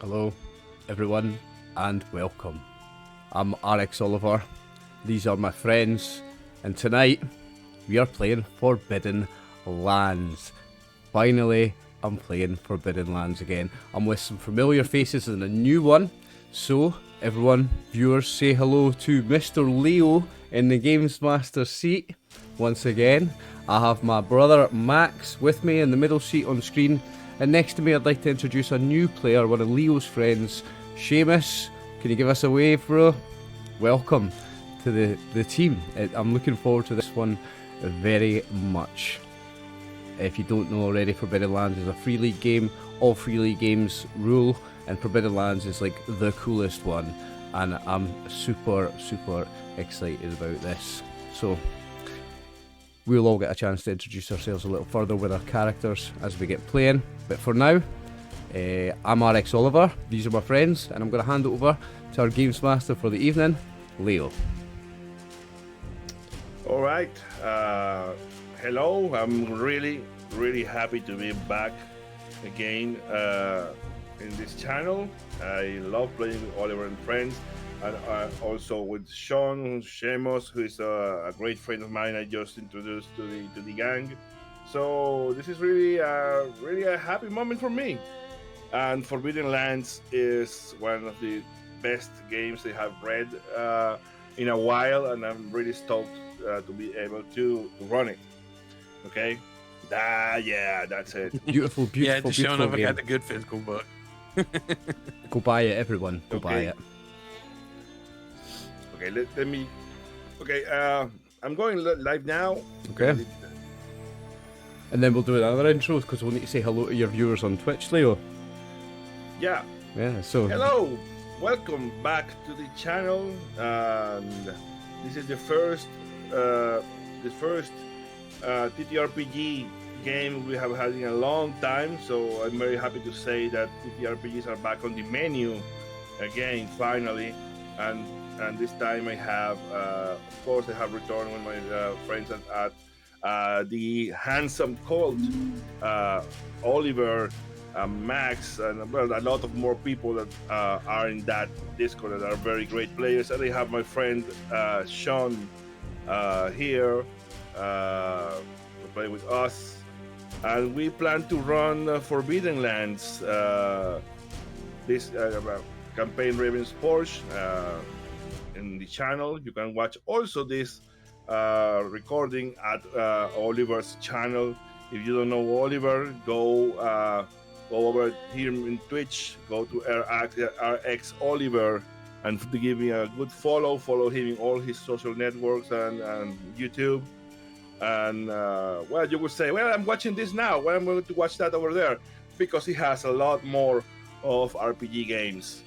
Hello, everyone, and welcome. I'm RxOliver. These are my friends, and tonight we are playing Forbidden Lands. Finally, I'm playing Forbidden Lands again. I'm with some familiar faces and a new one. So, everyone, viewers, say hello to Mr. Leo in the Games Master seat. Once again, I have my brother Max with me in the middle seat on screen. And next to me, I'd like to introduce a new player, one of Leo's friends, Seamus. Can you give us a wave, bro? Welcome to the team. I'm looking forward to this one very much. If you don't know already, Forbidden Lands is a free league game. All free league games rule, and Forbidden Lands is like the coolest one. And I'm super excited about this. So, we'll all get a chance to introduce ourselves a little further with our characters as we get playing. But for now, I'm RxOliver, these are my friends, and I'm going to hand it over to our Games Master for the evening, Leo. Alright, hello, I'm really happy to be back again in this channel. I love playing with Oliver and friends, and also with Seamus, who is a great friend of mine I just introduced to the gang. So this is really a happy moment for me. And Forbidden Lands is one of the best games I have read in a while, and I'm really stoked to be able to run it. Okay? Yeah, that's it. Beautiful Yeah, just showing beautiful off I game. got the good physical book. Go buy it, everyone. Go buy Okay. it. Okay, let me. Okay, I'm going live now. Okay. And then we'll do another intro because we'll need to say hello to your viewers on Twitch, Leo. Yeah. Yeah, so. Hello, welcome back to the channel. And this is the first TTRPG game we have had in a long time. So I'm very happy to say that TTRPGs are back on the menu again, finally. And this time I have, of course, I have returned with my friends at the handsome Colt, Oliver, Max, and well, a lot of more people that are in that Discord that are very great players. And I have my friend Sean here to play with us, and we plan to run Forbidden Lands. This campaign ravenspurge in the channel. You can watch also this recording at Oliver's channel. If you don't know Oliver, go over here in Twitch, go to RxOliver and to give me a good follow him in all his social networks and YouTube. And well, you would say, well, I'm watching this now, why I'm going to watch that over there? Because he has a lot more of RPG games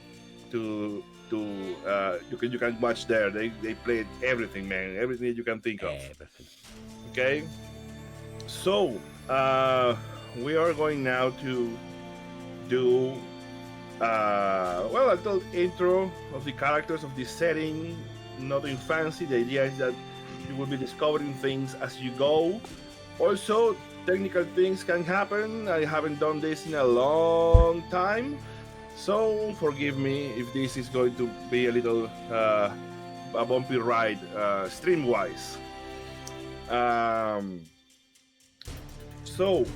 to you can watch there. They played everything, man, everything you can think of. Everything. Okay, so we are going now to do well, a little intro of the characters of this setting. Nothing fancy. The idea is that you will be discovering things as you go. Also, technical things can happen. I haven't done this in a long time, so forgive me if this is going to be a little a bumpy ride stream wise. So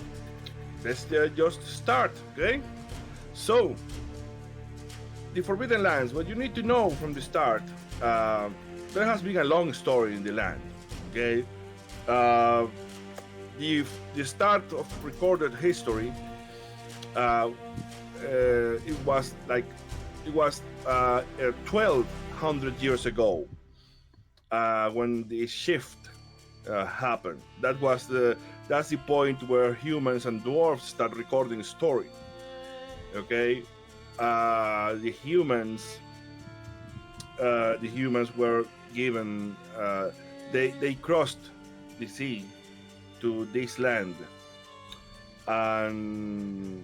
let's just start, okay? So the Forbidden Lands, what you need to know from the start, there has been a long story in the land, okay? The start of recorded history, it was 1200 years ago when the shift happened. That's the point where humans and dwarves start recording story. Okay, the humans were given. They crossed the sea to this land, and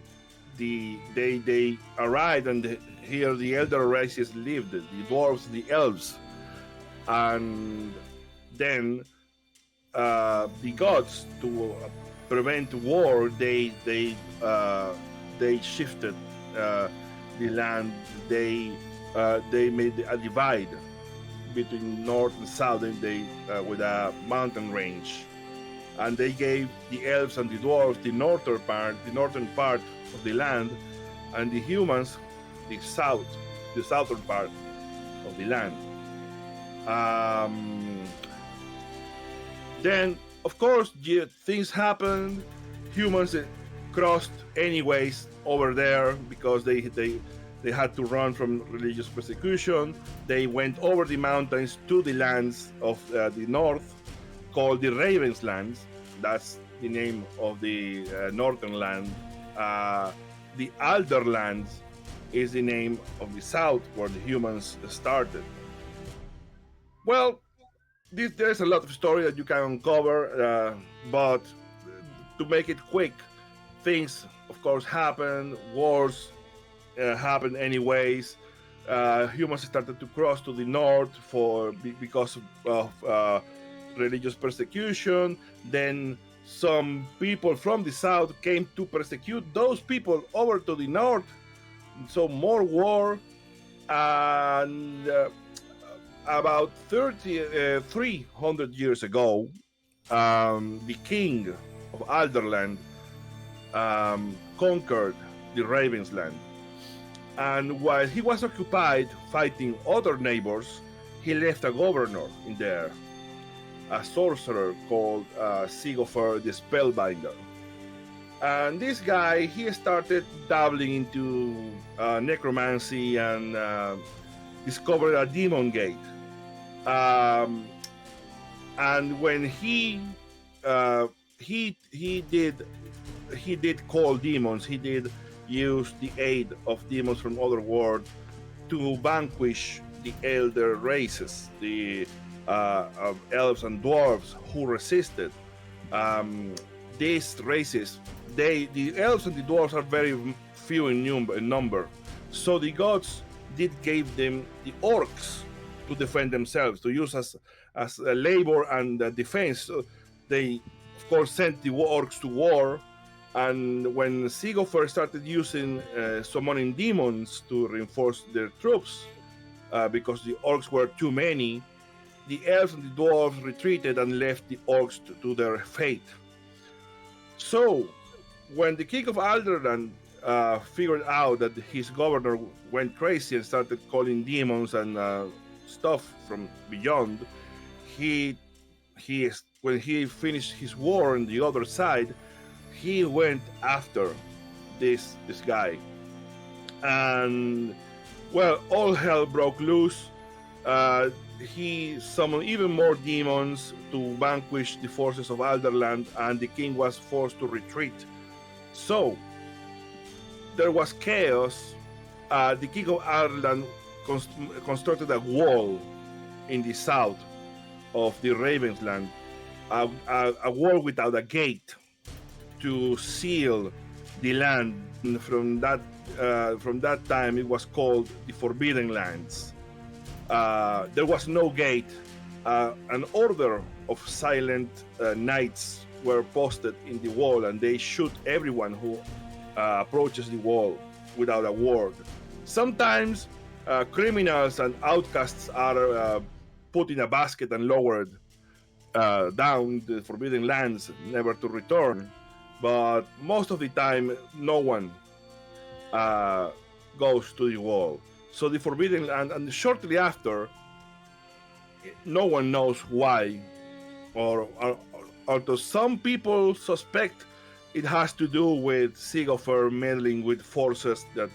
they arrived, and here the elder races lived, the dwarves, the elves, and then the gods, to prevent war, they shifted the land, they made a divide between north and south, and they with a mountain range, and they gave the elves and the dwarves the northern part of the land, and the humans the southern part of the land. Um, then, of course, things happened. Humans crossed anyways over there because they had to run from religious persecution. They went over the mountains to the lands of the north, called the Ravenslands. That's the name of the northern land. The Alderlands is the name of the south, where the humans started. Well, there's a lot of story that you can uncover, but to make it quick, things, of course, happen. Wars happen anyways. Humans started to cross to the north because of religious persecution. Then some people from the south came to persecute those people over to the north. So more war, and about 300 years ago, the king of Alderland conquered the Ravensland. And while he was occupied fighting other neighbors, he left a governor in there, a sorcerer called Sigofer the Spellbinder. And this guy, he started dabbling into necromancy and discovered a demon gate. And when he did call demons, he did use the aid of demons from other worlds to vanquish the elder races, the elves and dwarves who resisted. These races, the elves and the dwarves are very few in number, so the gods did give them the orcs to defend themselves, to use as labor and defense. So they, of course, sent the orcs to war. And when Sigofer started using summoning demons to reinforce their troops, because the orcs were too many, the elves and the dwarves retreated and left the orcs to their fate. So, when the king of Alderland figured out that his governor went crazy and started calling demons and stuff from beyond, when he finished his war on the other side, he went after this guy, and well, all hell broke loose. He summoned even more demons to vanquish the forces of Alderland, and the king was forced to retreat. So there was chaos. The king of Alderland constructed a wall in the south of the Ravensland, a wall without a gate, to seal the land. And from that time, it was called the Forbiddenlands. There was no gate. An order of silent knights were posted in the wall, and they shoot everyone who approaches the wall without a word. Sometimes criminals and outcasts are put in a basket and lowered down the Forbidden Lands, never to return. But most of the time, no one goes to the wall. So the Forbidden Land, and shortly after, no one knows why, or although some people suspect it has to do with Sigofer meddling with forces that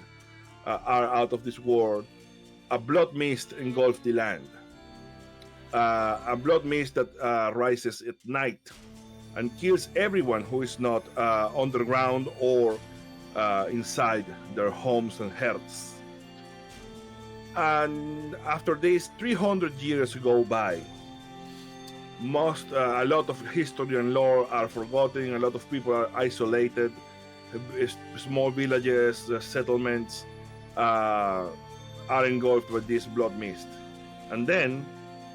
are out of this world. A blood mist engulfs the land. A blood mist that rises at night and kills everyone who is not underground or inside their homes and hearths. And after this, 300 years go by. A lot of history and lore are forgotten. A lot of people are isolated. Small villages, settlements are engulfed by this blood mist. And then,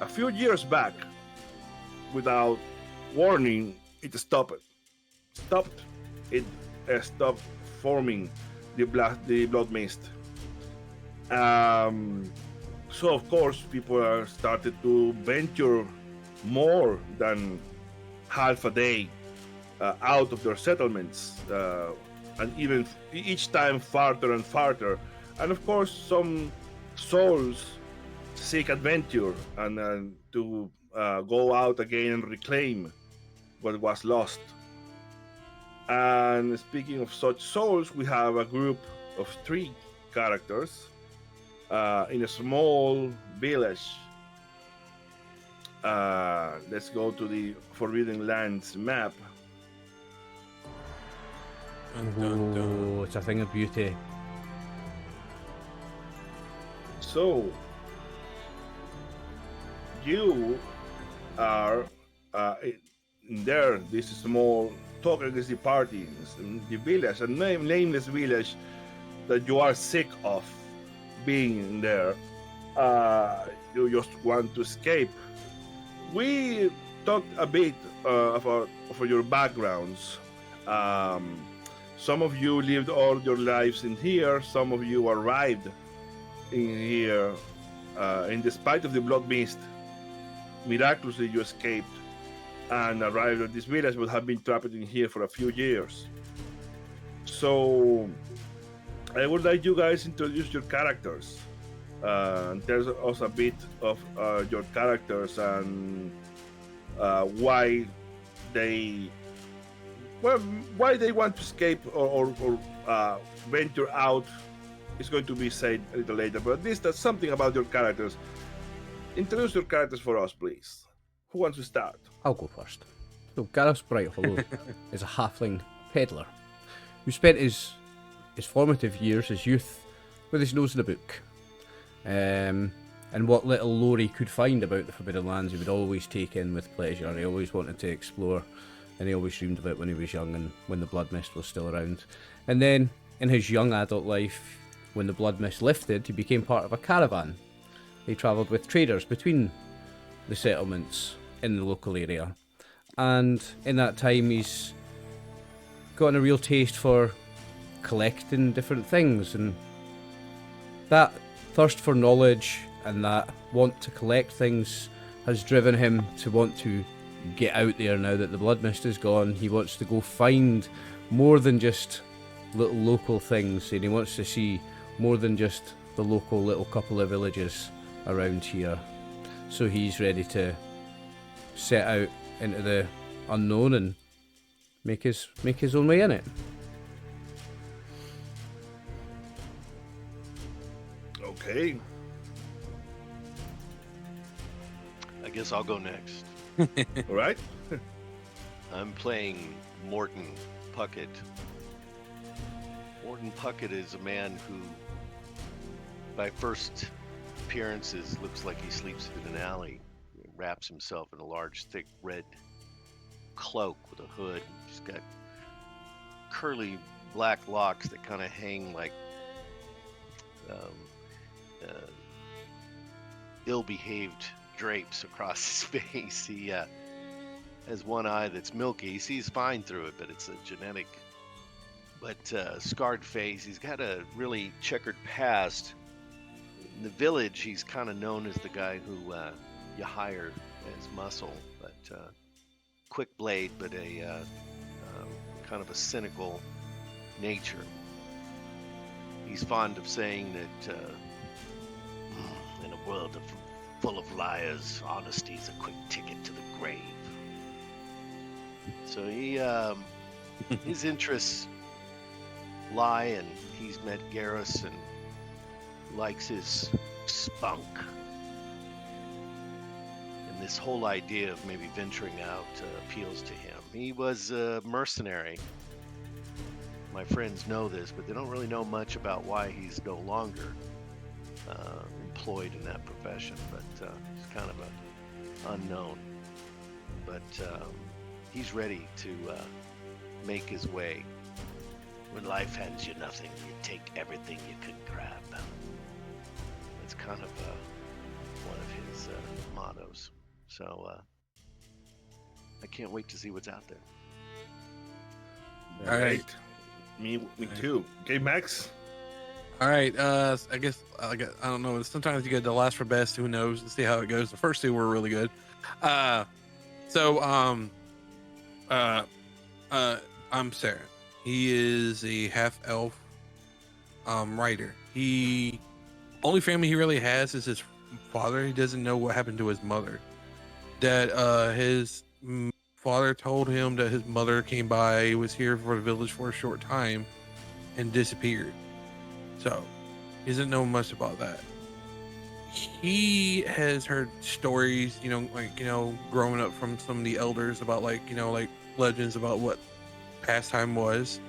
a few years back, without warning, it stopped. It stopped forming the blood mist. So of course, people are started to venture more than half a day out of their settlements, and even each time farther and farther. And of course, some souls seek adventure and to go out again and reclaim what was lost. And speaking of such souls, we have a group of three characters in a small village. Let's go to the Forbidden Lands map. Dun, dun, dun. Oh, it's a thing of beauty. So, you are in there, this small talk against the party, the village, a nameless village that you are sick of being in there. You just want to escape. We talked a bit about your backgrounds. Some of you lived all your lives in here. Some of you arrived in here, in despite of the blood mist. Miraculously, you escaped and arrived at this village, but have been trapped in here for a few years. So, I would like you guys introduce your characters. And tell us a bit of your characters and why they why they want to escape or venture out is going to be said a little later. But at least that's something about your characters. Introduce your characters for us, please. Who wants to start? I'll go first. So Gareth Bright Hollow is a halfling peddler who spent his formative years, his youth, with his nose in a book. And what little lore he could find about the Forbidden Lands, he would always take in with pleasure. He always wanted to explore, and he always dreamed of it when he was young and when the blood mist was still around. And then, in his young adult life, when the blood mist lifted, he became part of a caravan. He travelled with traders between the settlements in the local area. And in that time, he's gotten a real taste for collecting different things, and that thirst for knowledge and that want to collect things has driven him to want to get out there now that the blood mist is gone. He wants to go find more than just little local things, and he wants to see more than just the local little couple of villages around here. So he's ready to set out into the unknown and make his own way in it. Okay. I guess I'll go next. All right. I'm playing Morton Puckett. Morton Puckett is a man who, by first appearances, looks like he sleeps in an alley. He wraps himself in a large, thick red cloak with a hood. He's got curly black locks that kind of hang like ill-behaved drapes across his face. He has one eye that's milky. He sees fine through it, but it's a genetic. But scarred face. He's got a really checkered past. In the village, he's kind of known as the guy who you hire as muscle, but quick blade, but a kind of a cynical nature. He's fond of saying that in a world full of liars, honesty is a quick ticket to the grave. So he, his interests lie, and he's met Garrus and likes his spunk. And this whole idea of maybe venturing out appeals to him. He was a mercenary. My friends know this, but they don't really know much about why he's no longer employed in that profession, but it's kind of an unknown. But he's ready to make his way. When life hands you nothing, you take everything you can grab. That's kind of one of his mottos. So I can't wait to see what's out there. All right. Me too. Okay, Max. All right. I guess I don't know. Sometimes you get the last for best. Who knows? Let's see how it goes. The first two were really good. Uh, so uh, I'm Sarah. He is a half elf writer. He only family he really has is his father. He doesn't know what happened to his mother. That his father told him that his mother came by, was here for the village for a short time, and disappeared. So he doesn't know much about that. He has heard stories, growing up from some of the elders about like legends about what pastime was.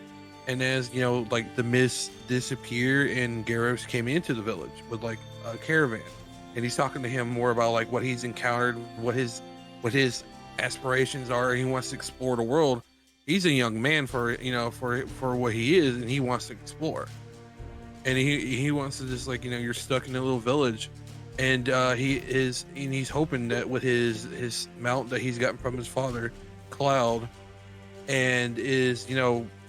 And as the mists disappear and Garros came into the village with like a caravan, and he's talking to him more about like what he's encountered, what his aspirations are. He wants to explore the world. He's a young man for what he is, and he wants to explore. And he wants to just you're stuck in a little village, and he's hoping that with his mount that he's gotten from his father, Cloud, and is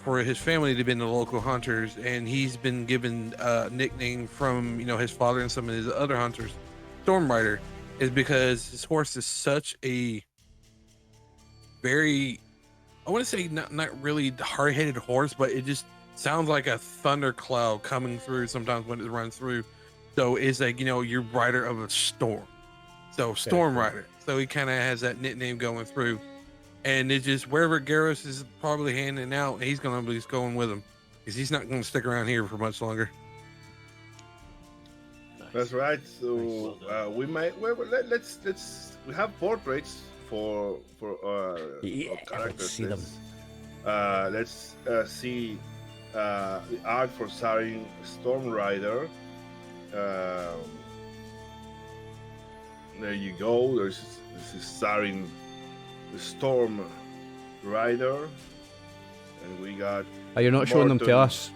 for his family to be the local hunters, and he's been given a nickname from his father and some of his other hunters, Stormrider, is because his horse is such a very, I want to say not really hard-headed horse, but it just sounds like a thundercloud coming through sometimes when it runs through. So it's like you're rider of a storm, so Storm Rider. So he kind of has that nickname going through. And it's just wherever Garros is probably handing out, he's going to be going with him, because he's not going to stick around here for much longer. Nice. That's right. So Well done. we might let's we have portraits for Yeah, of let's characters. see them. Let's see the art for Sarin Storm Rider. There you go. This is Sarin the Storm Rider, and we got Are you not showing them to Morton us,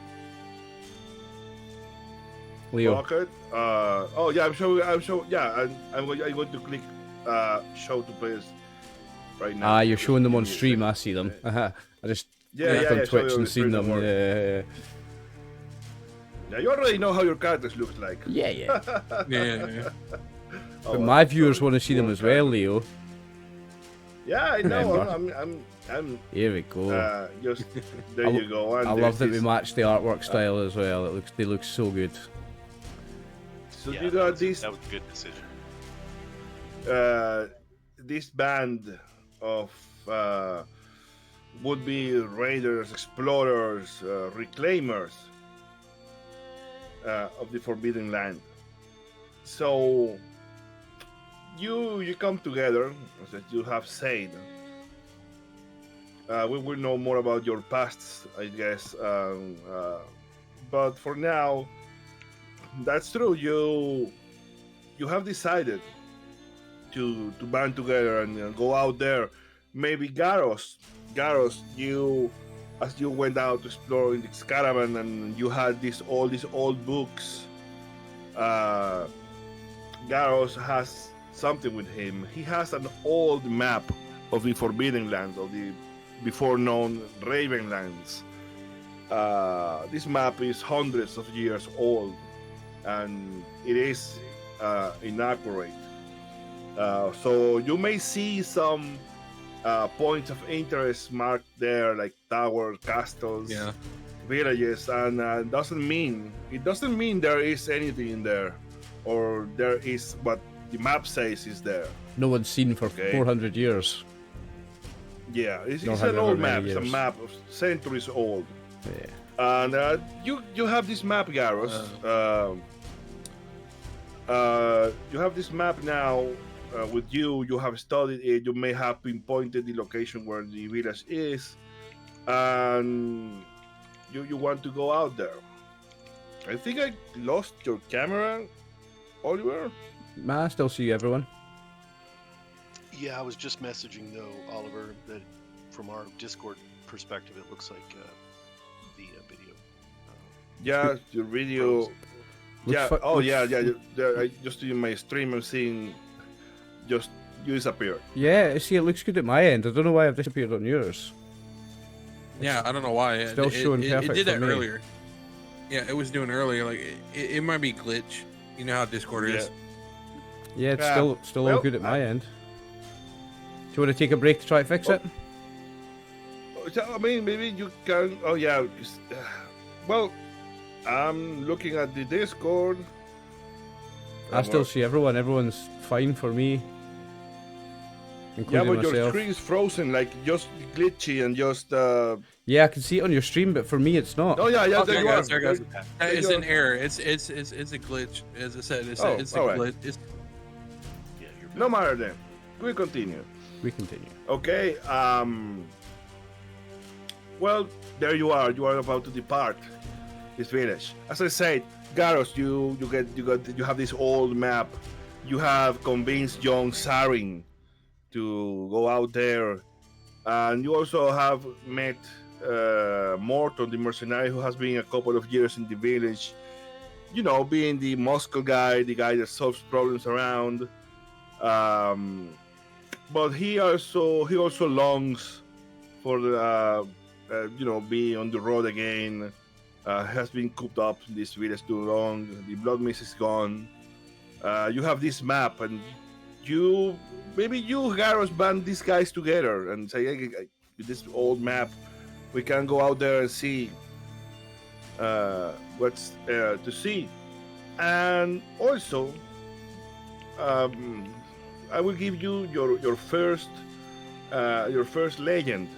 Leo? Rocket. Oh yeah, I'm showing. Yeah, I'm going to click show to players right now. You're showing them on Give me a stream. I second. see them. I just Yeah, clicked on show Twitch you and the seen them. stream work. Yeah. Yeah, you already know how your characters look like. Yeah. Yeah. But my viewers want to see them as well, Leo. Yeah, I know. Remember. I'm Here we go. just there you go. And I there's love that we this- match the artwork style as well. They look so good. So Yeah, you that got was- this That was a good decision. this band of would-be raiders, explorers, reclaimers of the Forbidden Land. So you come together, as you have said. We will know more about your pasts, I guess. But for now, that's true. You have decided to band together and go out there. Maybe Garros, you as you went out to explore in this caravan and you had all these old books. Garros has something with him. He has an old map of the Forbidden Lands, of the before known Ravenlands. This map is hundreds of years old, and it is inaccurate. So you may see some points of interest marked there, like towers, castles, Yeah. villages, and it doesn't mean there is anything in there, or there is what the map says is there. No one's seen for Okay. 400 years. Yeah, it's Nor an however old many map. It's a years. map of centuries old. Yeah. And you have this map, Garros. You have this map now with you. You have studied it. You may have pinpointed the location where the village is, and you want to go out there. I think I lost your camera, Oliver. I still see everyone. Yeah, I was just messaging though, Oliver, that from our Discord perspective, it looks like the video. Yeah, your video. froze. Yeah. fu- Oh looks- yeah, yeah. I just in my stream, I'm seeing just you disappear. Yeah, see, it looks good at my end. I don't know why I've disappeared on yours. Yeah, I don't know why. Still showing it perfect did for that me. earlier. Yeah, it was doing earlier. Like it might be glitch. You know how Discord is. Yeah, it's Yeah. still all Well, good at my end. Do you want to take a break to try to fix it? I mean, maybe you can. Oh yeah. Well, I'm looking at the Discord. I still see everyone. Everyone's fine for me, Yeah, including but your myself. screen is frozen, like just glitchy and just. Yeah, I can see it on your stream, but for me, it's not. Oh yeah, Oh, there there you it are. goes. There it goes. There It's you an are. error. It's a glitch. As I said, it's Oh, it's a all right. glitch. It's, Yeah, you're No matter then. We continue. We continue. Okay. Well, there you are. You are about to depart this village. As I said, Garros, you have this old map. You have convinced young Sarin to go out there, and you also have met Morton, the mercenary, who has been a couple of years in the village. You know, being the muscle guy, the guy that solves problems around. Um, but he also longs for the being on the road again. Has been cooped up in this village too long. The blood mist is gone. You have this map, and maybe you Garros band these guys together and say, hey, with this old map, we can go out there and see what's to see. And also, I will give you your first legend.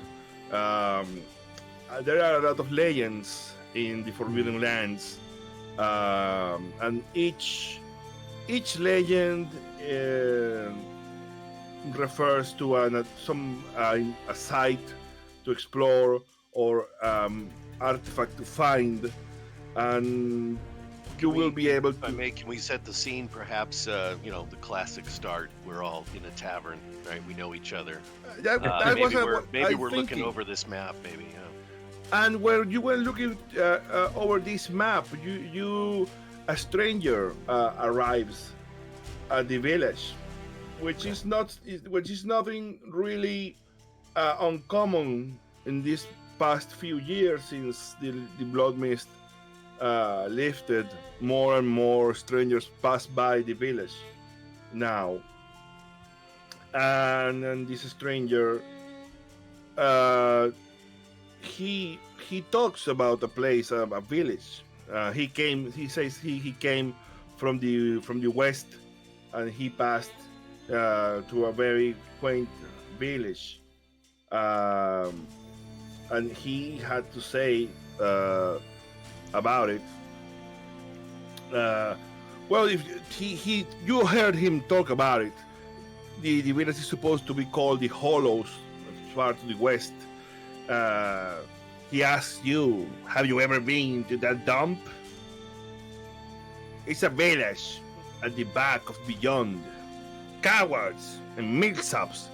There are a lot of legends in the Forbidden Lands, and each legend refers to a site to explore or artifact to find, and you will be able to. Can we set the scene? Perhaps the classic start. We're all in a tavern, right? We know each other. Maybe we're looking over this map. Maybe. Yeah. And when you were looking over this map, a stranger arrives at the village, which is nothing really uncommon in these past few years since the blood mist lifted. More and more strangers pass by the village now, and this stranger he talks about a place, a village. He says he came from the west, and he passed to a very quaint village, and he had to say about it. Well, if you heard him talk about it, the village is supposed to be called the Hollows, far to the west. He asks you, have you ever been to that dump? It's a village at the back of beyond. Cowards and milksops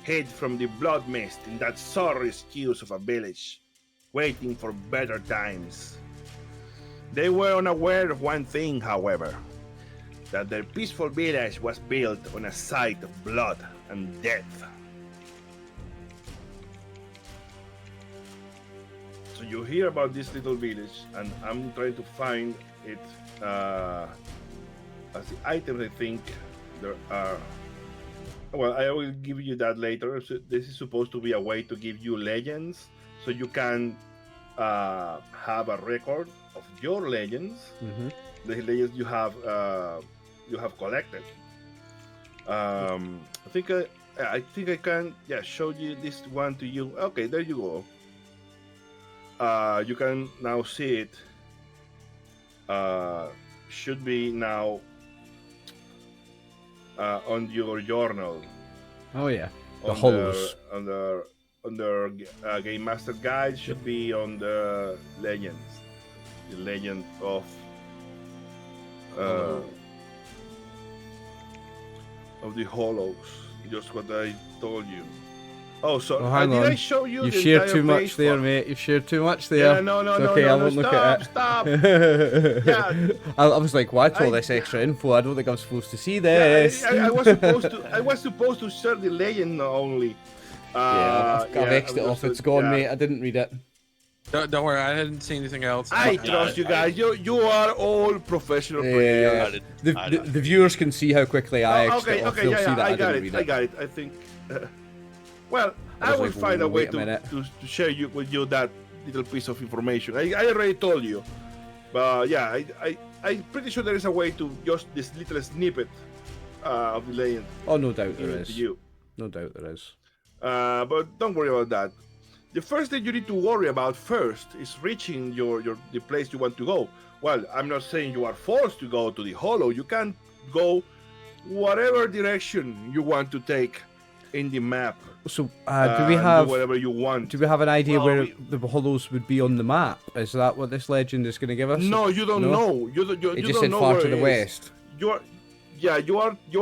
hid from the blood mist in that sorry excuse of a village, waiting for better times. They were unaware of one thing, however, that their peaceful village was built on a site of blood and death. So you hear about this little village, and I'm trying to find it as the items. I think there are. Well, I will give you that later. So this is supposed to be a way to give you legends, so you can have a record of your legends, the legends you have collected. I think I can show you this one to you. Okay, there you go. You can now see it. Should be now on your journal. Oh yeah, the Hollows. Under Game Master Guide should be on the legends. The legend of the Hollows. Just what I told you. Oh, so hang did on. I show you? You've the shared entire too much page there, for... mate. You've shared too much there. Yeah, no, okay, I won't look at it. Stop. Yeah. I was like, why all this extra info? I don't think I'm supposed to see this. I was supposed to share the legend only. I've X'd it off. It's gone, mate. I didn't read it. Don't worry, I hadn't seen anything else. I trust you guys. You are all professional Yeah. players. The viewers can see how quickly I Okay, exit. They'll see that I got didn't it. read I got it. I think. Well, I will like, find a way wait a minute. to share with you that little piece of information. I already told you, but yeah, I'm pretty sure there is a way to just this little snippet of the legend. Oh, no doubt give there it is. to you. No doubt there is. But don't worry about that. The first thing you need to worry about first is reaching the place you want to go. Well, I'm not saying you are forced to go to the Hollow. You can go whatever direction you want to take in the map. So, do we have do whatever you want? Do we have an idea Well, where the hollows would be on the map? Is that what this legend is going to give us? No, you don't No? know. You It don't just said know far where to the it is. west. You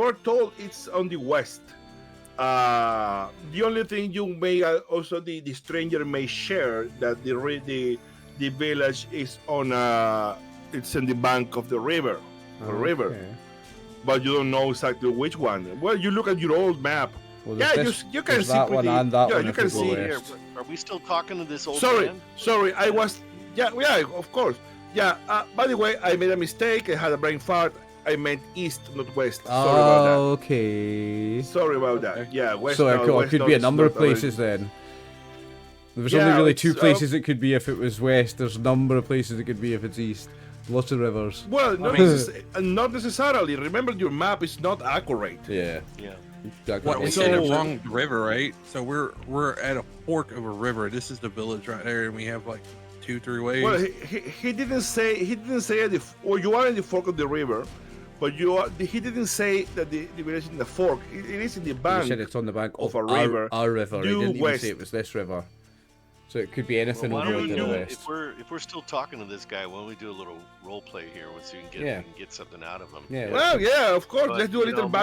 are told it's on the west. The only thing you may also the stranger may share that the village is on it's in the bank of the river, river, Okay. but you don't know exactly which one. Well, you look at your old map. Well, Yeah, there's you can there's see that one pretty- and that yeah, one. you if can we go see Here, west. are we still talking to this old Sorry, man? sorry, I was yeah, of course. Yeah, by the way, I made a mistake. I had a brain fart. I meant east, not west. Sorry about that. Okay. Sorry about that. Yeah, west. So no, it west could no, be a it's number of not already- places then. There was Yeah, only really two it's, places it could be if it was west. There's a number of places it could be if it's east. Lots of rivers. Well, not necessarily. Remember, your map is not accurate. Yeah. Yeah. Exactly. What we So- said along the river, right? So we're at a fork of a river. This is the village right there, and we have like 2-3 ways. Well, he didn't say at the well, you are in the fork of the river, but he didn't say that the village is in the fork. It is in the He bank. said it's on the bank of of a river Our river. He due didn't even west. say it was this river. So it could be anything Well, why over don't we to the do west. if we're still talking to this guy? Why don't we do a little role play here, so we can get something out of him? Yeah. Well, yeah, of course. But, Let's do a you little know,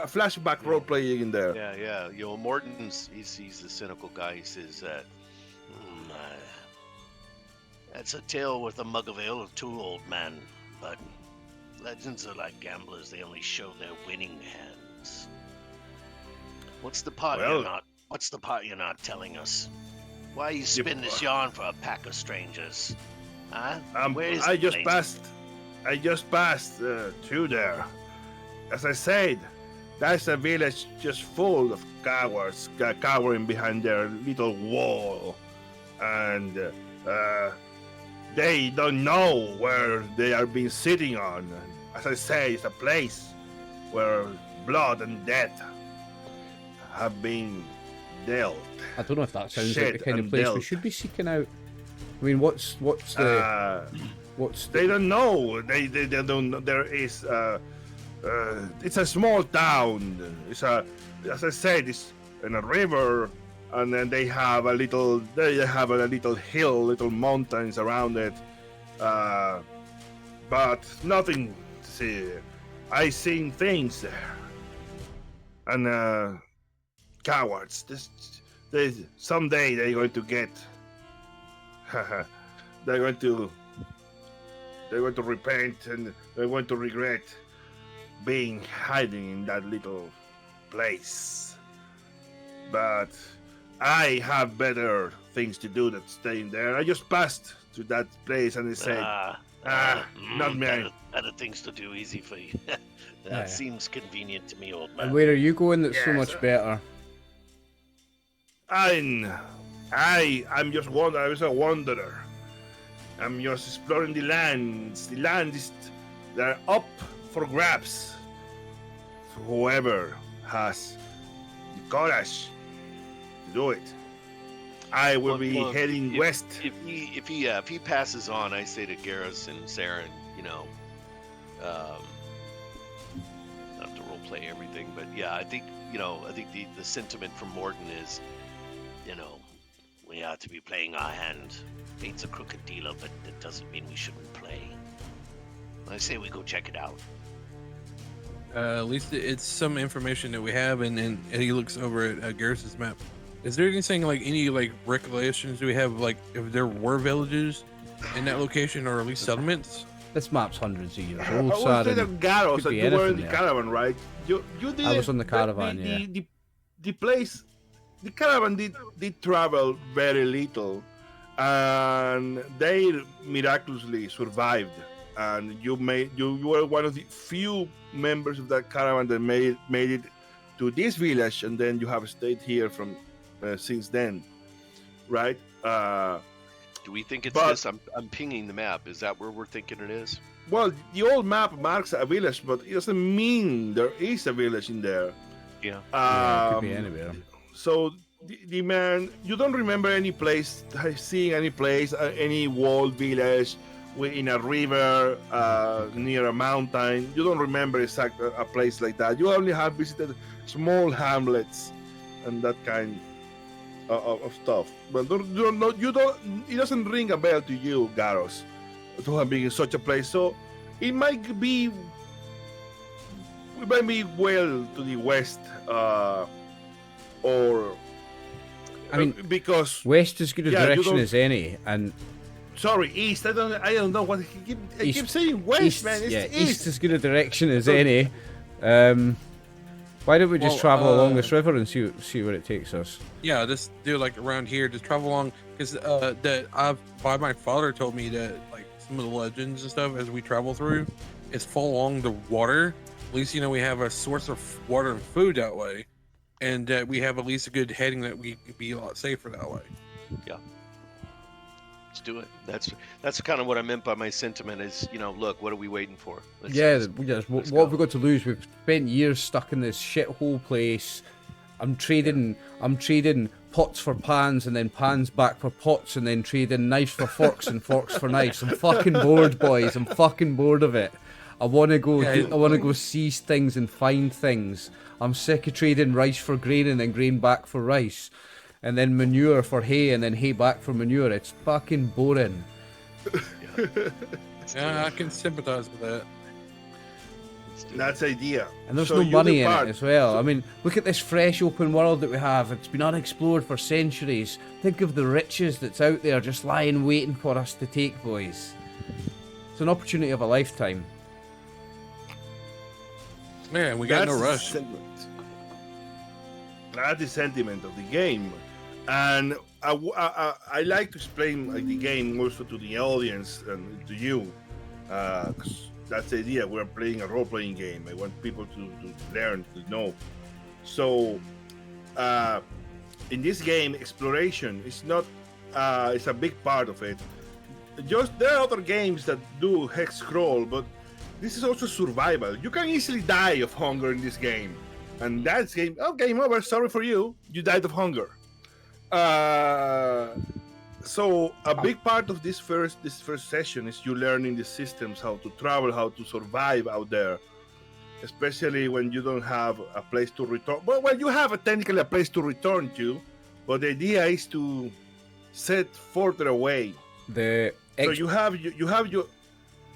flashback role playing in there. Yeah. You know, Morton's he's the cynical guy. He says that that's a tale with a mug of ale of two old men, but legends are like gamblers. They only show their winning hands. What's the part you're not telling us? Why you spin this yarn for a pack of strangers? Huh? Where is I the just place? passed through there. As I said, that's a village just full of cowards cowering behind their little wall, and they don't know where they are being sitting on. As I say, it's a place where blood and death have been dealt. I don't know if that sounds like the Shit kind of and place we dealt. should be seeking out. I mean, what's the They don't know. They don't. There is. It's a small town. It's as I said, it's in a river, and then they have a little. They have a little hill, little mountains around it. But nothing to see. I seen things there, and cowards. Someday they're going to get. They're going to repent, and they're going to regret being hiding in that little place. But I have better things to do than staying there. I just passed to that place and they said, not me. Better things to do, easy for you. That Yeah. seems convenient to me, old man. and where are you going? That's so Yes, much sir. better. I'm just I was a wanderer. I'm just exploring the lands. The land is they're up for grabs. For whoever has the courage to do it. I will be heading west. If he passes on, I say to Garrus and Saren, not to role play everything, but yeah, I think the sentiment from Morton is, we ought to be playing our hand. Fate's a crooked dealer, but that doesn't mean we shouldn't play. I say we go check it out. At least it's some information that we have, and he looks over at Garrus's map. Is there anything any recollections do we have, like if there were villages in that location, or at least settlements? This map's hundreds of years I old, was Saren. in the Garros, Could and be you were in anything the there. caravan, right? You did. I was on the caravan, the place, the caravan did travel very little. and they miraculously survived. And you were one of the few members of that caravan that made it to this village, and then you have stayed here from since then, right? Do we think it's but- this? I'm pinging the map. Is that where we're thinking it is? Well, the old map marks a village, but it doesn't mean there is a village in there. Yeah. Yeah, it could be anywhere. So the man, you don't remember any place, seeing any place, any walled village in a river near a mountain. You don't remember exactly a place like that. You only have visited small hamlets and that kind of stuff. But you don't. It doesn't ring a bell to you, Garros, to have been in such a place. So it might be well to the west, or I mean, because west is good a Yeah, you direction don't- as any, and sorry, east. I don't know what I East- keep saying west, east, man. It's yeah, east. east is good a direction as any. Why don't we just Well, travel along this river and see where it takes us? Yeah, just do like around here, just travel along, because my father told me that like some of the legends and stuff as we travel through, is follow along the water. At least we have a source of water and food that way, and that we have at least a good heading that we could be a lot safer that way. Let's do it. That's kind of what I meant by my sentiment. Is look, what are we waiting for? What let's have go. we got to lose? We've spent years stuck in this shithole place. I'm trading pots for pans, and then pans back for pots, and then trading knives for forks and forks for knives. I'm fucking bored, boys. I'm fucking bored of it. I want to go. Yeah, I want to go seize things and find things. I'm sick of trading rice for grain and then grain back for rice, and then manure for hay and then hay back for manure. It's fucking boring. Yeah, I can sympathize with that. Let's do it. That's the idea. And there's So no you money in depart. it as well. I mean, look at this fresh open world that we have. It's been unexplored for centuries. Think of the riches that's out there just lying waiting for us to take, boys. It's an opportunity of a lifetime. Man, we got no That's the rush. sentiment. That's the sentiment of the game, and I like to explain the game also to the audience and to you, 'cause that's the idea. We're playing a role-playing game. I want people to learn, to know. So, in this game, exploration is not. It's a big part of it. Just there are other games that do hex scroll, but this is also survival. You can easily die of hunger in this game, and that's game. Oh, game over. Sorry for you. You died of hunger. So a big part of this first session is you learning the systems, how to travel, how to survive out there, especially when you don't have a place to return. Well, you have technically a place to return to, but the idea is to set further away. So you have your.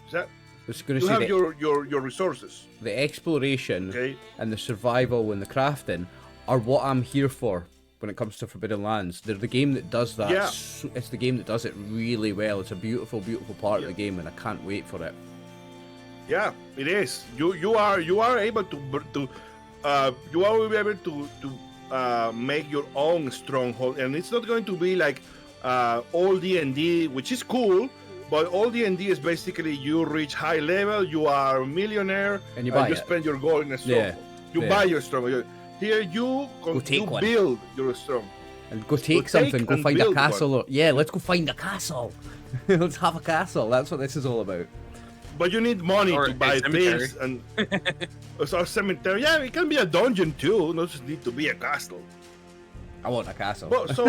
Is that? I was going to You say have your resources. the exploration Okay. and the survival and the crafting are what I'm here for when it comes to Forbidden Lands. They're the game that does that. Yeah. It's the game that does it really well. It's a beautiful, beautiful part of the game, and I can't wait for it. Yeah, it is. You are able to make your own stronghold, and it's not going to be like all D&D, which is cool. But all D&D is basically you reach high level, you are a millionaire, And you buy it. spend your gold in a stronghold. You yeah. buy your stronghold. Here you take one. build your stronghold. And go take take something, go and find a build castle. Yeah, let's go find a castle. Let's have a castle. That's what this is all about. But you need money Or to a buy cemetery. things, and so a cemetery. Yeah, it can be a dungeon too. Not just need to be a castle. I want a castle. Well, so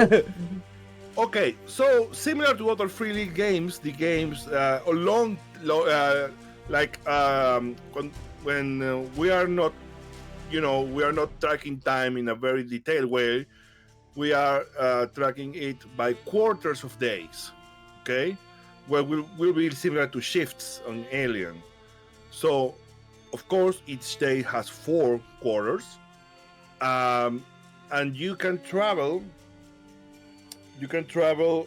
okay, so similar to other free league games, the games when we are not, we are not tracking time in a very detailed way. We are tracking it by quarters of days. Okay, well, will be similar to shifts on Alien. So, of course, each day has 4 quarters, and you can travel. You can travel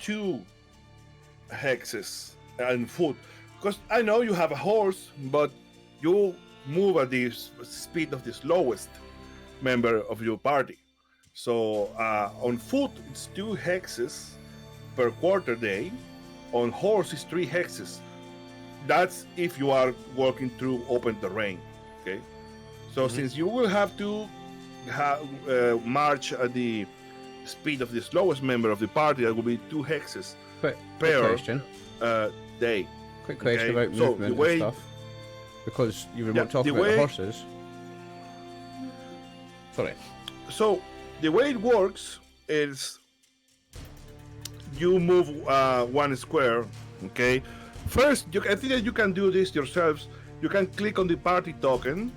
2 hexes on foot. Because I know you have a horse, but you move at the speed of the slowest member of your party. So on foot, it's 2 hexes per quarter day. On horse, it's 3 hexes. That's if you are walking through open terrain. Okay. So since you will have to march at the speed of the slowest member of the party, that will be 2 hexes Quick per question. day. Quick question Okay, about so movement the way- and stuff. Because you were Yeah, talking the about the way- horses. Sorry. So the way it works is you move 1 square. Okay. First, I think that you can do this yourselves. You can click on the party token.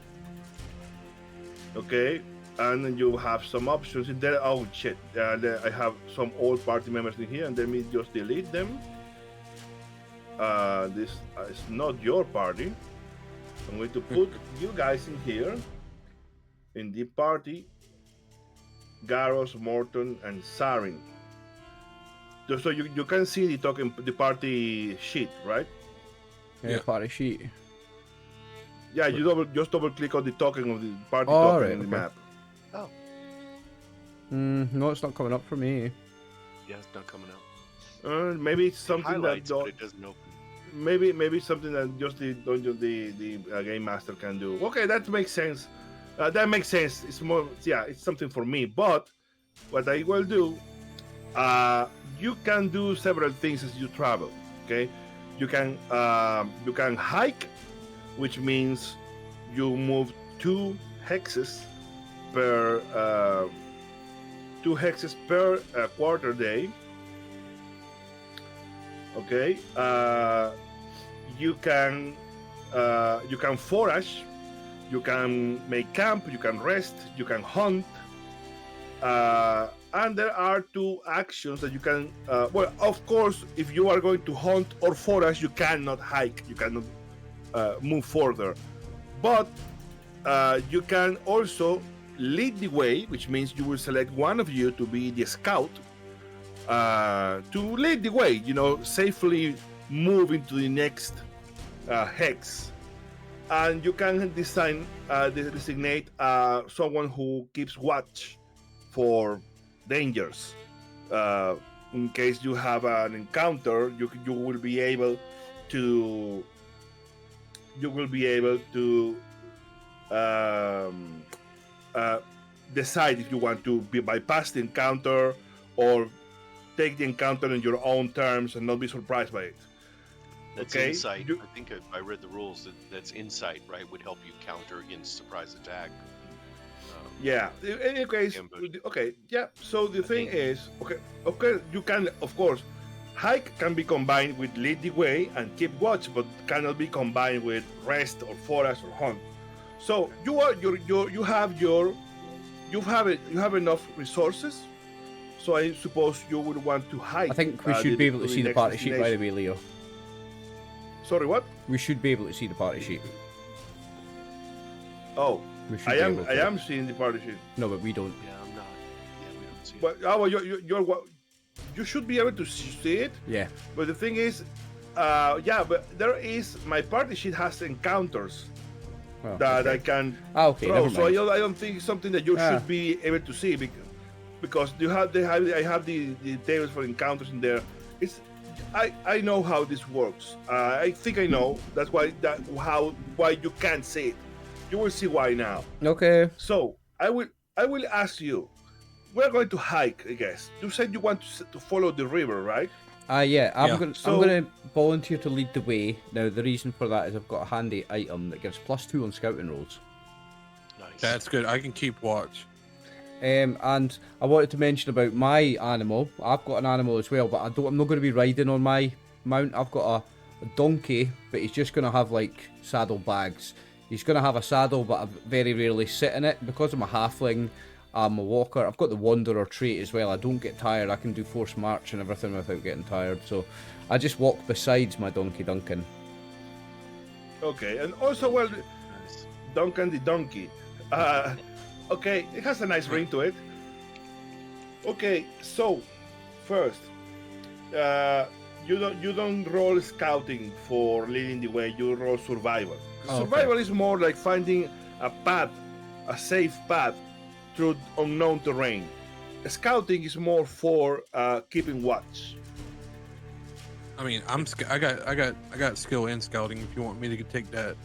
Okay. And then you have some options in there. Oh shit! I have some old party members in here, and let me just delete them. This is not your party. I'm going to put you guys in here, in the party. Garros, Morton, and Sarin. So you can see the token, the party sheet, right? Yeah. Party sheet. Yeah, you just double click on the token of the party Oh, token right, in the okay. map. Oh, No, it's not coming up for me. yeah, it's not coming up. Maybe it's It something that highlights, but it doesn't open. maybe something that just the game master can do. Okay, that makes sense. That makes sense. It's more, yeah, it's something for me. But what I will do, you can do several things as you travel. Okay, you can hike, which means you move 2 hexes per quarter day. Okay, you can forage, you can make camp, you can rest, you can hunt, and there are 2 actions that you can. Well, of course, if you are going to hunt or forage, you cannot hike, you cannot move further, but you can also lead the way, which means you will select one of you to be the scout. To lead the way, safely move into the next hex, and you can designate someone who keeps watch for dangers. In case you have an encounter, you will be able to decide if you want to bypass the encounter or take the encounter in your own terms and not be surprised by it. That's Okay, insight. you- I think if I read the rules, that's insight, right? Would help you counter against surprise attack. Yeah. In any case, Ambush. okay. Yeah. So the thing think- is, okay. You can, of course, hike can be combined with lead the way and keep watch, but cannot be combined with rest or forage or hunt. So you have enough resources. So I suppose you would want to hike. I think we should be able to see the party sheet, by the way, Leo. Sorry, what? We should be able to see the party sheet. Oh, We should I be am. able I to. am seeing the party sheet. No, but we don't. Yeah, I'm not. Yeah, we don't see it. But you should be able to see it. Yeah. But the thing is, but my party sheet has encounters Oh, that okay. I can Okay, throw. never So mind. I don't think it's something that you should be able to see because I have the tables for encounters in there. I know how this works. I think I know. That's why you can't see it. You will see why now. Okay. So I will ask you. We're going to hike, I guess. You said you want to follow the river, right? Yeah, I'm Yeah. gonna volunteer to lead the way. Now the reason for that is I've got a handy item that gives +2 on scouting rolls. Nice. That's good. I can keep watch. And I wanted to mention about my animal. I've got an animal as well, but I'm not going to be riding on my mount. I've got a donkey, but he's just going to have like saddlebags. He's going to have a saddle, but I very rarely sit in it because I'm a halfling. I'm a walker. I've got the wanderer trait as well. I don't get tired. I can do forced march and everything without getting tired. So I just walk besides my donkey Duncan. Okay, and also, well, Nice. Duncan the donkey. Okay, it has a nice ring to it. Okay, so first, you don't roll scouting for leading the way. You roll survival. Oh, okay. Survival is more like finding a path, a safe path through unknown terrain. scouting is more for keeping watch. I mean, I got skill in scouting. If you want me to take that.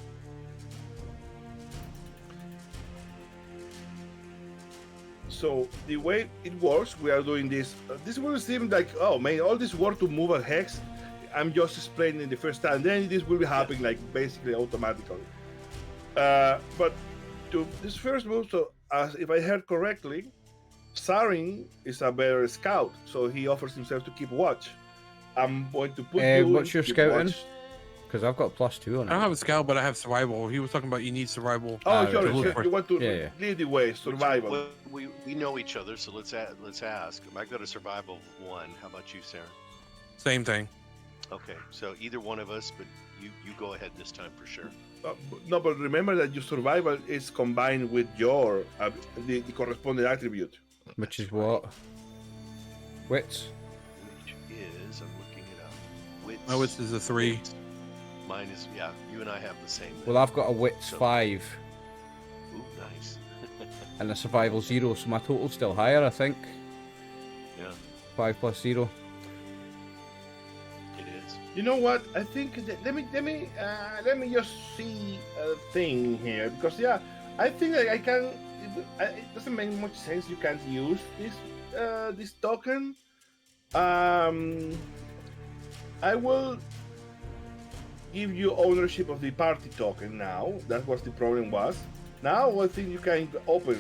So the way it works, we are doing this. This will seem like, oh man, all this work to move a hex. I'm just explaining the first time. Then this will be happening like basically automatically. But to this first move, so as if I heard correctly, Sarin is a better scout, so he offers himself to keep watch. I'm going to put you. What's your keep scouting? watch. Because I've got +2 on I don't it. have a scout, but I have survival. He was talking about you need survival. Oh, to sorry. look So for- you want to Yeah. lead the way, survival. Well, we know each other, so let's ask. I got a survival of 1. How about you, Sarah? Same thing. Okay, so either one of us, but you go ahead this time for sure. No, but remember that your survival is combined with your the corresponding attribute. Which is That's right. what? Wits? Which is, I'm looking it up. Wits. My wits is a 3. Wits. Mine is, yeah, you and I have the same. Well, I've got a Wits So- 5 Ooh, nice. and a Survival 0, so my total's still higher, I think. Yeah, 5 + 0. it is. You know what? I think let me just see a thing here because I think I can. It doesn't make much sense. You can't use this token. I will give you ownership of the party token now. That's what the problem was. Now I think you can open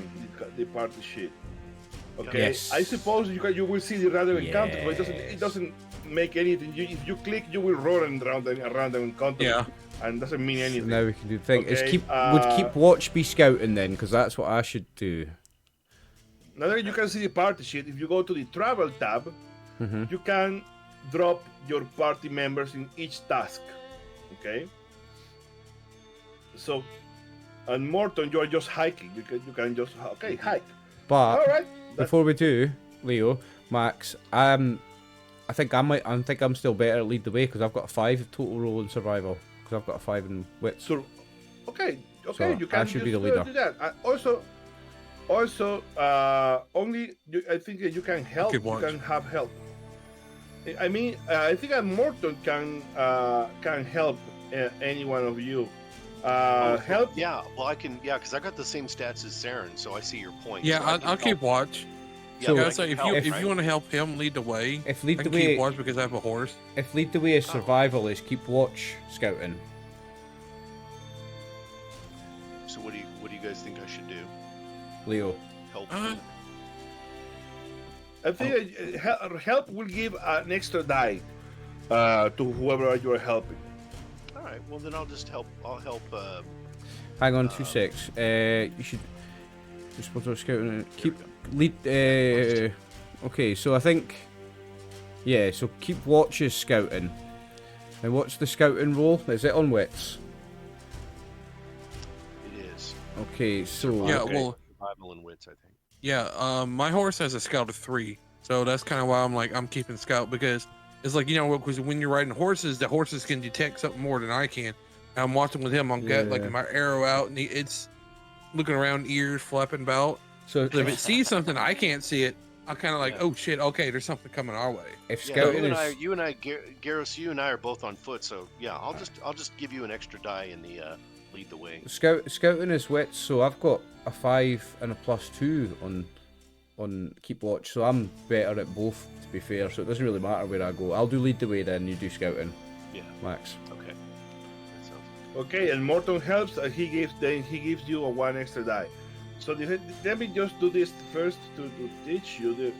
the party sheet. Okay. Yes. I suppose you will see the random encounter, but it Yes. doesn't make anything. If you click, you will run around a random encounter. Yeah. And doesn't mean anything. Now we can do the thing. Is Okay, would keep watch be scouting then? Because that's what I should do. Now that you can see the party sheet, if you go to the travel tab, Mhm. you can drop your party members in each task. Okay. So, and Morton, you are just hiking. You can just hike. But All right. before we do, Leo, Max, I think I'm still better at lead the way because I've got a 5 total roll in survival because I've got a 5 in wits. So, okay, So, you can I should be just, the leader. do that. Also, I think that you can help. Okay, You watch. can have help. I mean, I think that Morton can help any one of you. Help. Yeah, well, I can. Yeah, because I got the same stats as Saren, so I see your point. Yeah, so I I'll can keep help. watch. Yeah, So- but I Yeah, so can if help, you right? want to help him lead the way, If I lead the can keep way, watch because I have a horse. if lead the way is Oh. survival, is keep watch scouting. So what do you guys think I should do? Leo, Help? Uh, I think help will give an extra die to whoever you are helping. All right. Well, then I'll just help. I'll help. hang on 2 secs. You should. You're supposed to scouting. Keep lead. Okay, so I think. Yeah, so keep watch is scouting. Now what's the scouting roll? Is it on wits? It is Okay, so yeah, Okay. well, survival and wits, I think. yeah. My horse has a scout of 3, so that's kind of why I'm keeping scout because it's like because when you're riding horses, the horses can detect something more than I can. And I'm watching with him. I'm got like Yeah. my arrow out, and it's looking around, ears flapping about. so So if it sees something I can't see it, I'm kind of like, Yeah. oh shit, okay, there's something coming our way. if Yeah, scouting you and I, is Garrus, you and I are both on foot, so yeah, I'll just give you an extra die in the lead the way. scouting is wits, so I've got a 5 and a +2 on keep watch, so I'm better at both to be fair. So it doesn't really matter where I go. I'll do lead the way then. You do scouting, Yeah. Max. Okay. That sounds. Okay, and Morton helps. He gives you a 1 extra die. So let me just do this first to teach you.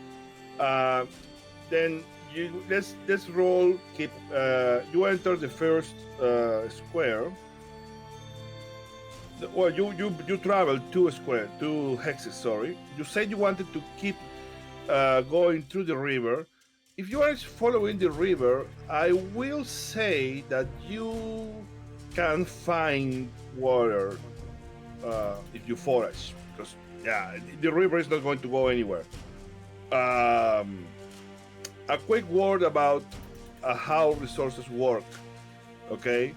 Then let's roll. Keep. You enter the first square. Well, you travel 2 hexes. Sorry. You said you wanted to keep going through the river. If you are following the river, I will say that you can find water if you forage, because the river is not going to go anywhere. A quick word about how resources work. Okay,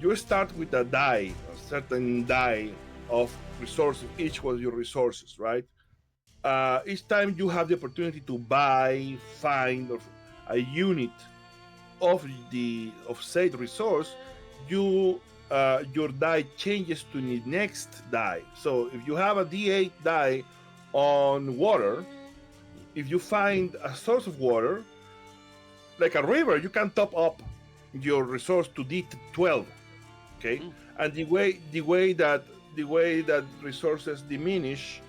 you start with a die, a certain die of resources, each one of your resources, right? each time you have the opportunity to buy, find, or a unit of said resource, your die changes to the next die. So if you have a D8 die on water, if you find a source of water, like a river, you can top up your resource to D12. Okay, and the way that resources diminish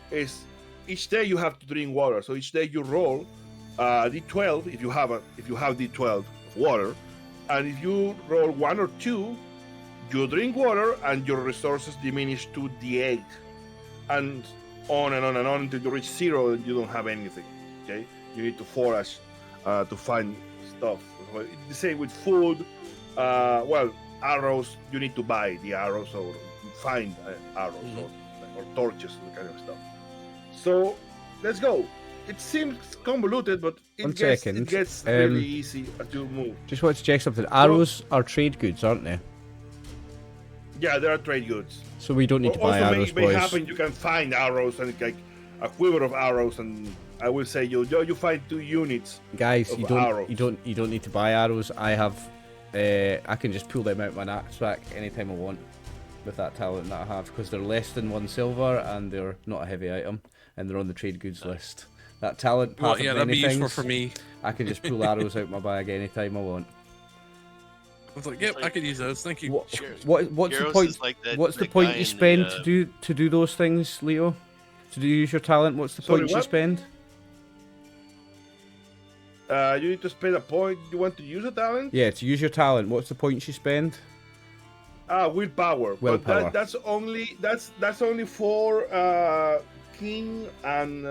is each day you have to drink water. So each day you roll D12 if you have D12 of water, and if you roll 1 or 2, you drink water and your resources diminish to D8, and on and on and on until you reach 0 and you don't have anything. Okay, you need to forage to find stuff. The same with food. Well, arrows, you need to buy the arrows or find arrows or torches, that kind of stuff. So let's go. It seems convoluted, but it gets really easy as you move. Just want to check something. Arrows are trade goods, aren't they? Yeah, there are trade goods. So we don't need to buy arrows, may boys. happen you can find arrows and like a quiver of arrows, and I will say you find 2 units. Guys, of you arrows. don't need to buy arrows. I have, I can just pull them out my knapsack anytime I want with that talent that I have, because they're less than 1 silver and they're not a heavy item and they're on the trade goods list. That talent, Well, yeah, that'd be useful for me. I can just pull arrows out my bag anytime I want. I was like, yep, I could use those. Thank you. What's Garros the point? is like that- What's the that point guy you in spend the, to do those things, Leo? To use your talent, what's the Sorry, point you what? spend? You need to spend a point. You want to use a talent? Yeah, to use your talent, what's the point you spend? Willpower. Willpower. But that's only for king and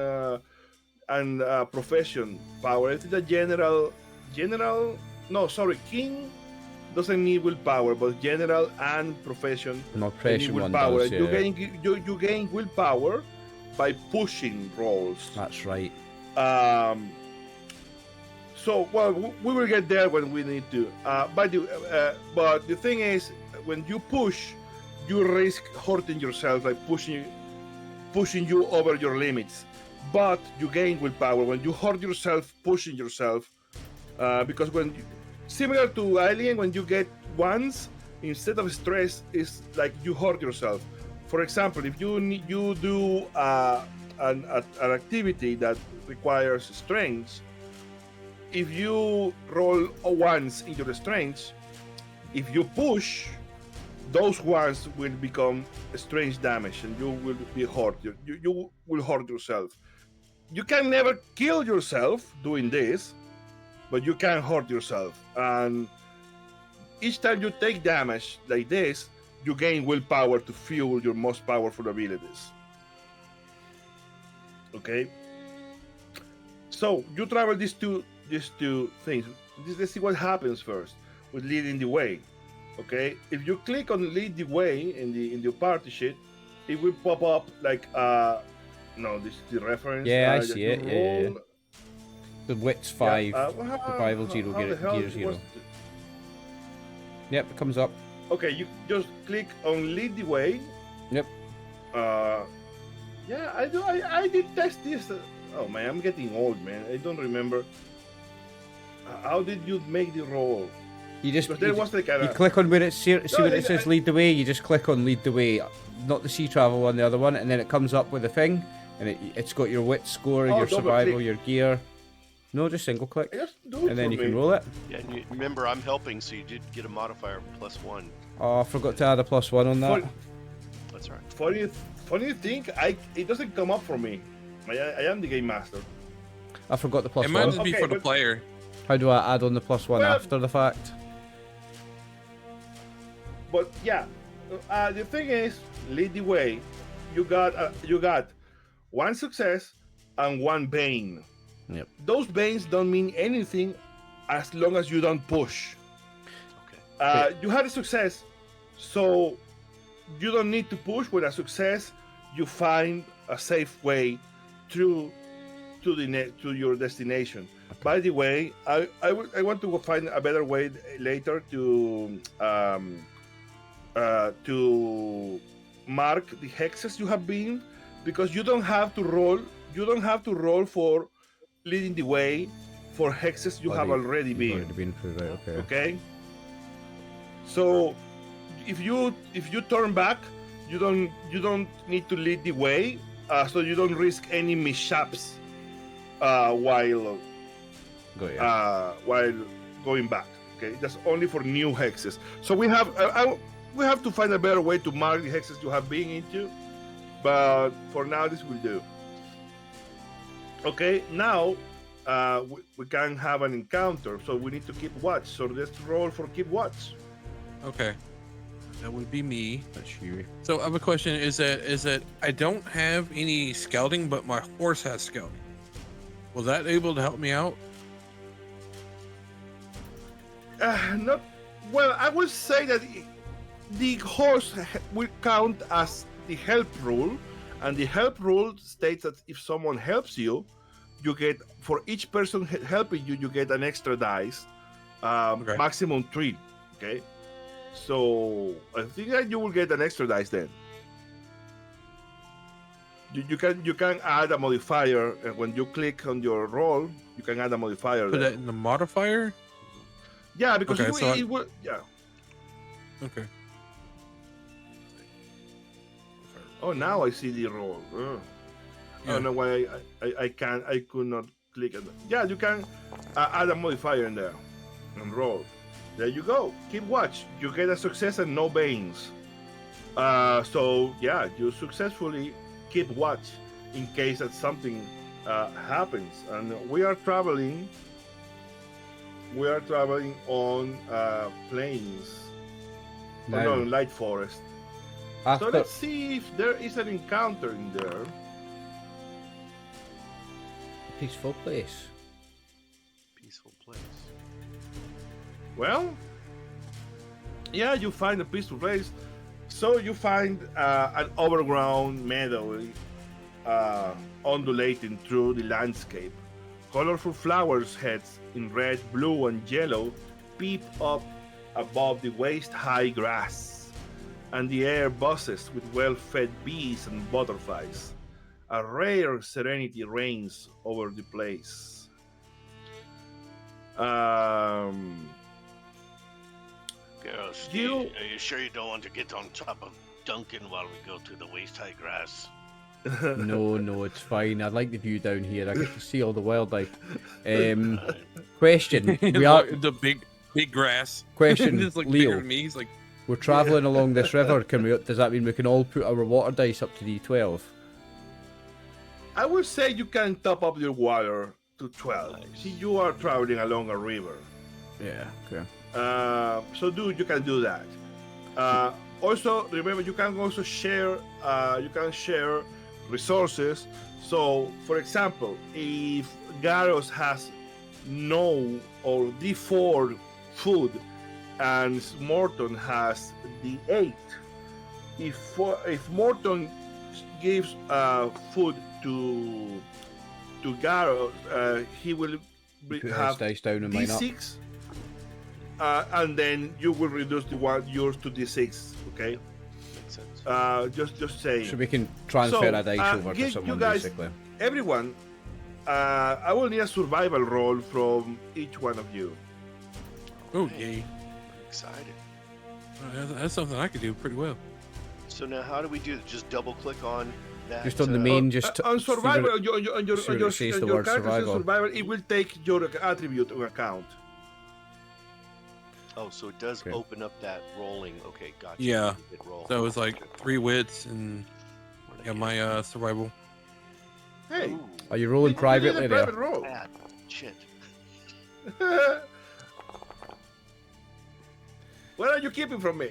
profession power. It is a general. No, sorry, king doesn't need willpower, but general and profession No, need pressure one willpower. does, yeah. You gain willpower by pushing rolls. That's right. So, well, we will get there when we need to. But the thing is, when you push, you risk hurting yourself, like pushing you over your limits. But you gain willpower when you hurt yourself, pushing yourself. Because similar to Alien, when you get ones, instead of stress, is like you hurt yourself. For example, if you do an activity that requires strength, if you roll ones in your strength, if you push, those ones will become strange damage and you will be hurt. You will hurt yourself. You can never kill yourself doing this, but you can hurt yourself. And each time you take damage like this, you gain willpower to fuel your most powerful abilities. Okay? So you travel these two things. Let's see what happens first with leading the way. Okay, if you click on lead the way in the party sheet, it will pop up like no, this is the reference. Yeah, I see it. Roll. Yeah. The wit's 5, survival 0, how the hell gear 0. was Yep, it comes up. Okay, you just click on lead the way. Yep. Yeah, I did test this. Oh man, I'm getting old, man. I don't remember. How did you make the roll? You just Because there was like a, you click on where it see where it says lead the way. You just click on lead the way, not the sea travel one, the other one, and then it comes up with a thing, and it's got your wit score, your double survival, click. your gear. No, just single click, just do it and then for you me. can roll it. Yeah, and remember, I'm helping, so you did get a modifier +1. Oh, I forgot to add a +1 on that. That's right. Funny thing, it doesn't come up for me. I am the game master. I forgot the It might +1. just be Okay, for the but- player. How do I add on the +1 Well- after the fact? But yeah, the thing is, lead the way. You got 1 success and 1 bane. Yep. Those banes don't mean anything as long as you don't push. Okay. You had a success, so you don't need to push. With a success, you find a safe way to your destination. By the way, I want to find a better way later to mark the hexes you have been, because you don't have to roll you don't have to roll for leading the way for hexes you have already You've been. already been through, right? Okay. Okay. So if you turn back, you don't need to lead the way, so you don't risk any mishaps while Got you. while going back. Okay, that's only for new hexes. So we have we have to find a better way to mark the hexes you have been into, but for now this will do. Okay, now we can have an encounter, so we need to keep watch. So let's roll for keep watch. Okay. That would be me. That's you. So I have a question. Is that I don't have any scouting, but my horse has scouting. Was that able to help me out? Not well. I would say that the horse will count as the help rule, and the help rule states that if someone helps you, you get, for each person helping you, you get an extra dice, Okay. maximum 3. Okay, so I think that you will get an extra dice then. You can add a modifier when you click on your roll. You can add a modifier. Put there. that in the modifier. Yeah, because Okay, so it will. Yeah. Okay. Oh, now I see the roll. I don't know why I could not click it. Yeah, you can add a modifier in there and roll. There you go. Keep watch. You get a success and no banes. So yeah, you successfully keep watch in case that something happens. And we are traveling. We are traveling on plains. Now, No, light forest. So after let's see if there is an encounter in there. peaceful place. Peaceful place. Well, yeah, you find a peaceful place. So you find an overgrown meadow undulating through the landscape. Colorful flowers heads in red, blue, and yellow peep up above the waist-high grass, and the air buzzes with well-fed bees and butterflies. A rare serenity reigns over the place. Girls, You- are you sure you don't want to get on top of Duncan while we go through the waist-high grass? No, it's fine. I like the view down here. I get to see all the wildlife. Alright. Question: We are the big grass. question, Just like Leo. bigger than me. He's like, We're traveling along this river. Can we? Does that mean we can all put our water dice up to D12? I would say you can top up your water to 12. Nice. See, you are traveling along a river. Yeah. Okay. So, dude, you can do that. Also, remember, you can also share. You can share resources. So, for example, if Garros has no or D4 food, and Morton has D8, if Morton gives food to Garros, he will Put his have dice down and mine up. D6. And then you will reduce the one yours to D6. Okay. Makes sense. Just saying. So we can transfer So, a dice over to you someone, guys- basically. Everyone, I will need a survival roll from each one of you. oh yay. Excited. That's something I could do pretty well. So now, how do we do it? Just double click on that. Just on the main, just on see what survival, it- on your see what it says the word character's survival. survival, it will take your attribute into account. Oh, so it does Okay. open up that rolling. Okay, gotcha. Yeah. Good roll. So it's like 3 wits and yeah, my survival. Hey, Ooh, Are you rolling you did a privately there? private roll. bad. Shit. What are you keeping from me?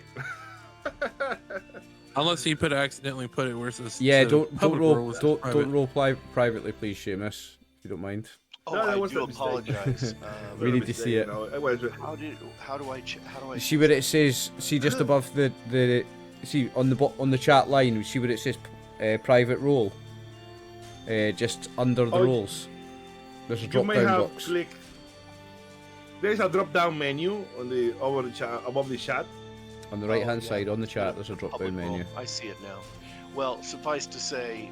Unless he accidentally put it where it says. Yeah, says don't public roll roll is don't private. roll privately, please, Seamus, if you don't mind. Oh, No, that I was do a mistake. apologize. We need to see it. How do I? See where it says. See just above the see on the chat line. See where it says private roll. Just under the Oh, rolls. There's a You drop may down have box. clicked. There is a drop-down menu on the above the chat. On the right hand yeah. side on the chat, there's a drop Public down roll. menu. I see it now. Well, suffice to say,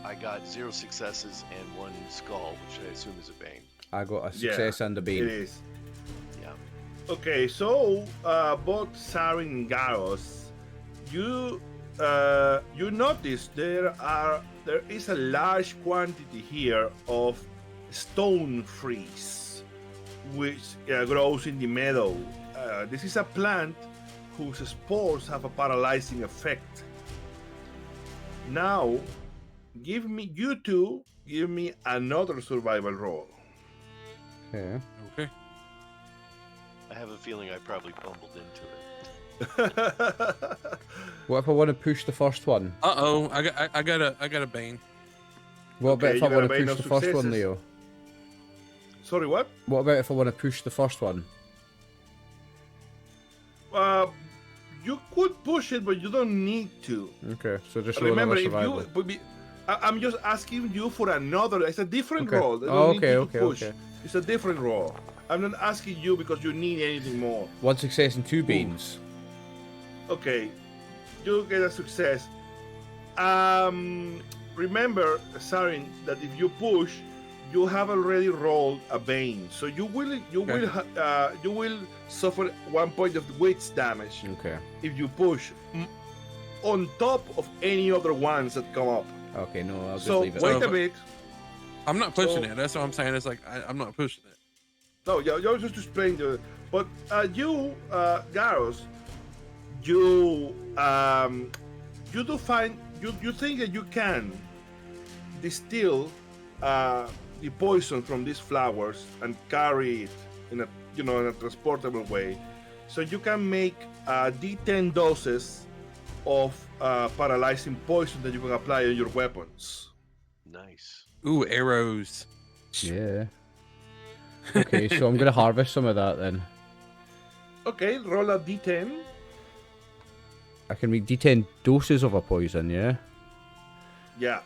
I got 0 successes and 1 skull, which I assume is a bane. I got a success and a It bane. is. Yeah. Okay, so both Sarin and Garros, you notice there is a large quantity here of stone freeze, which grows in the meadow. This is a plant whose spores have a paralyzing effect. Now, give me another survival roll. Okay. Okay. I have a feeling I probably bumbled into it. What if I want to push the first one? Uh-oh, I got a bane. What about Okay, if I you got want a to bane push of the first one, successes. Leo? Sorry, what? What about if I want to push the first one? You could push it, but you don't need to. Okay, so just roll Remember, another if survival. I'm just asking you for another. It's a different Okay. roll. I don't Oh, need okay, you okay, to push. okay. It's a different roll. I'm not asking you because you need anything more. One success and 2 banes. Okay, you get a success. Remember, Sarin, that if you push, you have already rolled a bane, so you will suffer 1 point of wits damage Okay. if you push, on top of any other ones that come up. Okay, no, I'll just So leave it. wait So- a bit. I'm not pushing So- it. That's what I'm saying. It's like I'm not pushing it. No, you're just explaining the. But you, Garros, you do find you think that you can distill the poison from these flowers and carry it in a in a transportable way, so you can make D10 doses of paralyzing poison that you can apply on your weapons. Nice. Ooh, arrows. Yeah. Okay, so I'm gonna harvest some of that then. Okay, roll a D10. I can make D10 doses of a poison, yeah? Yeah.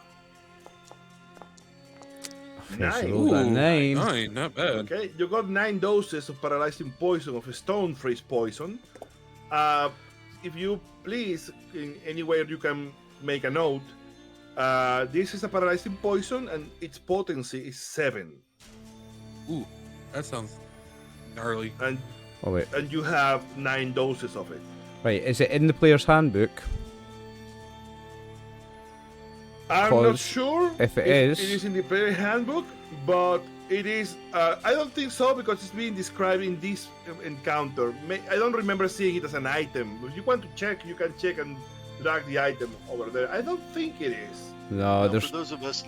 Okay, so Nice. rolled a 9. 9, not bad. Okay, you got 9 doses of paralyzing poison, of stone freeze poison. If you please, in any way you can make a note, this is a paralyzing poison and its potency is 7. Ooh, that sounds gnarly. And Oh, wait. you have 9 doses of it. Right, is it in the player's handbook? I'm not Because sure if it it is- is in the player handbook, but it is. I don't think so because it's being described in this encounter. I don't remember seeing it as an item. If you want to check, you can check and drag the item over there. I don't think it is. No, Now, there's... for those of us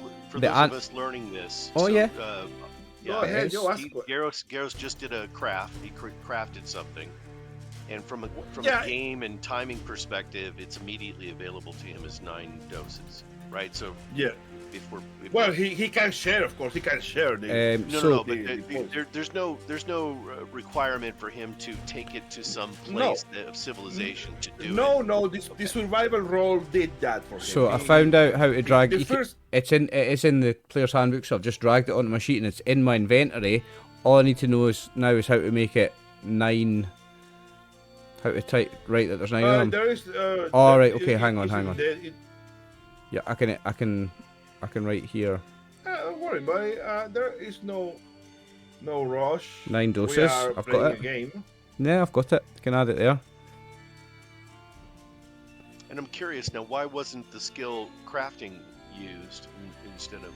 learning this. Oh, yeah. Go ahead, is- yo, ask. Garros just did a craft. He crafted something, and from a Yeah. game and timing perspective, it's immediately available to him as 9 doses, right? So Yeah. if we're Well, he can share, of course. He can share the. no, but the- there's no requirement for him to take it to some place of civilization to do it. No. The survival role did that for him. So I found out how to drag... The you can- first- it is in the player's handbook, so I've just dragged it onto my sheet and it's in my inventory. All I need to know is how to make it 9... How to type... Right, that there's 9 of them. There is. Oh, right, okay, hang on. Yeah, Yeah, I can write here. don't worry, buddy. There is no rush. 9 We doses. are I've playing got a it. game. Yeah, I've got it. Can add it there. And I'm curious now, why wasn't the skill crafting used instead of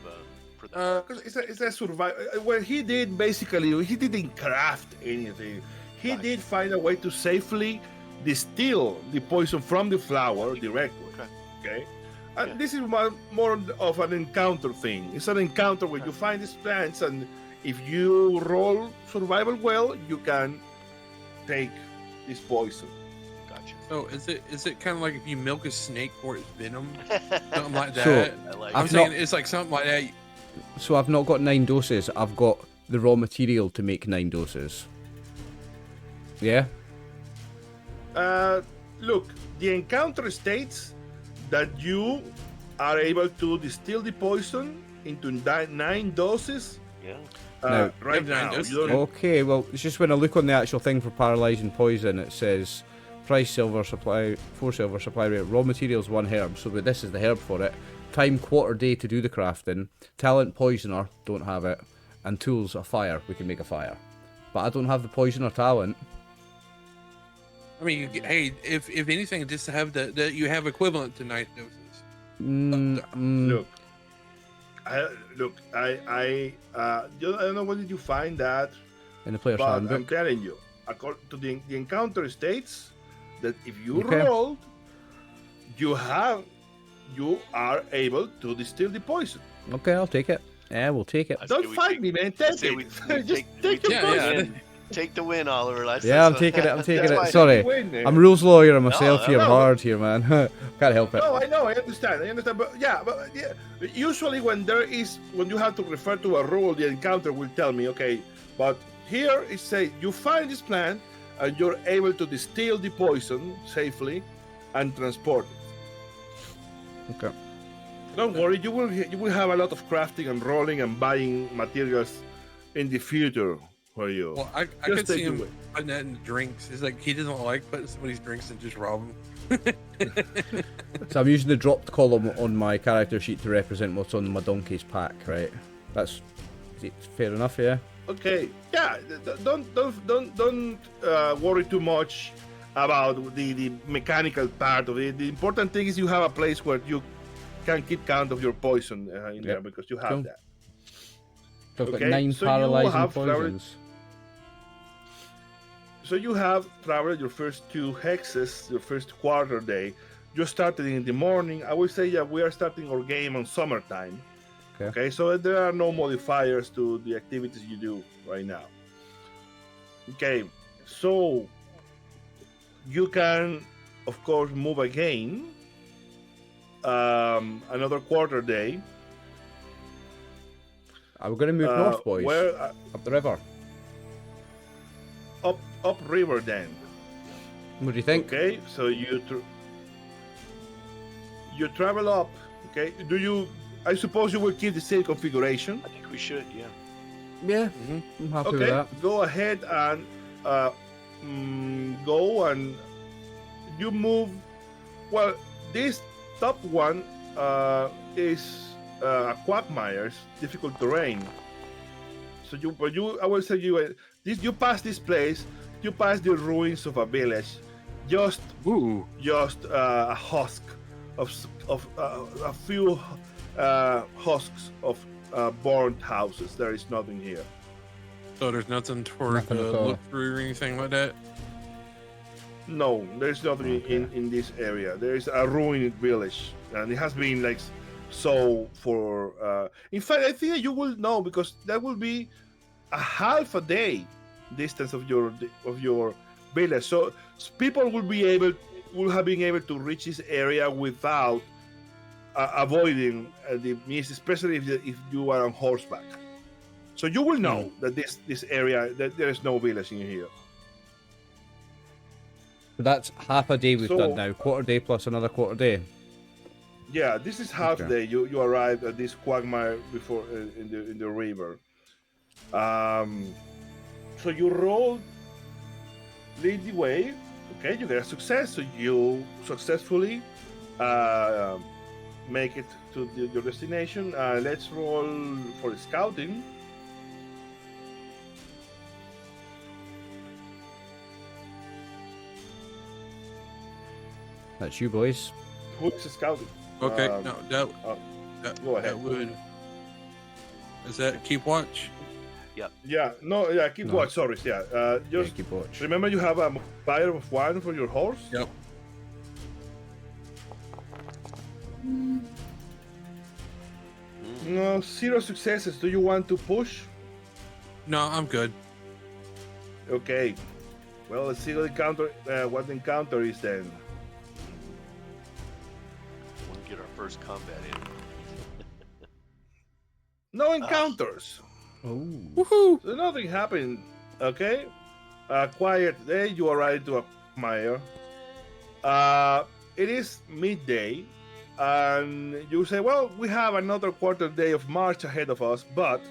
for that? Because it's a survival. Well, he didn't craft anything. He Gotcha. did find a way to safely distill the poison from the flower directly. Okay. Yeah. This is more of an encounter thing. It's an encounter where you find these plants, and if you roll survival well, you can take this poison. Gotcha. So is it kind of like if you milk a snake for its venom, something like So- that? I like I'm I've saying not- it's like something like that. So I've not got 9 doses. I've got the raw material to make 9 doses. Yeah? Look, the encounter states that you are able to distill the poison into 9 doses. Yeah. Now- Right You have 9 now. doses? You don't- Okay, well, it's just when I look on the actual thing for paralysing poison, it says price silver supply, 4 silver supply rate, raw materials 1 herb. So this is the herb for it. time quarter day to do the crafting. Talent poisoner, don't have it. And tools a fire, we can make a fire. But I don't have the poisoner talent. I mean, hey, if anything, just to have the you have equivalent to night doses. I don't know, where did you find that? In the player's But I'm handbook. telling you, according to the encounter states that if you Okay. rolled, you are able to distill the poison. Okay, I'll take it. Yeah, we'll take it. I say Don't we fight take- me, man. I Take say it. we Just take take your Yeah, poison. yeah. win. Take the win, Oliver. Yeah, I'm taking it. I'm taking That's it. why Sorry, win, man. I'm rules lawyer myself No, here, no. hard here, man. Can't help it. No, I know, I understand, but yeah, usually when you have to refer to a rule, the encounter will tell me, okay, but here it says you find this plant and you're able to distill the poison safely and transport it. Okay. Don't worry, you will have a lot of crafting and rolling and buying materials in the future for you. Well, I Just could see take him it. putting that in drinks. It's like he doesn't like putting somebody's drinks and just rob them. So I'm using the dropped column on my character sheet to represent what's on my donkey's pack, right? That's fair enough, yeah. Okay, yeah, don't worry too much about the mechanical part of it. The important thing is you have a place where you can keep count of your poison in there, because you have Cool. that. So I've got Okay, 9 so you paralyzing have poisons. So you have traveled your first 2 hexes, your first quarter day. You started in the morning. I would say that we are starting our game on summertime. Okay, so there are no modifiers to the activities you do right now. Okay, so you can, of course, move again another quarter day. We're going to move north, boys. Where Up the river. up river then. What do you think? Okay, so you travel up. Okay, I suppose you will keep the same configuration. I think we should, yeah. Yeah, I'm happy with Okay, that. go ahead and go and you move. Well, this top one is a quagmire's difficult terrain. So I will say you pass this place, you pass the ruins of a village, just a husk of a few husks of burned houses. There is nothing here. So there's nothing for Nothing to at all. look through or anything like that. No, there's nothing in this area. There is a ruined village, and it has been like so for. In fact, I think you will know, because that will be a half a day distance of your village. So people will have been able to reach this area without avoiding the mist, especially if you are on horseback. So you will know that this area, that there is no village in here. So that's half a day we've So- done now. Quarter day plus another quarter day. Yeah, this is half Okay. day. You arrived at this quagmire before in the river. So you roll, lead the way. Okay, you get a success. So you successfully make it to your destination. Let's roll for scouting. That's you, boys. Who is scouting? Okay, Um, no, that Go ahead. that would. Is that keep watch? Keep No. watch. Sorry, Yeah, just keep watch. remember you have a modifier of 1 for your horse. Yep. No, 0 successes. Do you want to push? No, I'm good. Okay. Well, let's see what the encounter is then. Want to get our first combat in. No encounters. Oh. Woohoo! So nothing happened. Okay. A quiet day. You arrive to a mire. It is midday, and you say, "Well, we have another quarter day of march ahead of us, but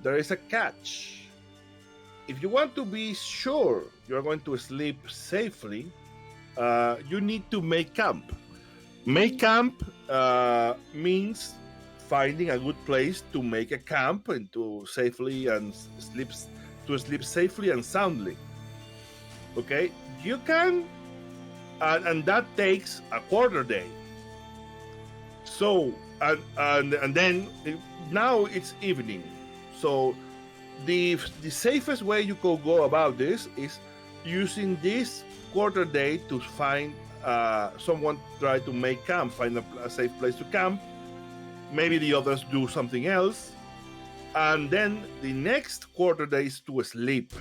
there is a catch. If you want to be sure you're going to sleep safely, you need to make camp. Make camp means finding a good place to make a camp and to safely and sleep safely and soundly. Okay, you can, and that takes a quarter day. So and then now it's evening. So the safest way you could go about this is using this quarter day to find someone try to make camp, find a safe place to camp. Maybe the others do something else, and then the next quarter day is to sleep.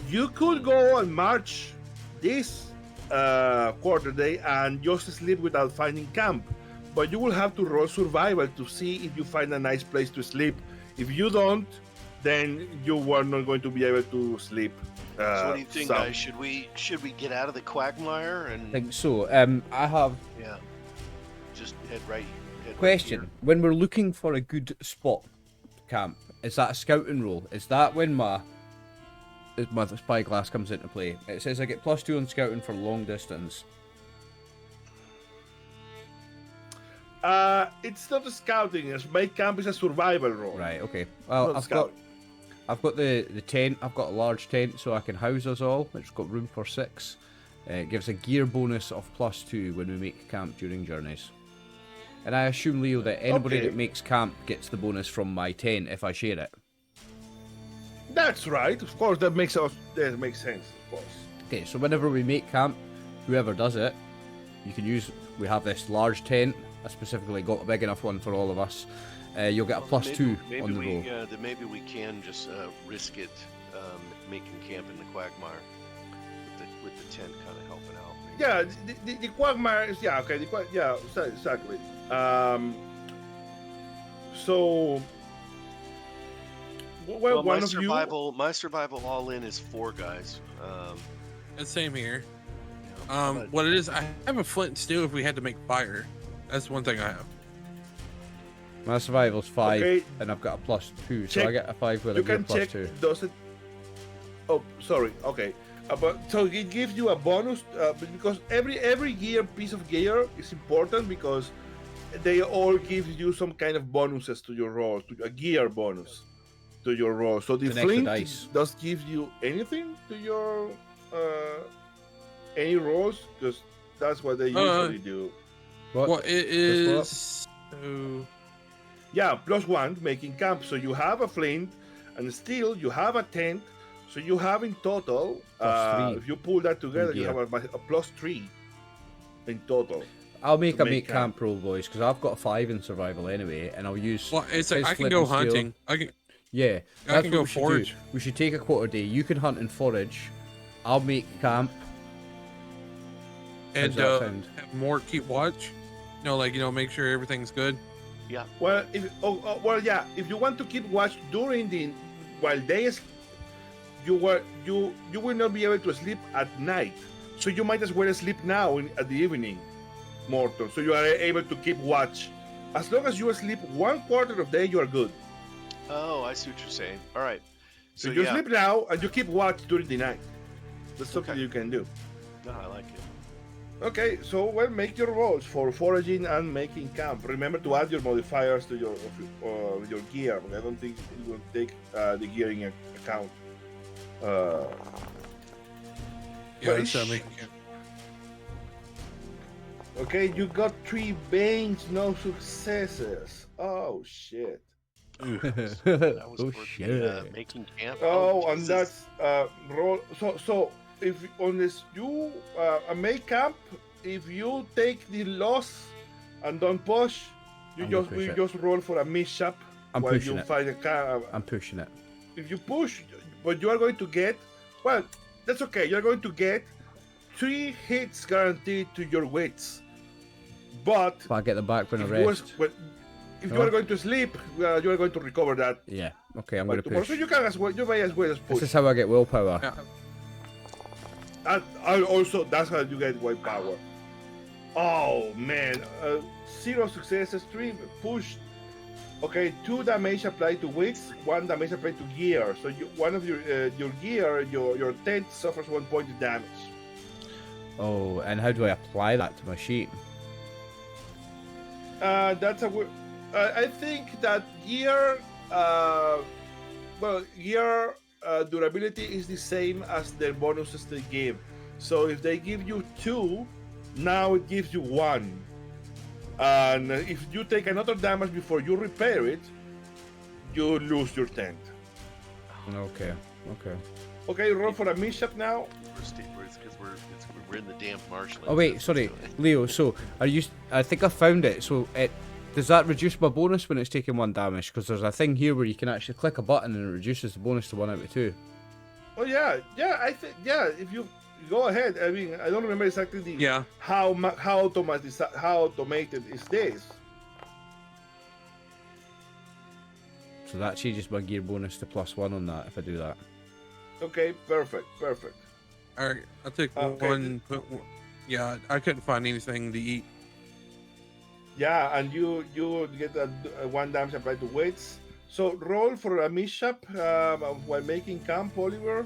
You could go and march this quarter day and just sleep without finding camp, but you will have to roll survival to see if you find a nice place to sleep. If you don't, then you are not going to be able to sleep. So what do you think, guys? Should we get out of the quagmire I and think so. I have yeah, just head right? question. Right When we're looking for a good spot to camp, is that a scouting roll? Is that when my spyglass comes into play? It says I get +2 on scouting for long distance. It's not a scouting. Make camp is a survival roll. Right. Okay. Well, Not I've got the tent. I've got a large tent, so I can house us all. It's got room for 6. It gives a gear bonus of +2 when we make camp during journeys. And I assume, Leo, that anybody that makes camp gets the bonus from my tent if I share it. That's right. Of course, that makes sense. Of course. Okay, so whenever we make camp, whoever does it, you can use. We have this large tent. I specifically got a big enough one for all of us. You'll get a +2 on the roll. Then maybe we can just risk it, making camp in the quagmire with the tent kind of helping out. Maybe. Yeah, the quagmire is okay. Exactly. So, well, one of my survival all in is 4 guys. The same here. What it is, I have a flint and steel if we had to make fire. That's one thing I have. My survival's 5, Okay. and I've got a +2, so Check. I get a 5 with You a gear can check. +2. Does it? Oh, sorry. Okay. But so it gives you a bonus because every gear piece of gear is important because they all give you some kind of bonuses to your roll, to a gear bonus to your roll. So the An extra flint dice. does give you anything to your any rolls because that's what they usually do. What? Well, it is. So, Yeah, +1 making camp. So you have a flint, and still you have a tent. So you have in total, +3 if you pull that together, you gear. have a +3 in total. I'll make to a make make camp roll, boys, because I've got a 5 in survival anyway, and I'll use. well, it's like his I can flint go and steel. hunting. Yeah, I that's can what go we should do. forage. We should take a quarter day. You can hunt and forage. I'll make camp. And How's that sound? have more keep watch. Make sure everything's good. Well, if you want to keep watch during while days, you will not be able to sleep at night. So you might as well sleep now at the evening, Morton. So you are able to keep watch. As long as you sleep 1/4 of the day, you are good. Oh, I see what you're saying. All right. So you sleep now and you keep watch during the night. That's something Okay. you can do. No, I like it. Okay, so make your rolls for foraging and making camp. Remember to add your modifiers to your gear. I don't think it will take the gear in account. Yeah, But that's it's- making camp. Okay, you got 3 veins, no successes. Oh shit. That was Oh for shit! the, making camp. Oh, and Jesus. that's roll. So if on this you make camp, if you take the loss and don't push, I'm gonna push we it. just roll for a mishap I'm while pushing you it. find a camp. I'm pushing it. If you push, but you are going to get, well, that's okay. You're going to get 3 hits guaranteed to your wits. But But I get the back when I if you, rest. if you are going to sleep, you are going to recover that. Yeah. Okay, I'm by gonna tomorrow. push. So you can as well. You may as well as This push. is how I get willpower. Yeah. And also, that's how you get white power. Oh man, 0 successes, 3 push. Okay, 2 damage applied to wits, 1 damage applied to gear. So one of your gear, your tent suffers 1 point of damage. Oh, and how do I apply that to my sheep? That's a. I think that gear, gear durability is the same as the bonuses they give. So if they give you 2, now it gives you 1. And if you take another damage before you repair it, you lose your tent. Okay. Okay, roll for a mishap now. We're in the damp marshland. Oh wait, sorry, Leo. So are you? I think I found it. So does that reduce my bonus when it's taking 1 damage? Because there's a thing here where you can actually click a button and it reduces the bonus to 1 out of 2. Oh yeah. I think if you go ahead. I mean, I don't remember exactly how automated is this. So that changes my gear bonus to +1 on that if I do that. Okay, perfect. All right, I'll take one. Yeah, I couldn't find anything to eat. Yeah, and you get a 1 damage applied to weights. So roll for a mishap while making camp, Oliver.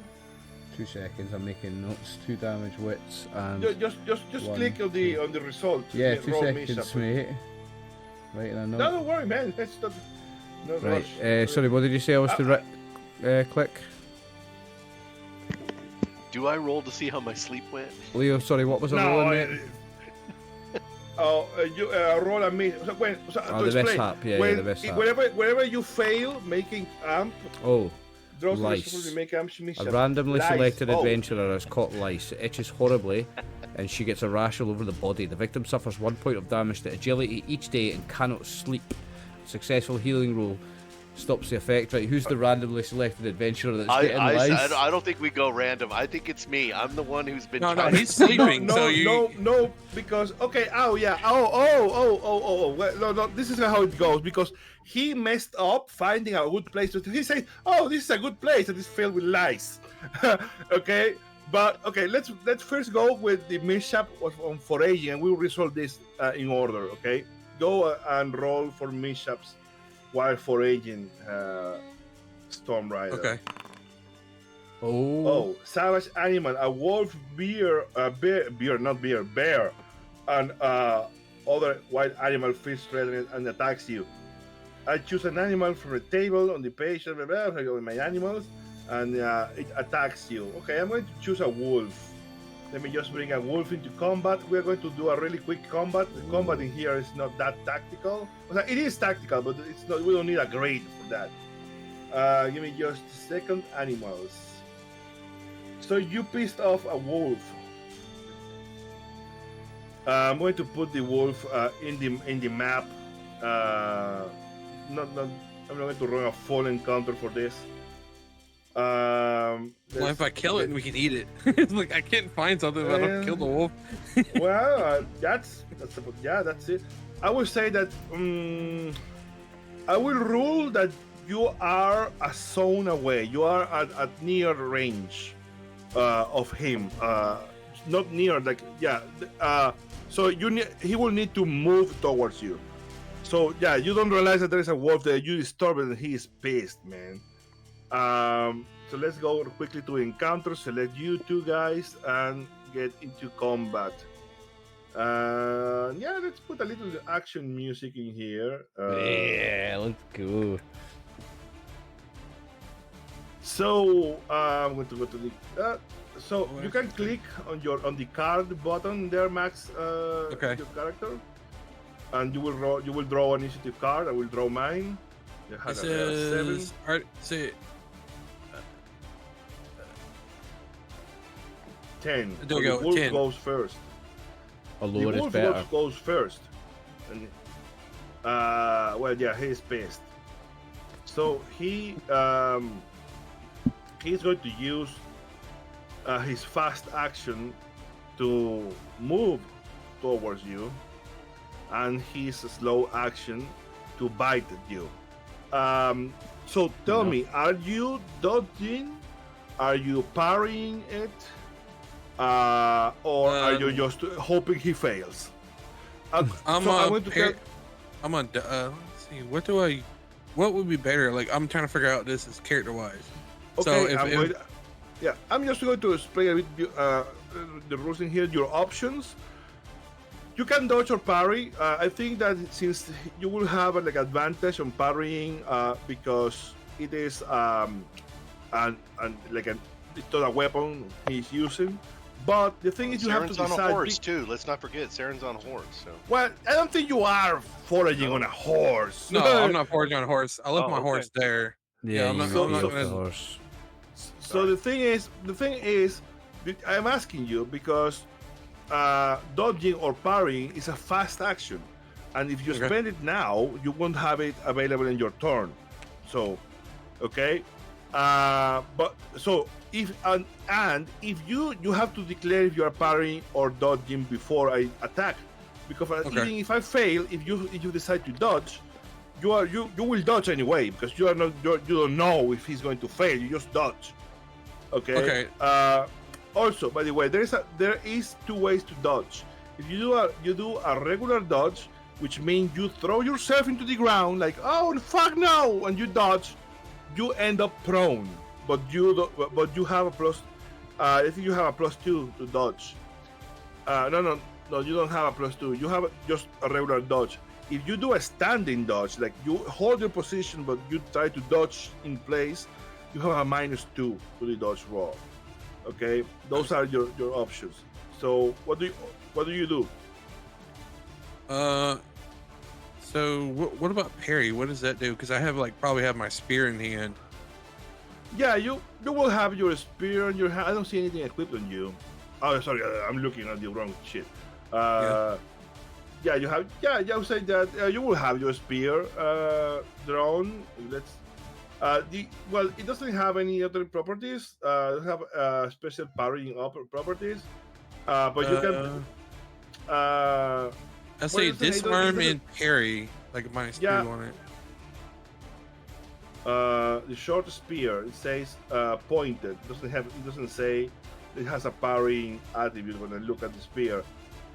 2 seconds. I'm making notes. 2 damage wits and just click on the result. Yeah, 2 seconds, mishap. mate. Right, and I know. No, don't worry, man. That's not. No Right. rush. Sorry, what did you say? I was to click. Do I roll to see how my sleep went? Leo, sorry, what was I rolling, mate? You roll a miss. So to the explain, mishap. Yeah, the mishap. Whenever you fail making amp, draws lice. the make amp mishap. A randomly Lice. selected adventurer is caught lice. It itches horribly, and she gets a rash all over the body. The victim suffers 1 point of damage to agility each day and cannot sleep. Successful healing roll stops the effect. Right, who's the randomly selected adventurer that's getting lice? I don't think we go random. I think it's me. I'm the one who's been. No, trying he's sleeping. No, because okay. Oh yeah. Oh. Well, no. This is how it goes because he messed up finding a good place. He said, "Oh, this is a good place," and it's filled with lice. Okay, but okay. Let's first go with the mishap on foraging, and we'll resolve this in order. Okay, go and roll for mishaps while foraging, Storm Rider. Okay. Oh, savage animal, a wolf, bear, and other wild animal feels threatened and attacks you. I choose an animal from the table on the page. I go with my animals, and it attacks you. Okay, I'm going to choose a wolf. Let me just bring a wolf into combat. We're going to do a really quick combat. The combat in here is not that tactical. It is tactical, but it's not. We don't need a grade for that. Give me just a second. Animals. So you pissed off a wolf. I'm going to put the wolf in the map. I'm not going to run a full encounter for this. Well, if I kill it, we can eat it. It's like I can't find something if I don't kill the wolf. Well, that's it. I will say that I will rule that you are a zone away. You are at near range of him. Not near, so he will need to move towards you. So yeah, you don't realize that there is a wolf there. You disturb it, and he is pissed, man. So let's go quickly to encounter. Select you 2 guys and get into combat. Let's put a little action music in here. Yeah, let's go. So I'm going to go to the. So you can click on the card button there, Max. Your character, and you will draw an initiative card. I will draw mine. You have a 7. 10. There we go. The wolf 10 goes first. A lower is better. Wolf goes first. And, he's pissed. So he's going to use his fast action to move towards you, and his slow action to bite at you. So tell me, are you dodging? Are you parrying it? Or are you just hoping he fails? I'm on. Let's see. What would be better? Like, I'm trying to figure out this is character wise. Okay, I'm just going to explain a bit the rules in here. Your options. You can dodge or parry. I think that since you will have like advantage on parrying because it is and like it's not a weapon he's using. But the thing is, you have to Saren's decide. on a horse too. Let's not forget, Saren's on a horse. So. Well, I don't think you are foraging on a horse. No, I'm not foraging on a horse. I left my okay. horse there. Yeah, I'm not- you I'm not got gonna- the horse. So the thing is, I'm asking you because dodging or parrying is a fast action, and if you Okay. spend it now, you won't have it available in your turn. So, okay, but so if and if you have to declare if you are parrying or dodging before I attack, because even if I fail, if you decide to dodge, you will dodge anyway because you don't know if he's going to fail. You just dodge. Okay. Also, by the way, there is two ways to dodge. If you do a regular dodge, which means you throw yourself into the ground like, oh fuck no, and you dodge, you end up prone, but you have a plus. I think you have a +2 to dodge. No, you don't have a +2. You have just a regular dodge. If you do a standing dodge, like you hold your position but you try to dodge in place, you have a -2 to the dodge roll. Okay, those are your options. So what do you do? So what about parry? What does that do? Because I have probably have my spear in hand. Yeah, you will have your spear in your hand. I don't see anything equipped on you. Oh, sorry, I'm looking at the wrong shit. Yeah, you have. Yeah, I would say that you will have your spear drawn. Let's. It doesn't have any other properties. It doesn't have special parrying up properties. But you can. I say disarm and parry, like -2 Yeah. on it. The short spear, it says pointed. It doesn't say it has a parrying attribute when I look at the spear,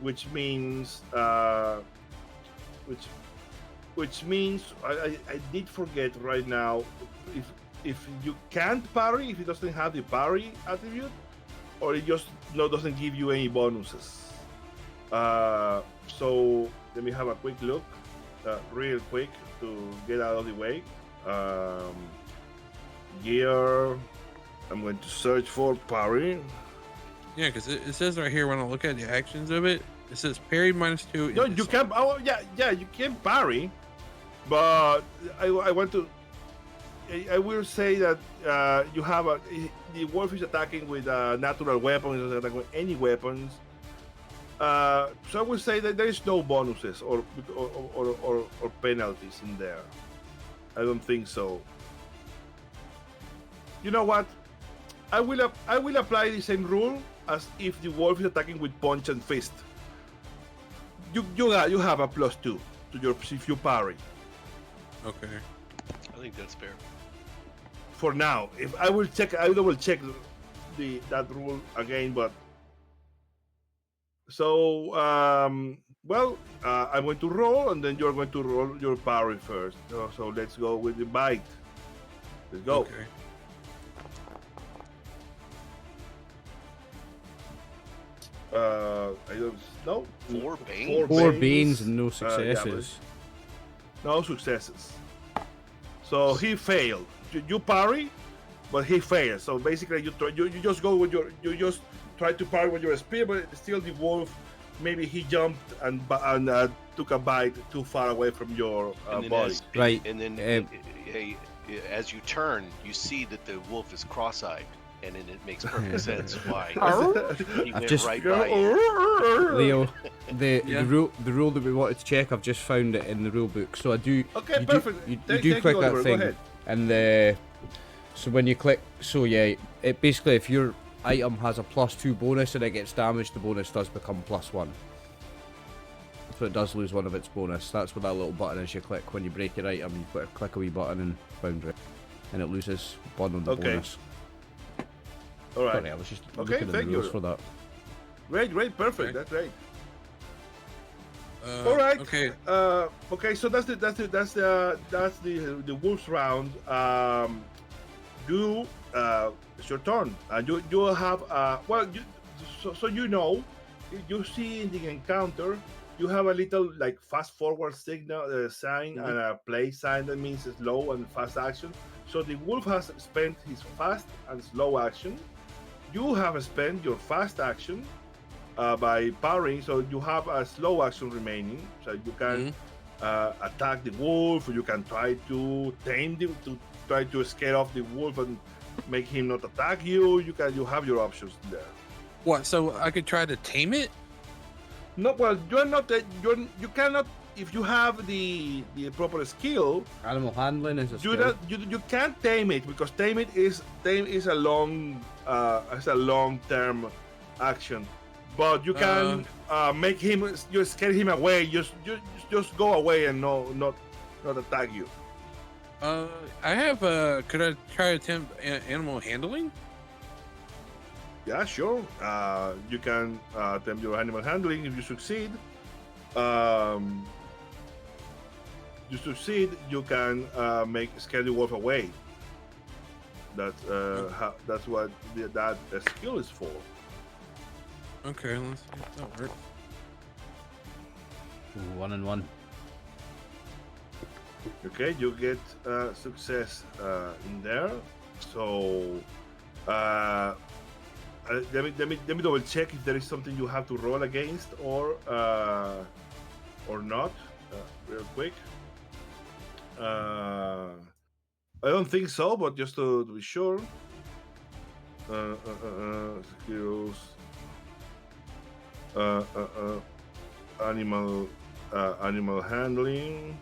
which means which means I did forget right now if you can't parry, if it doesn't have the parry attribute, or it just doesn't give you any bonuses. So let me have a quick look, real quick, to get out of the way. Gear. I'm going to search for parry. Yeah, because it says right here when I look at the actions of it, it says parry -2. No, you can. Oh, yeah, you can parry, but I want to. I will say that you have the wolf is attacking with natural weapons, is attacking with any weapons. So I will say that there is no bonuses or penalties in there. I don't think so. You know what? I will apply the same rule as if the wolf is attacking with punch and fist. You have a +2 to your if you parry. Okay. I think that's fair. For now, if I will double check that rule again, but so I'm going to roll, and then you're going to roll your parry first. So let's go with the bite. Let's go. Okay. I don't know. Four beans and no Yeah, successes. no successes. So he failed. You parry, but he failed. So basically, you just go with you just try to parry with your spear, but still the wolf, maybe he jumped and took a bite too far away from your body. Right. And then as you turn, you see that the wolf is cross-eyed, and then it makes perfect sense why he went just- right by you. Leo, the Yeah. rule that we wanted to check, I've just found it in the rule book. So I do. Okay, you perfect. Do, you Thank do you, click Oliver. that Go thing, ahead. and so when you click, so yeah, it basically if your item has a +2 bonus and it gets damaged, the bonus does become +1. So it does lose one of its bonus. That's what that little button is. You click when you break your item. You click a wee button and boundary, and it loses one on the Okay. bonus. All right. Sorry, I was just Okay, looking at thank the you. rules for that. Great, perfect. Okay. That's great. All right. Okay. Okay. So that's the wolves round. It's your turn, and you have so you know, you see in the encounter you have a little like fast forward signal sign and a play sign that means slow and fast action. So the wolf has spent his fast and slow action. You have spent your fast action by parrying, so you have a slow action remaining. So you can attack the wolf, or you can try to tame to try to scare off the wolf and make him not attack you. You have your options there. What? So I could try to tame it? No, well, you're not. You cannot. If you have the proper skill, Animal handling is a you skill. you can't tame it because tame is a long term action. But you can make him. You scare him away. Just go away and not attack you. I have could I try to attempt animal handling? Yeah, sure. You can attempt your animal handling if you succeed. You can make scare the wolf away. That's what that skill is for. Okay, let's see if that works. Ooh, 1 and 1. Okay, you get success in there. So let me double check if there is something you have to roll against or not. Real quick. I don't think so, but just to be sure. Skills. Animal handling.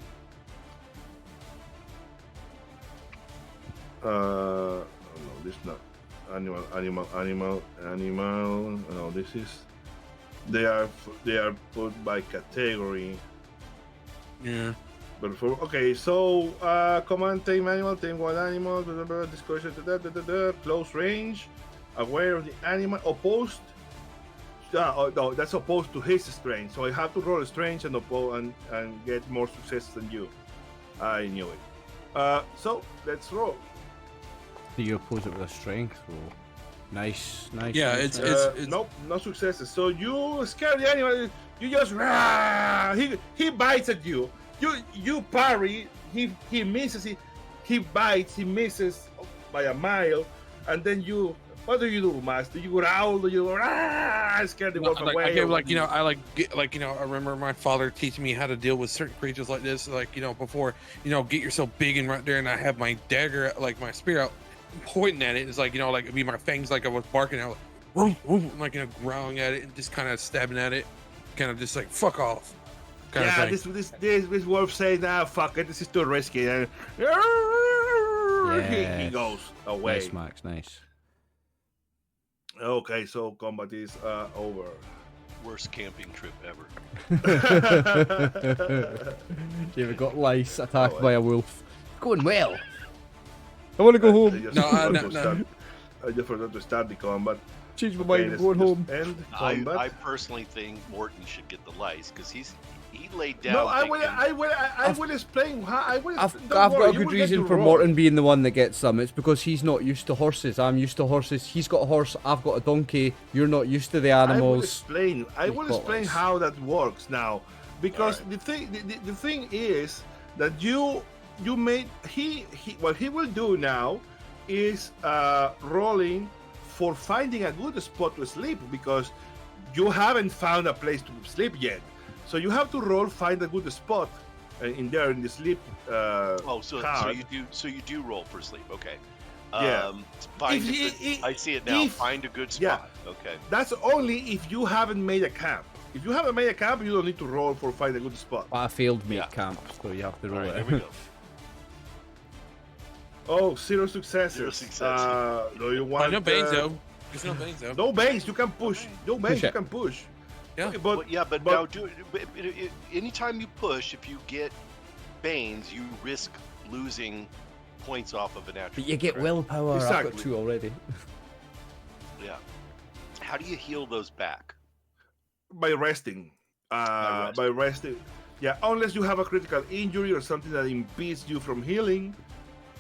No, this is not animal. No, this is. They are put by category. Yeah. But for okay, so command tame animal, tame wild animal, discussion, close range, aware of the animal, opposed. No, that's opposed to his strength. So I have to roll a strength and get more success than you. I knew it. So let's roll. Do you oppose it with a strength roll? Nice. Yeah, nice. it's nope, no successes. So you scare the animal. You just he bites at you. You parry. He misses. He bites. He misses by a mile, and then you. What do you do, Master? You growl. Do you scare the wolf away? I remember my father teaching me how to deal with certain creatures like this. Before get yourself big and right there, and I have my dagger, like my spear out, pointing at it. It's it'd be my fangs, like I was barking out, growling at it and just kind of stabbing at it, kind of just like fuck off. Yeah, this wolf says, "Nah, fuck it. This is too risky." And he goes away. Nice, Max. Nice. Okay, so combat is over. Worst camping trip ever. You ever got lice attacked by a wolf? Going well. I want to go home. I just forgot to start the combat. Change my mind. Going home. End combat. I personally think Morton should get the lice because he laid down. No, I will explain. I've got a good reason for Morton being the one that gets them. It's because he's not used to horses. I'm used to horses. He's got a horse. I've got a donkey. You're not used to the animals. I will explain how that works now, because the thing is that what he will do now is rolling for finding a good spot to sleep, because you haven't found a place to sleep yet. So you have to find a good spot in the sleep. So you do roll for sleep. Okay. Yeah. I see it now. Find a good spot. Yeah, okay. That's only if you haven't made a camp. If you haven't made a camp, you don't need to roll for find a good spot. I failed make camp, so you have to roll it. Here we go. Oh, 0 successes. 0 successes. Do you want? No bangs though. There's no bangs though. No bangs. You can push. No bangs. You can push. Yeah. Okay, but now anytime you push, if you get Banes, you risk losing points off of an attribute. But you get willpower. Exactly. I've got 2 already. Yeah. How do you heal those back? By resting. By resting. Yeah, unless you have a critical injury or something that impedes you from healing,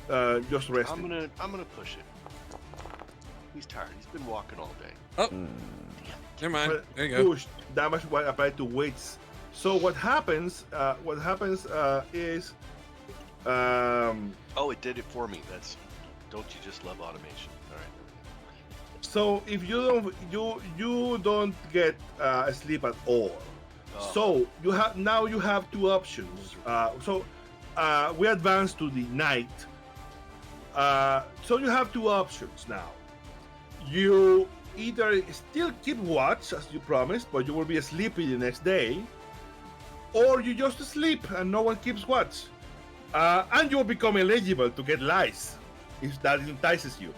just resting. I'm gonna push it. He's tired. He's been walking all day. Oh. Never mind. There you go. Push damage when applied to weights So what happens? Is Oh, it did it for me. Don't you just love automation? All right. so if you don't get sleep at all. Oh. So you have two options. We advance to the night. So you have two options now. You either still keep watch as you promised, but you will be sleepy the next day, or you just sleep and no one keeps watch, and you will become eligible to get lice if that entices you.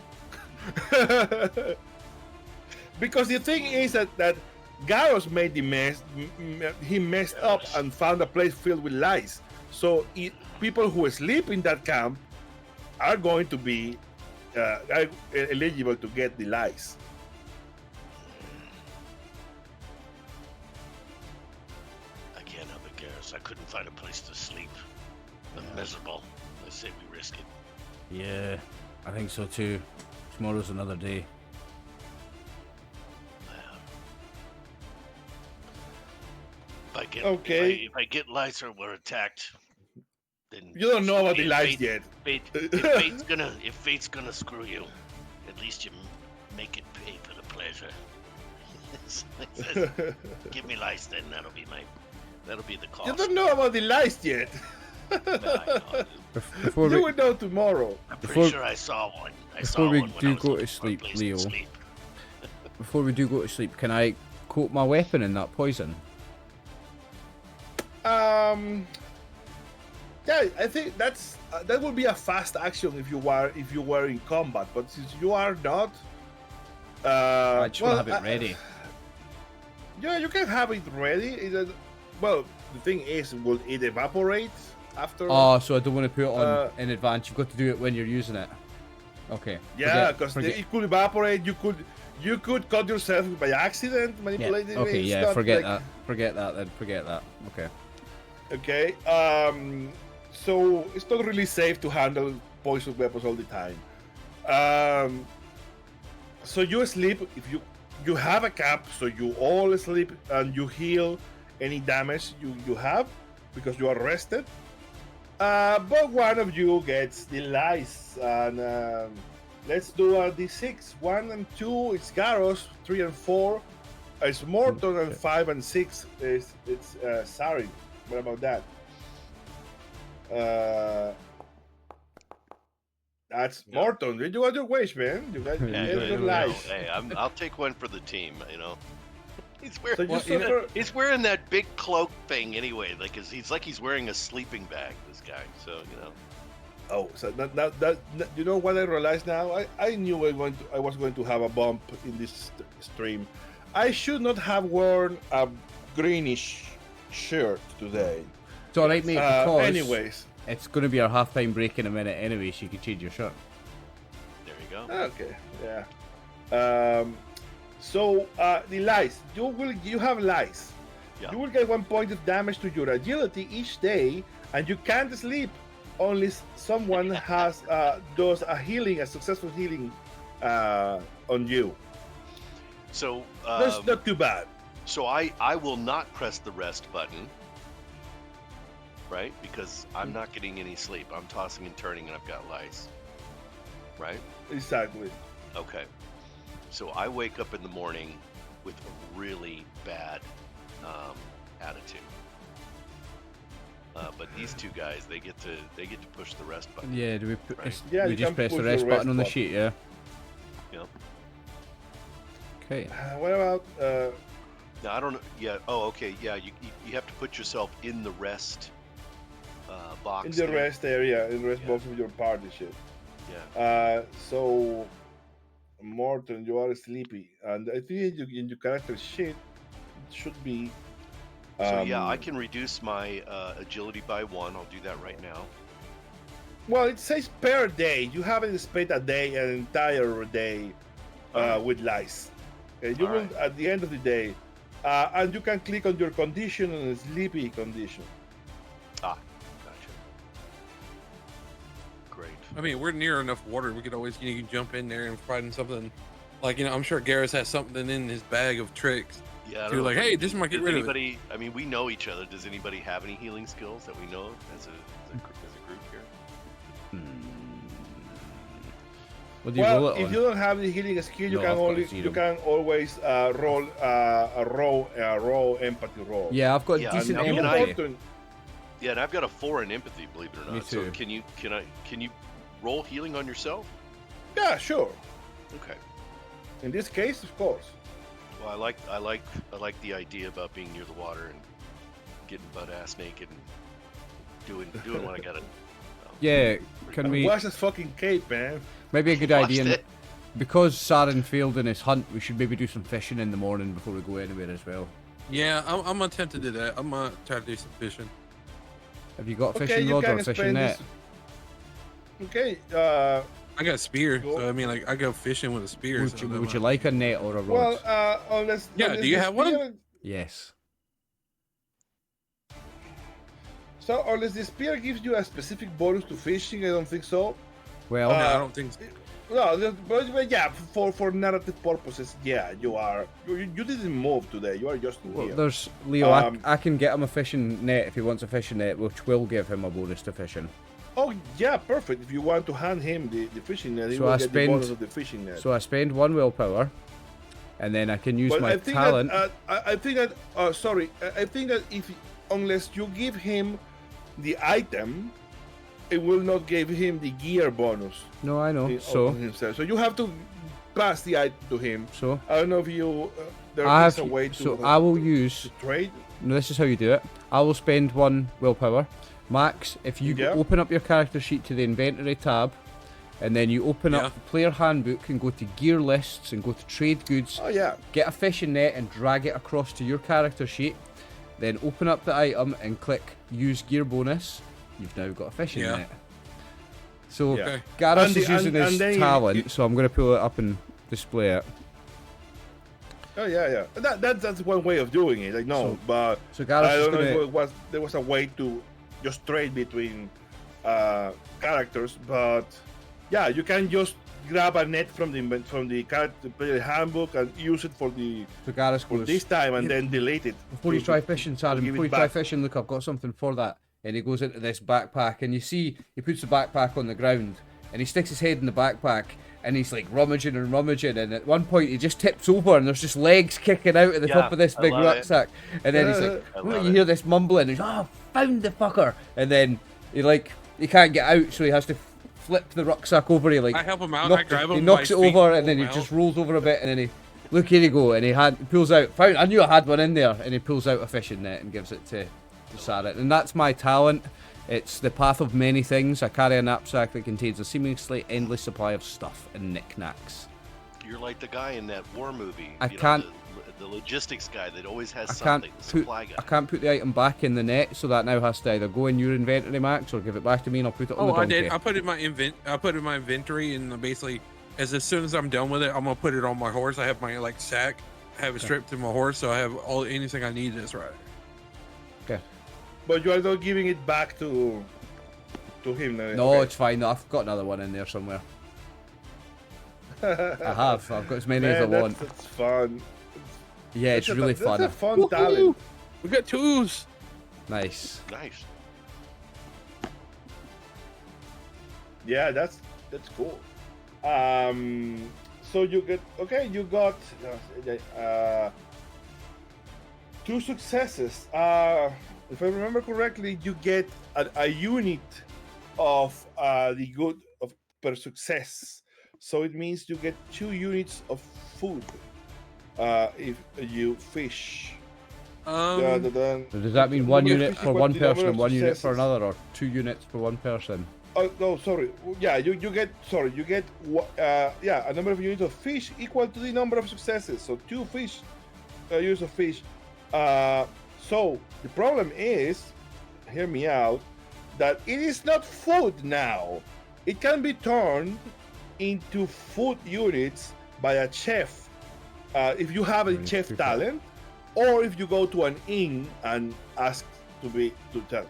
Because the thing is that Garros made the mess. He messed up and found a place filled with lice. So people who sleep in that camp are going to be eligible to get the lice. I can't help it, Garrus. I couldn't find a place to sleep. I'm miserable. I say we risk it. Yeah, I think so too. Tomorrow's another day. If I get lice or we're attacked, then You don't know about the lice fate, yet. if fate's gonna screw you, at least you make it pay for the pleasure. Give me lice, then that'll be the cost. You don't know about the lice yet. I know. Before You we, will know tomorrow. I'm Before- pretty sure I saw one. before we when I do was go looking to for a sleep, place to Leo. sleep. before we do go to sleep, can I coat my weapon in that poison? Yeah, I think that would be a fast action if you were in combat, but since you are not, I just want to have it ready. Yeah, you can have it ready. Well, the thing is, will it evaporate after? Oh, so I don't want to put it on Uh, in advance. You've got to do it when you're using it. Okay. yeah, because it could evaporate. You could cut yourself by accident, Yeah. manipulating it. Okay. It's Yeah. not Forget like- that. Forget that. Then forget that. Okay. Okay. So it's not really safe to handle poison weapons all the time. So you sleep if you have a cap, so you all sleep and you heal any damage you have because you are rested. But one of you gets the lice, and let's do a d6. 1 and 2 it's Garros. 3 and 4 it's Morton, and 5 and 6 it's Sari. What about that? That's Yeah. Morton. You got your wish, man. You got Yeah, your yeah, life. Hey, I'll take one for the team. You know, he's wearing So you Well, you know- suffer. he's wearing that big cloak thing anyway. Like he's wearing a sleeping bag. This guy. So you know. Oh, so that you know what I realized now? I knew I was going to have a bump in this stream. I should not have worn a greenish shirt today. It's all right, mate. Because Anyways, it's going to be our half-time break in a minute anyway, so you can change your shirt. There you go. okay, yeah. So the lice, you have lice. Yeah. You will get 1 point of damage to your agility each day, and you can't sleep unless someone does a successful healing on you. So That's not too bad. so I will not press the rest button. Right? Because I'm not getting any sleep. I'm tossing and turning and I've got lice. Right? Exactly. Okay. So I wake up in the morning with a really bad attitude. But these two guys, they get to push the rest button. Yeah. Do we? Right. Yeah, we you just can press the push rest the button on the rest sheet, yeah. You know? Okay. What about Now I don't know. Yeah. Oh, okay. Yeah. You have to put yourself in the rest box. in the there. rest area, in the rest Yeah. box of your party shit? Yeah. So Morton, you are sleepy, and I think in your character sheet it should be. So yeah, I can reduce my agility by 1. I'll do that right now. Well, it says per day. You haven't spent a day, an entire day, with lice. You will Alright. at the end of the day, and you can click on your condition and sleepy condition. Ah, gotcha. Great. I mean, we're near enough water. We could always, you can jump in there and find something. Like, I'm sure Garrus has something in his bag of tricks Yeah, I don't You're know like, if hey, this might get does rid of it. anybody, I mean, we know each other. Does anybody have any healing skills that we know of as a group here? What do you roll Well, it if on? you don't have the healing skill, No, I've got a zero. you can always roll a raw empathy roll. Yeah, I've got Yeah, decent now can empathy. Yeah, and I've got a 4 in empathy, believe it or not. Me So too. can you roll healing on yourself? Yeah, sure. Okay. In this case, of course. Well, I like the idea about being near the water and getting butt ass naked and doing what I gotta. Yeah, can we? Watch this fucking cape, man. Maybe a good Watched idea. it. Because Saren failed in his hunt, we should maybe do some fishing in the morning before we go anywhere as well. Yeah, I'm gonna attempt to do that. I'm gonna try to do some fishing. Have you got a Okay, fishing you rod or can a fishing spend net? this. Okay. I got a spear, Cool. so I mean, like, I go fishing with a spear. Would you like a net or a rod? Well, unless Yeah, unless do you the have one? spear- Yes. So, unless the spear gives you a specific bonus to fishing, I don't think so. Well, No, I don't think so. No, but yeah, for narrative purposes, yeah, you are. You didn't move today. You are just in well, here. there's Leo. Um, I can get him a fishing net if he wants a fishing net, which will give him a bonus to fishing. Oh yeah, perfect. If you want to hand him the fishing net, he So will I get the spend- bonus of the fishing net. So I spend 1 willpower, and then I can use Well, my I think talent. that I think that I think that if unless you give him the item, it will not give him the gear bonus. No, I know. on So, himself. So you have to pass the item to him. so I don't know if you there I is have. a way to. So I will use. to trade. No, this is how you do it. I will spend 1 willpower. Max, if you Yeah. open up your character sheet to the inventory tab, and then you open Yeah. up the player handbook and go to gear lists and go to trade goods, Oh yeah. get a fishing net and drag it across to your character sheet, then open up the item and click use gear bonus, you've now got a fishing Yeah. net. So Yeah. Okay. Garrus And is the- using and his then you- talent, so I'm going to pull it up and display it. Oh yeah. That's one way of doing it. Like no, So- but So Garrus I is don't know going if to... there was a way to just trade between characters, but yeah, you can just grab a net from the character player handbook and use it for So Garrus for goes, this time and then delete it. before you to- try fishing, to Sarah, give before it you try back. fishing, look, I've got something for that. And he goes into this backpack, and you see he puts the backpack on the ground, and he sticks his head in the backpack, and he's like rummaging, and at one point he just tips over, and there's just legs kicking out at the Yeah, top of this I big love it. rucksack, and then he's like, I "What?" love You it. hear this mumbling, and he's, "Oh, found the fucker," and then he can't get out, so he has to flip the rucksack over. He like I help him out. I knocks grab him. he with knocks my it feet, over, pull and then he him just out. rolls over a bit, and then he, look, here you go, and he pulls out. Found. I knew I had one in there, and he pulls out a fishing net and gives it to Sarah, and that's my talent. It's the path of many things. I carry a knapsack that contains a seemingly endless supply of stuff and knickknacks. You're like the guy in that war movie. I you know, can't- the logistics guy that always has I something. can't The put supply guy. I can't put the item back in the net, so that now has to either go in your inventory, Max, or give it back to me, and I'll put it on Oh, the I donkey. did. I put it in my I put it in my inventory, and basically, as soon as I'm done with it, I'm gonna put it on my horse. I have my like sack, I have it strapped to my horse, so I have anything I need is right. Okay. But you are not giving it back to him. No, okay. it's fine. I've got another one in there somewhere. I have. I've got as many as I Man, want. that's fun. Yeah, it's really fun. That's a fun Woohoo! talent. We got tools. Nice. Nice. Yeah, that's cool. So you get you got 2 successes. If I remember correctly, you get a unit of the good of per success. So it means you get 2 units of food if you fish. Um, So does that mean one Number of unit fish for equal one to the number person of and one unit for successes. another, or 2 units for one person? Oh no, sorry. Yeah, you get a number of units of fish equal to the number of successes. So 2 fish, units of fish. So the problem is, hear me out, that it is not food now. It can be turned into food units by a chef if you have a Right, chef super. talent, or if you go to an inn and ask to tell.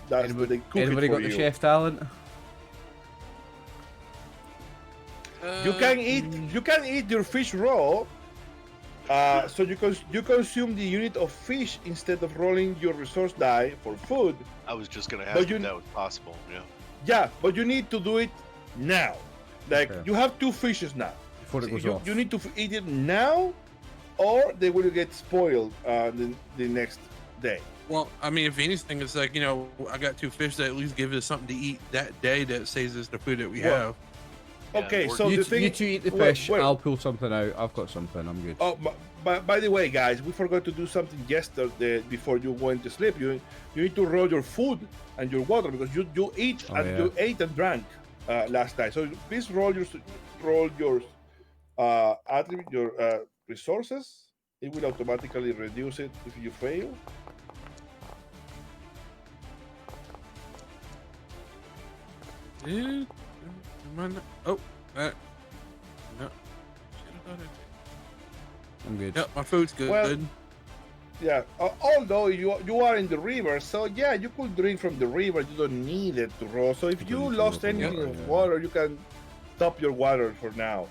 That's what they cook Anybody it for got the you. chef talent? You can eat your fish raw, So you consume the unit of fish instead of rolling your resource die for food. I was just gonna But ask if that was possible. Yeah. Yeah, but you need to do it now. Like Okay. you have 2 fishes now. Before it So goes you, off. you need to eat it now, or they will get spoiled the next day. Well, I mean, if anything, it's like, I got 2 fish that at least give us something to eat that day that saves us the food that we Well, have. Yeah, Okay, or- so you, the thing you two eat the wait, fish. wait. I'll pull something out. I've got something. I'm good. Oh, by the way, guys, we forgot to do something yesterday before you went to sleep. You need to roll your food and your water because you eat Oh, and yeah. you ate and drank last night. So please roll your attribute your resources. It will automatically reduce it if you fail. Dude, am I not- oh, no. Should've thought it- I'm good. Yep, my food's good. Well, Yeah, although you are in the river, so yeah, you could drink from the river. You don't need it to roll. So if You you don't need to lost roll from anything water, of yeah. water, you can top your water for now.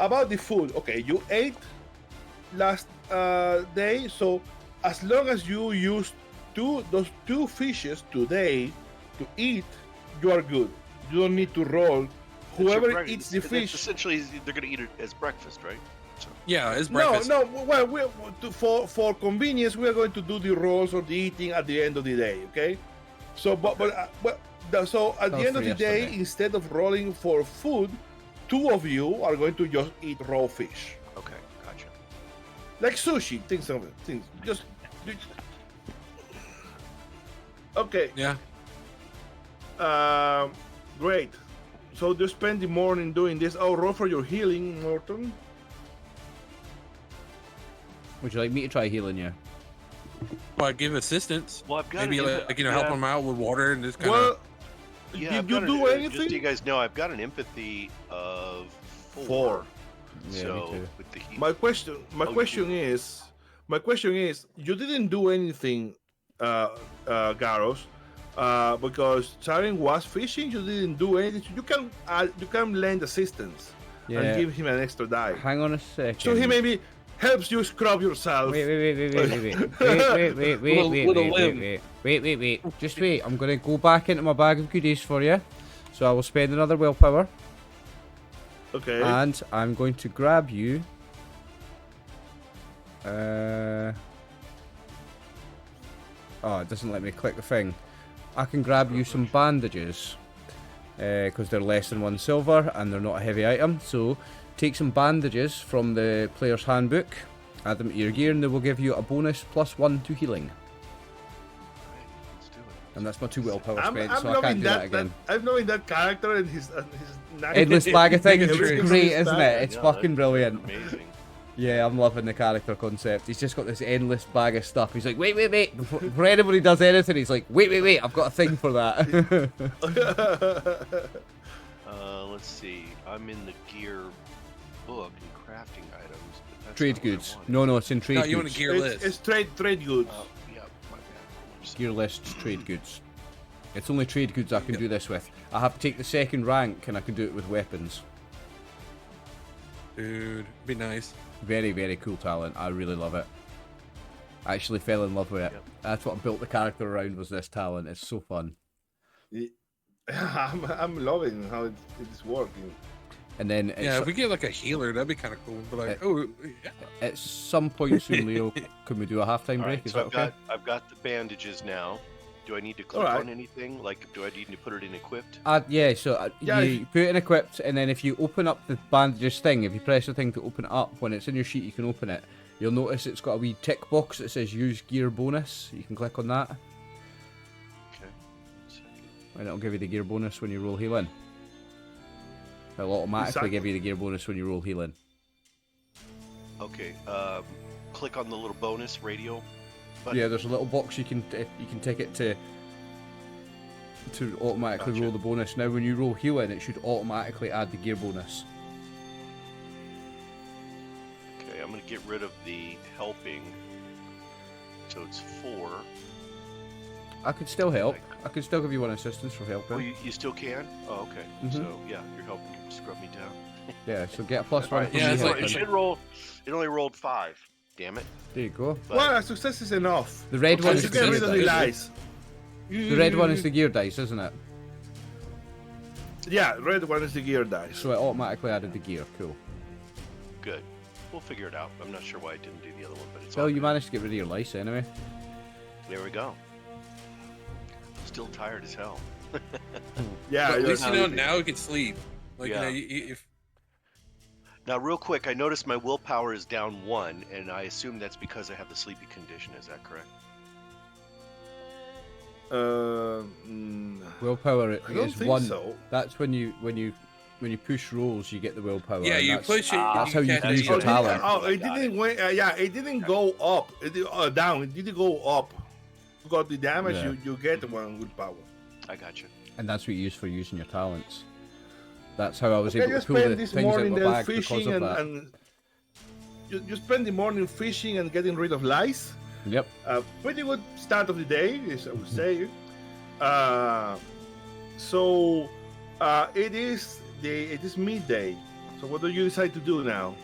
About the food, okay, you ate last day, so as long as you use those 2 fishes today to eat, you are good. You don't need to roll. That's your Whoever break- eats the that's fish. essentially they're gonna eat it as breakfast, right? So, Yeah, it's No, breakfast. no. Well, for convenience, we are going to do the rolls or the eating at the end of the day. Okay. So, so at That the was end of for the day, yesterday. instead of rolling for food, 2 of you are going to just eat raw fish, okay, gotcha. like sushi. Things of it. Things just. Okay. Yeah. Great. So you spend the morning doing this. Oh, roll for your healing, Morton. Would you like me to try healing you? Well, give assistance. Well, I've got Maybe an like, help yeah, them out with water and just kind Well, of. yeah, did I've you got do Just so anything? you guys know, I've got an empathy of 4. 4. Yeah, so me too. with the heat, My question is, you didn't do anything, Garros, because Charin was fishing. You didn't do anything. So you can lend assistance Yeah. and give him an extra die. Hang on a second. So he maybe helps you scrub yourself. Wait. Just wait. I'm gonna go back into my bag of goodies for you. So I will spend another willpower, Okay. and I'm going to grab you. Oh, it doesn't let me click the thing. I can grab you some bandages, because they're less than 1 silver and they're not a heavy item. So take some bandages from the player's handbook, add them to your gear, and they will give you a bonus +1 to healing. let's do it. And that's my 2 willpower I'm spent, so I loving can't do that that again. I'm knowing that character and his Endless bag of things. Every It's single great, bag. isn't it? It's Yeah, fucking that's brilliant. Amazing. Yeah, I'm loving the character concept. He's just got this endless bag of stuff. He's like, wait. Before anybody does anything, he's like, wait. I've got a thing for that. Let's see. I'm in the gear book and crafting items. But that's Trade not what I goods. wanted. No, it's in trade No, goods. you want a gear list. It's trade goods. Oh, yeah, my bad. Gear lists, trade goods. It's only trade goods I can do this with. I have to take the 2nd rank, and I can do it with weapons. Dude, be nice. Very, very cool talent. I really love it. I actually fell in love with it. Yep. That's what I built the character around, was this talent. It's so fun. I'm loving how it's working. And then it's, Yeah, if we get like a healer, that'd be kind of cool. But like, oh, yeah. at some point soon, Leo, can we do a halftime All break? right, Is so that okay? I've got the bandages now. Do I need to click Alright. on anything? Like, do I need to put it in equipped? Yeah, so Yeah, you put it in equipped, and then if you open up the bandages thing, if you press the thing to open it up, when it's in your sheet, you can open it. You'll notice it's got a wee tick box that says use gear bonus. You can click on that, Okay. and it'll give you the gear bonus when you roll healing. It'll automatically Exactly. give you the gear bonus when you roll healing. Okay. Click on the little bonus radio button. Yeah, there's a little box you can take it to automatically Gotcha. roll the bonus. Now when you roll healing, it should automatically add the gear bonus. Okay, I'm gonna get rid of the helping. So it's 4. I could still help. I could still give you 1 assistance for helping. Oh, you still can? Oh, okay. Mhm. So yeah, you're helping scrub me down. Yeah, so get a +1 from Yeah, me it's like- helping. It should roll. It only rolled 5. Damn it. There you go. But Well, a success is enough. The red one Once is you the get gear rid of the dice. lies. The red one is the gear dice, isn't it? Yeah, red one is the gear dice. So it automatically added the gear. Cool. good. We'll figure it out. I'm not sure why I didn't do the other one, but it's Well, all you good. managed to get rid of your lice anyway. There we go. Still tired as hell. Yeah, But at you're least you know sleeping. now you can sleep. Like Yeah. if Now, real quick, I noticed my willpower is down 1, and I assume that's because I have the sleepy condition. Is that correct? Willpower I don't is think 1. so. That's when you push rolls, you get the willpower. yeah, and you that's- push it. That's how you catch can it. use your Oh, talent. it didn't went. Yeah, it didn't go up. It down. It didn't go up. You got the damage. Yeah. You get 1 willpower. I got you. And that's what you use for using your talents. That's how I was Okay, able you to pull the spend this things out morning of my then bag because fishing of that. and you spend the morning fishing and getting rid of lice. Yep. Pretty good start of the day, I would say. So it is midday. So what do you decide to do now?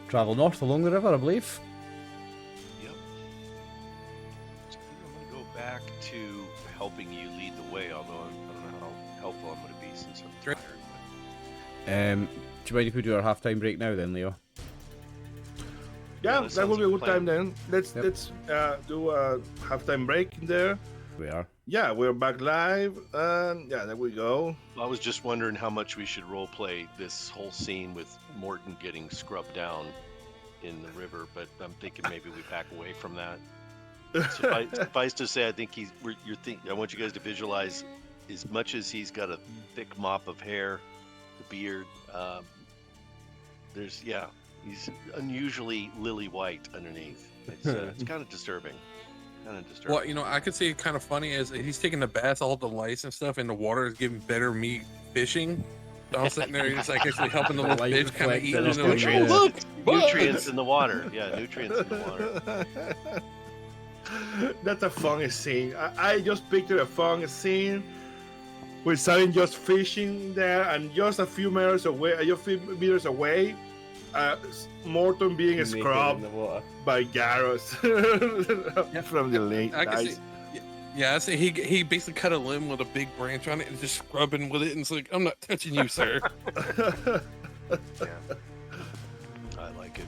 Travel north along the river, I believe. Yep. So I think I'm going to go back to helping you lead the way, although I don't know how helpful I'm going to be since I'm Sure. tired. Do you mind if we do our halftime break now then, Leo? Yeah, that that will sounds be a like a good time then. Let's Yep. do a halftime break in there. We are. Yeah, we're back live, and yeah, there we go. I was just wondering how much we should role play this whole scene with Morton getting scrubbed down in the river, but I'm thinking maybe we back away from that. Suffice to say, I think I want you guys to visualize, as much as he's got a thick mop of hair, the beard, he's unusually lily white underneath. It's kind of disturbing. Well, you know, I could see it kind of funny as he's taking a bath, all the lice and stuff, and the water is giving better me fishing. So I'm sitting there, he's like actually helping the little Light fish kind of reflected eating. off And like, the oh, water. look, Nutrients in the water. Yeah, nutrients in the water. That's a fun scene. I just picture a fun scene with Simon just fishing there, and just a few meters away, Morton being Naked in scrubbed the water. by Garros from the lake. I can Nice. see. Yeah, I see. He basically cut a limb with a big branch on it and just scrubbing with it, and it's like, I'm not touching you, sir. Yeah. I like it.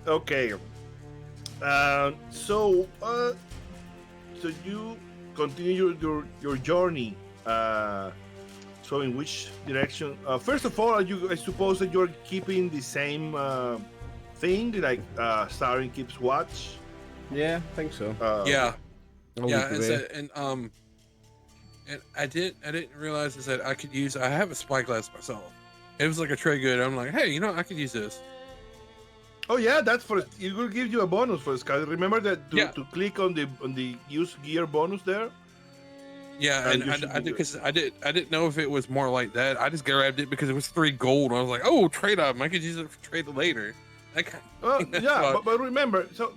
Okay. So you continue your journey. So in which direction? First of all, I suppose that you're keeping the same thing, like Starin keeps watch. Yeah, I think so. Yeah, I'll yeah, lead and, the way. and I didn't realize is that I could use. I have a spyglass myself. It was like a trade good. I'm like, hey, you know, I could use this. Oh yeah, that's for it will give you a bonus for scout. Remember that to click on the use gear bonus there. Yeah, and you should I do did it. because I didn't know if it was more like that. I just grabbed it because it was 3 gold. I was like, oh, trade item. I could use it for trade later. Like, Yeah, but remember, so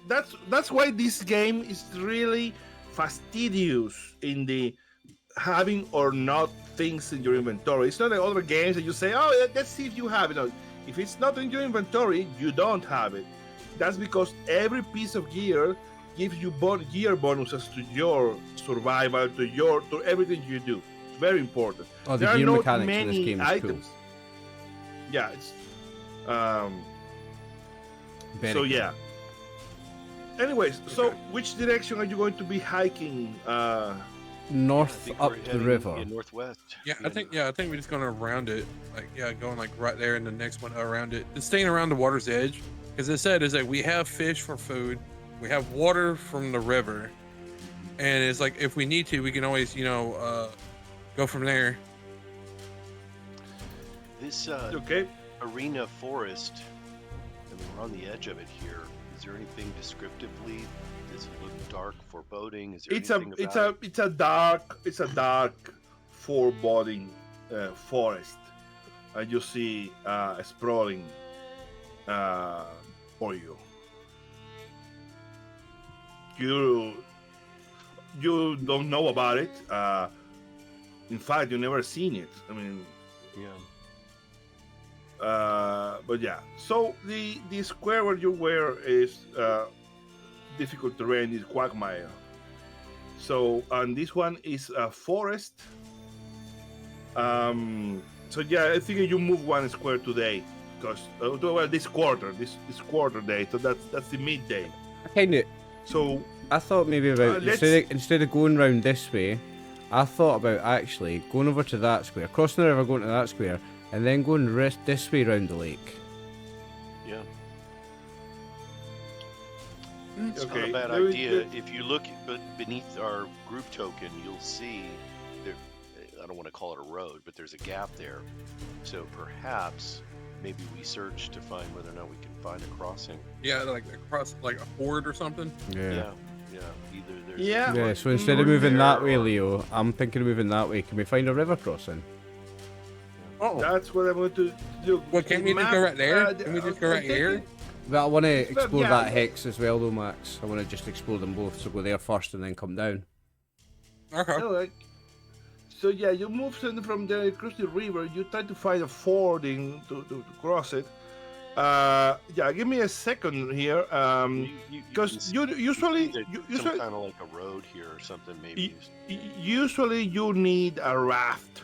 that's why this game is really fastidious in the having or not things in your inventory. It's not like other games that you say, oh, let's see if you have it. No, if it's not in your inventory, you don't have it. That's because every piece of gear gives you gear bonuses to your survival, to everything you do. It's very important. Oh, the There are gear not mechanics in this many game is items. Yeah, it's cool. Very so cool. yeah. Anyways, so Okay. which direction are you going to be hiking? North I think up we're the heading river. in northwest. I think we're just going around it. Like, yeah, going like right there, and the next one around it. Just staying around the water's edge, because it said is that we have fish for food, we have water from the river, and it's like if we need to, we can always go from there. This Okay. arena forest, I mean, we're on the edge of it here. Is there anything descriptively? Does it look dark, foreboding? Is there anything about it? It's a dark foreboding forest. And you see sprawling for you. you don't know about it. In fact, you never seen it. I mean, Yeah. but yeah. So the square where you were is difficult terrain, is quagmire. So and this one is a forest. So yeah, I think you move one square today because well this quarter day. So that's the midday. I kind of. So I thought maybe about let's- instead of going round this way, I thought about actually going over to that square, crossing the river, going to that square, and then going this way round the lake. Yeah. It's not Okay, a bad there is idea. the- If you look beneath our group token, you'll see there. I don't want to call it a road, but there's a gap there. So perhaps maybe we search to find whether or not we can find a crossing. Yeah, like across like a ford or something. Yeah. Either there's Yeah. Yeah, so instead of moving that way, Leo, I'm thinking of moving that way. Can we find a river crossing? Oh, That's what I'm going to do. well, can't we just go right there? Can we just go right here? But I want to But, explore yeah. that hex as well, though, Max. I want to just explore them both. So go there first and then come down. Okay. So yeah, you move from there across the river. You try to find a fording to cross it. Yeah, give me a second here. Because you usually some kind of like a road here or something maybe. usually you need a raft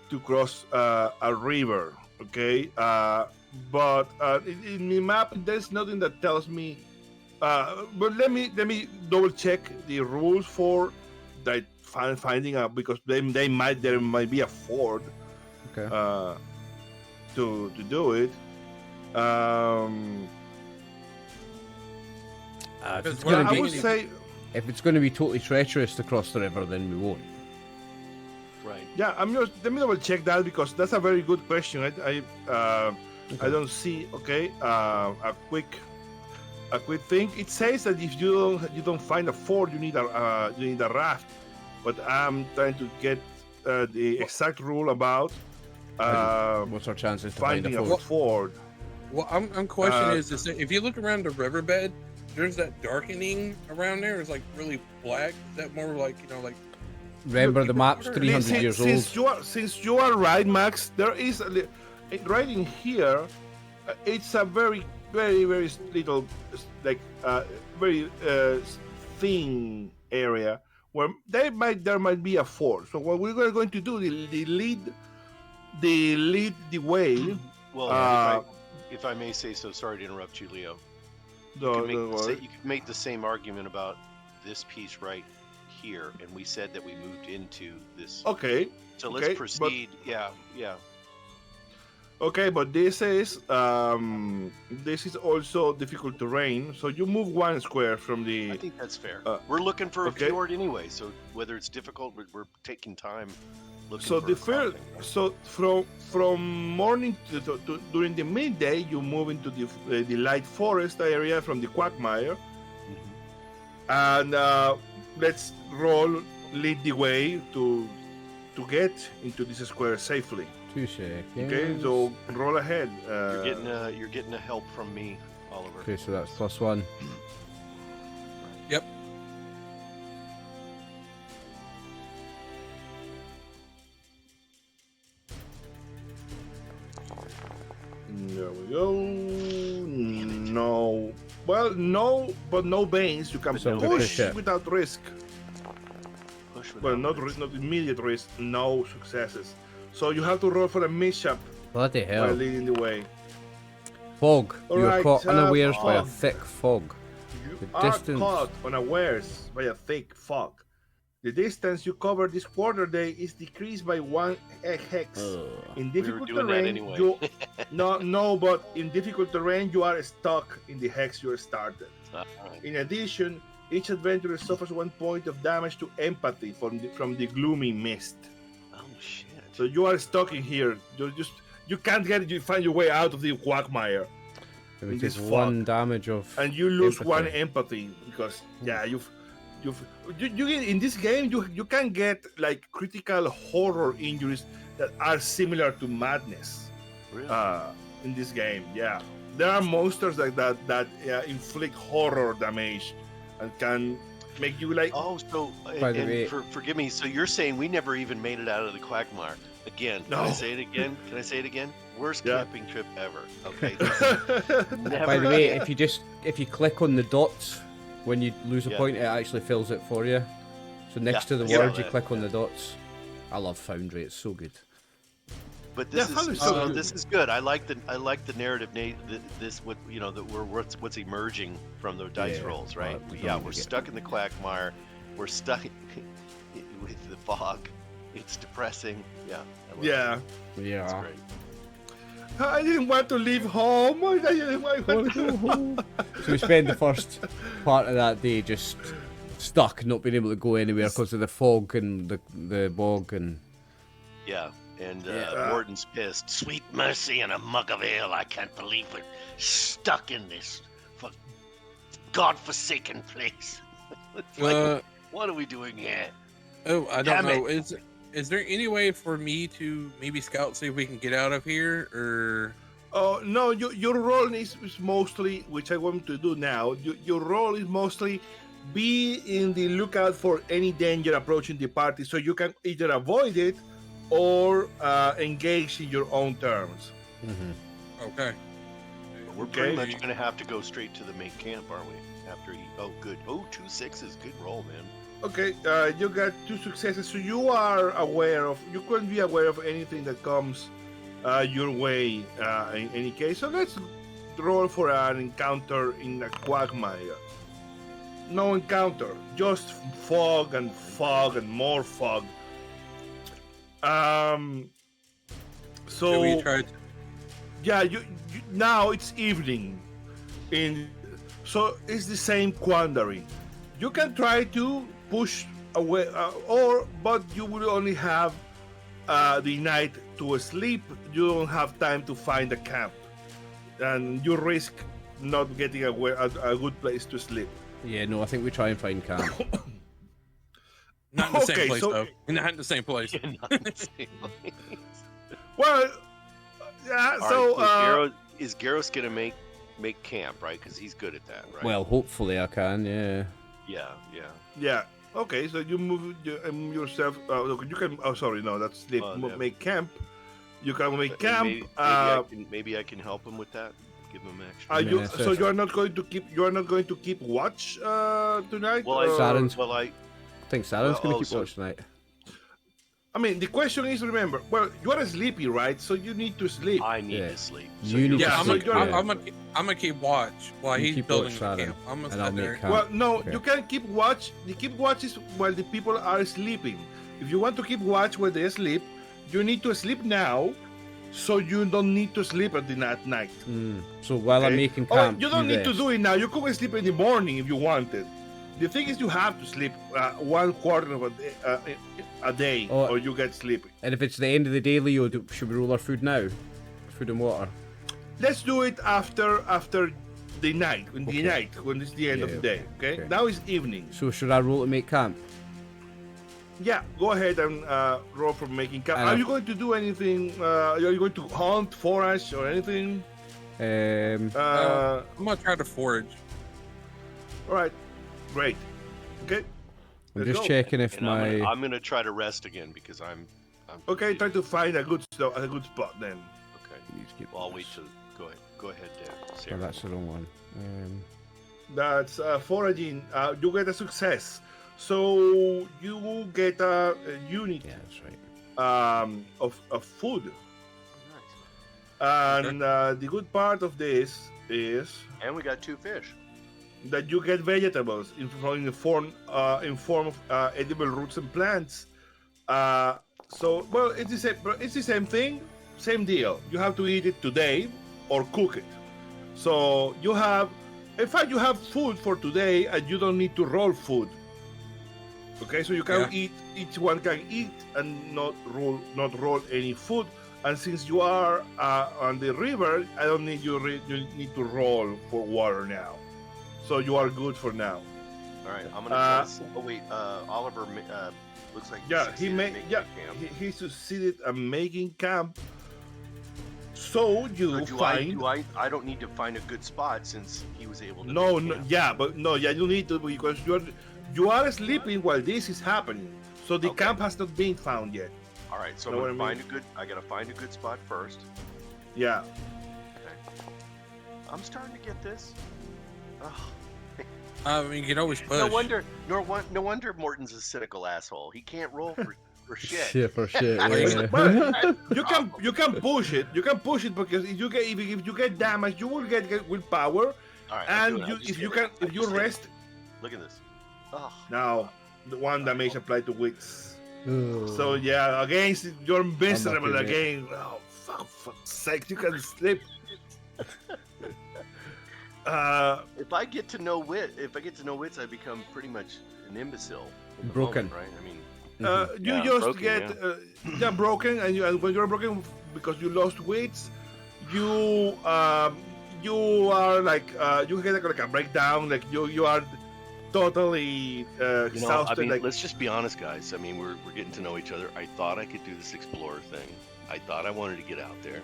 to cross a river. Okay, but in the map there's nothing that tells me. But let me double check the rules for that finding out, because there might be a ford Okay. to do it. If it's Because gonna what I be, would say, if it's going to be totally treacherous to cross the river, then we won't. Right. yeah, let me double check that, because that's a very good question. I don't see. Okay, a quick thing. It says that if you don't find a ford, you need a raft. But I'm trying to get the exact rule about What's our chances to find finding a a ford? ford. Well, I'm questioning Uh, is this, if you look around the riverbed, there's that darkening around there. It's like really black. Is that more like like? Remember, the map's 300 years old. Since you are right, Max, there is right in here. It's a very little, like very thin area where there might be a ford. So what we're going to do, the lead the way. Well, if I may say so, sorry to interrupt you, Leo. You could make the same argument about this piece right here, and we said that we moved into this. Okay. So let's okay, proceed. Yeah. Okay, but this is also difficult terrain. So you move one square from the. I think that's fair. We're looking for okay. a fjord anyway, so whether it's difficult, we're taking time. So the first, so from morning to during the midday, you move into the light forest area from the quagmire, and let's lead the way to get into this square safely. 2 seconds. Okay, so roll ahead. You're getting a help from me, Oliver. Okay, so that's +1. Yep. There we go. No. Well, no, but no veins. You can So push push it. without risk. Push Well, without not risk. not immediate risk. No successes. So you have to roll for a mishap Bloody while hell. leading the way. Fog. You are Alright, caught unawares by a fog. thick fog. You The are distance- caught unawares by a thick fog. The distance you cover this quarter day is decreased by 1 hex. In We were difficult doing that terrain, anyway. no, but in difficult terrain, you are stuck in the hex you started. Alright. In addition, each adventurer suffers 1 point of damage to empathy from the gloomy mist. Oh shit. So you are stuck in here. You can't find your way out of the quagmire, It would this take 1 fog. damage of. and you lose Empathy. 1 empathy because you in this game you can get like critical horror injuries that are similar to madness. Really? In this game, yeah, there are monsters like that inflict horror damage and can make you like. Oh, so By the way- forgive me. So you're saying we never even made it out of the quagmire? Again, can I No. say it again? Can I say it again? Worst Yeah. camping trip ever. Okay. Never By the way, again. if you click on the dots when you lose a Yeah. point, it actually fills it for you. So next Yeah, to the I saw word, you that, click on the dots. I love Foundry; it's so good. But this Yeah, is so- this is good. I like the narrative. This what that we're what's emerging from the dice Yeah, rolls, right? we don't Yeah, really we're get- stuck in the quagmire. We're stuck with the fog. It's depressing. Yeah. I love Yeah. it. It's Yeah. great. I didn't want to leave home. I didn't want to. So we spend the first part of that day just stuck, not being able to go anywhere because of the fog and the bog and. Yeah. And Yeah. Warden's pissed. Sweet mercy and a mug of ale. I can't believe we're stuck in this godforsaken place. It's like, Uh, what are we doing here? oh, I Damn don't know. Is there any way for me to maybe scout, see if we can get out of here, or? Oh no, your role is mostly, which I want to do now. Your role is mostly be in the lookout for any danger approaching the party, so you can either avoid it or engage in your own terms. Okay. We're pretty Okay. much going to have to go straight to the main camp, aren't we? After he. Oh, good. Oh, 2 6s. Good roll, man. Okay, you got 2 successes, so you are aware of. You couldn't be aware of anything that comes your way in any case. So let's roll for an encounter in a quagmire. No encounter, just fog and more fog. So Should we try? yeah, you now it's evening, so it's the same quandary. You can try to push away, but you will only have the night to sleep. You don't have time to find a camp, and you risk not getting a good place to sleep. Yeah, no, I think we try and find camp. Not in the same Okay, place so- though. Not in the same place. Not in the same place. Well, yeah. All So right, is Garros going to make camp, right? Because he's good at that, right? Well, hopefully I can. Yeah. Yeah. yeah. Okay, so you move yourself. You can. Oh, sorry, no, that's sleep. Yeah. Make camp. You can make And camp. maybe I can help him with that. Give him extra. Are you? Yeah, So you are not going to keep watch tonight? Well, Saren's- I I think Saren's Well, going to oh, keep so- watch tonight. I mean, the question is, remember, well, you are sleepy, right? So you need to sleep. need Yeah. to sleep. You need Yeah, Yeah, to I'm so gonna, sleep, you're- yeah. I'm gonna keep watch while You he's keep building watch, the Saren, camp. I'm gonna and I'll sit make there. camp. Well, no, Okay. you can keep watch. The keep watch is while the people are sleeping. If you want to keep watch while they sleep, you need to sleep now, so you don't need to sleep at night. So while I'm Okay? making Oh, camp, you don't need to rest. do it now. You could sleep in the morning if you wanted. The thing is, you have to sleep 1/4 of a day, Oh. or you get sleepy. And if it's the end of the day, Leo, should we roll our food now? Food and water. Let's do it after the night, when Okay. the night, when it's the end of Yeah, the day. Okay? okay. Now it's evening. So should I roll to make camp? Yeah, go ahead and roll for making camp. And Are I- you going to do anything? Are you going to hunt, forage, or anything? I'm gonna try to forage. All right, great. Okay. I'm Let's just go. checking if And my. I'm gonna try to rest again because I'm Okay, try to find a good spot then. Okay. Need to keep Well, I'll wait this. till go ahead, Dan. Oh, Sarah. that's the wrong one. That's foraging. You get a success, so you will get a unit Yeah, that's right. of food. Nice. And the good part of this is And we got 2 fish. that you get vegetables in the form of edible roots and plants. So well, it's the same thing, same deal. You have to eat it today or cook it. So you have, in fact, you have food for today, and you don't need to roll food. Okay, so you can eat. Each one can eat and not roll any food. And since you are on the river, I don't need you need to roll for water now. So you are good for now. All right, I'm gonna try. Oh wait, Oliver looks like Yeah, succeeded in making yeah, camp. he succeeded at making camp. So you Or do find. I don't need to find a good spot since he was able to. No, make no, camp. yeah, but no, yeah, you need to because you are sleeping while this is happening. So the Okay. camp has not been found yet. All right, so Know I'm what gonna I find a good. I gotta find a good spot first. Yeah. I'm starting to get this. Ugh. I mean, you can always push. No wonder Morton's a cynical asshole. He can't roll for shit. Shit for shit. Yeah. Well, you can push it. You can push it because if you get damaged, you will get willpower, All right, I'll and do it. I'll just if you hit can it. I'll if you just hit it. rest Look at this. Oh, now, the one damage applied to wits. Ugh. So yeah, against you're miserable Unlucky, mate. again. Oh fuck's sake, you can sleep. if I get to know wits, I become pretty much an imbecile. In the Broken. moment, right? I mean, You Yeah, just broken, get broken, and when you're broken because you lost wits, you are like you get like a breakdown, like you are totally exhausted. Like let's just be honest, guys. I mean, we're getting to know each other. I thought I could do this explorer thing. I thought I wanted to get out there.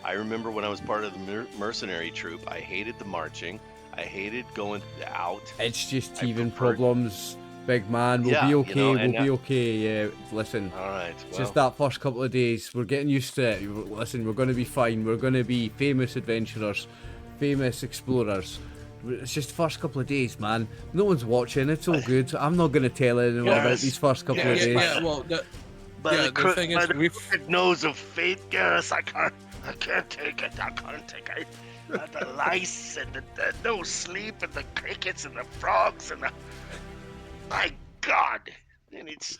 I remember when I was part of the mercenary troop, I hated the marching. I hated going out. It's just I teething prefer- problems, big man. We'll Yeah, be you okay. know, We'll and be okay. Yeah, listen. All right. It's just that first couple of days. We're getting used to it. Listen, we're going to be fine. We're going to be famous adventurers, famous explorers. It's just the first couple of days, man. No one's watching. It's all good. I'm not going to tell anyone about Yes. these first couple Yeah, of yeah, days. yeah. Well, By yeah, the, the cro- thing by is, the we've crooked nose of fate, Garrus, I can't take it. I can't take it. The lice and the no sleep and the crickets and the frogs and the. My God! And it's.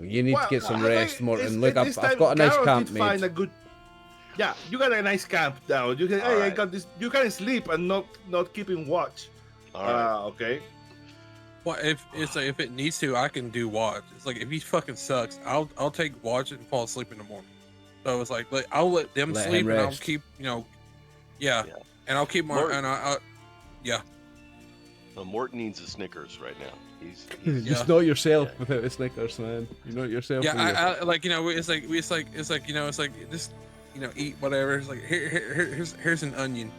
You need to get some I rest, think Morton. Look, this I've time got a nice Gareth camp did find made. a good. Yeah, you got a nice camp now. You can, hey, I Alright. got this. You can sleep and not keeping watch. All right. Okay. Well, if it needs to, I can do watch. It's like if he fucking sucks, I'll take watch and fall asleep in the morning. So it's like I'll let them Let him sleep and I'll rest. keep yeah, Yeah. and I'll keep my Morton- and I Well, Morton needs a Snickers right now. He's Yeah. Just not yourself Yeah. without the Snickers, man. You're not yourself. yeah when you're- I like it's like it's like just eat whatever. It's like here's an onion.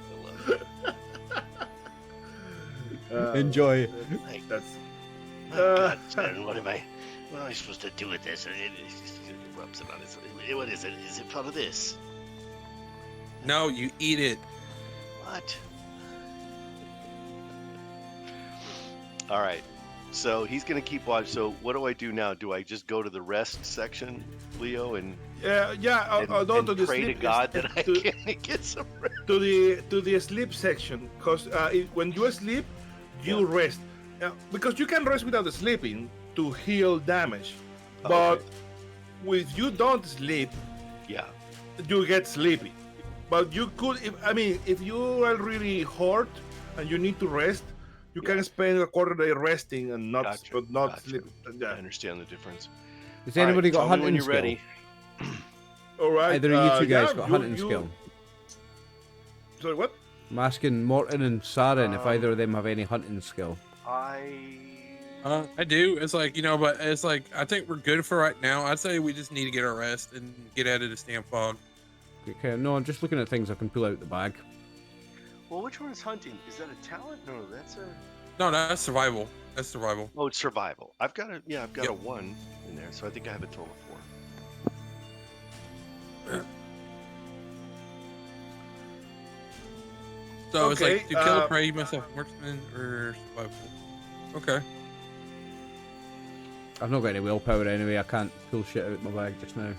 I love it. Enjoy. That's. My God, man, what am I supposed to do with this? It just rubs it on his. What is it? Is it part of this? No, you eat it. What? All right. So he's gonna keep watch. So what do I do now? Do I just go to the rest section, Leo, and Although to the pray to sleep God that I to, can get some rest? to the sleep section, because when you sleep, you rest. Because you can rest without sleeping to heal damage, but if you don't sleep, Yeah. you get sleepy. But you could, if you are really hurt and you need to rest, you can spend a quarter day resting and not, Gotcha, but not gotcha. sleeping. I Yeah. understand the difference. Has anybody got All right, tell me when hunting you're skill? ready. All right. Either of you two guys yeah, got you- hunting you- skill. Sorry, what? I'm asking Morton and Saren if Um, either of them have any hunting skill. I do. It's like but it's like I think we're good for right now. I'd say we just need to get our rest and get out of this damn fog. Okay, no, I'm just looking at things I can pull out the bag. Well, which one is hunting? Is that a talent? No, that's a. No, that's survival. That's survival. Oh, it's survival. I've got a Yep. 1 in there, so I think I have a total of 4. So it's like Okay, to kill a prey, you must have marksman or survival. Okay. I've not got any willpower anyway. I can't pull shit out my bag just now.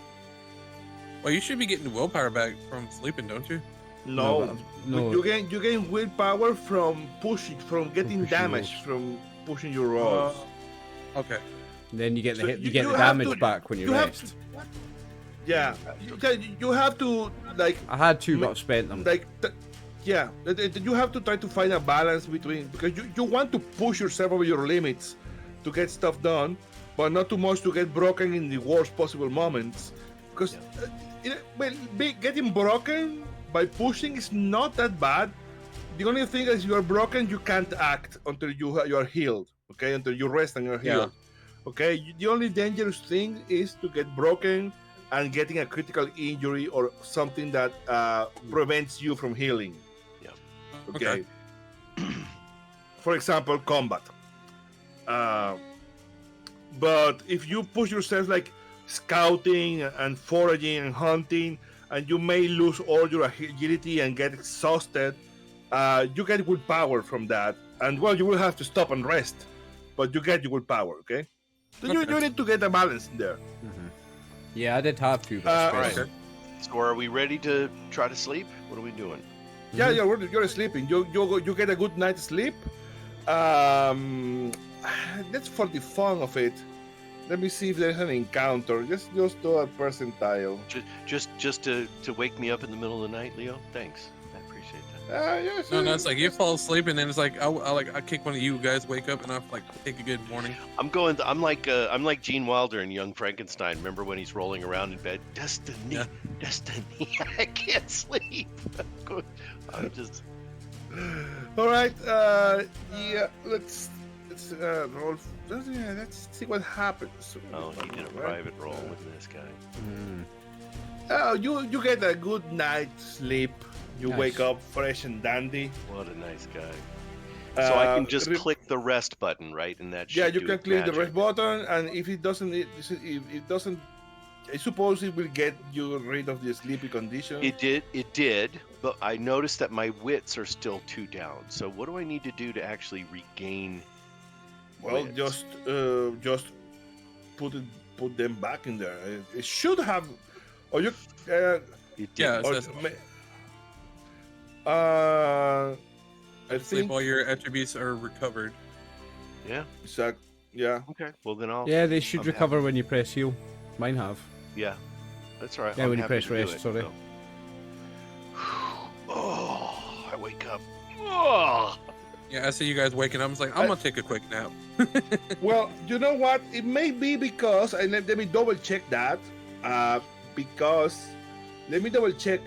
Well, you should be getting willpower back from sleeping, don't you? No, but no. You gain willpower from pushing, from getting pushing damage rolls. from pushing your rolls. Okay. Then you get the So hit, you you- get you the have damage to- back when you you have rest. Yeah, you have to I had two, but I've spent them. you have to try to find a balance between, because you want to push yourself over your limits to get stuff done, but not too much to get broken in the worst possible moments. Because getting broken by pushing is not that bad. The only thing is you are broken, you can't act until you are healed. Okay, until you rest and you're healed. Okay, the only dangerous thing is to get broken and getting a critical injury or something that prevents you from healing. Yeah. Okay. For example, combat. But if you push yourself like scouting and foraging and hunting, and you may lose all your agility and get exhausted, you get willpower from that. And well, you will have to stop and rest, but you get your willpower, okay? So you need to get a balance in there. Yeah, I did have two, but Uh, I spent Right. So are we ready to try to sleep? What are we doing? Yeah, you're sleeping. You get a good night's sleep. That's for the fun of it. Let me see if there's an encounter. Just do a percentile. Just to wake me up in the middle of the night, Leo. Thanks, I appreciate that. Yes, No, it's like you fall asleep and then it's like I kick one of you guys, wake up and I like take a good morning. I'm like Gene Wilder in Young Frankenstein. Remember when he's rolling around in bed? Destiny, Yeah. destiny. I can't sleep. I'm just. All right. Yeah. Let's roll. Let's see what happens. Oh, he did a private roll with this guy. Oh, you get a good night's sleep. You Nice. wake up fresh and dandy. What a nice guy. So I can just re- click the rest button, right? And that Yeah, should you do can its click the magic. rest button, and if it doesn't, I suppose it will get you rid of the sleepy condition. It did, but I noticed that my wits are still 2 down. So what do I need to do to actually regain? Well, wits? just put them back in there. It should have, or you, It Yeah, did. it or, says I sleep think while your attributes are recovered. Yeah. yeah. Okay. Well then I'll. Yeah, they should I'm recover when you press heal. Mine have. Yeah. That's all right. Yeah, I'm when you happy press to do rest, it, sorry. so. Oh, I wake up. Oh. Yeah, I see you guys waking up. I was like, I'm gonna take a quick nap. Well, you know what? It may be because, and let me double check that. Because, let me double check.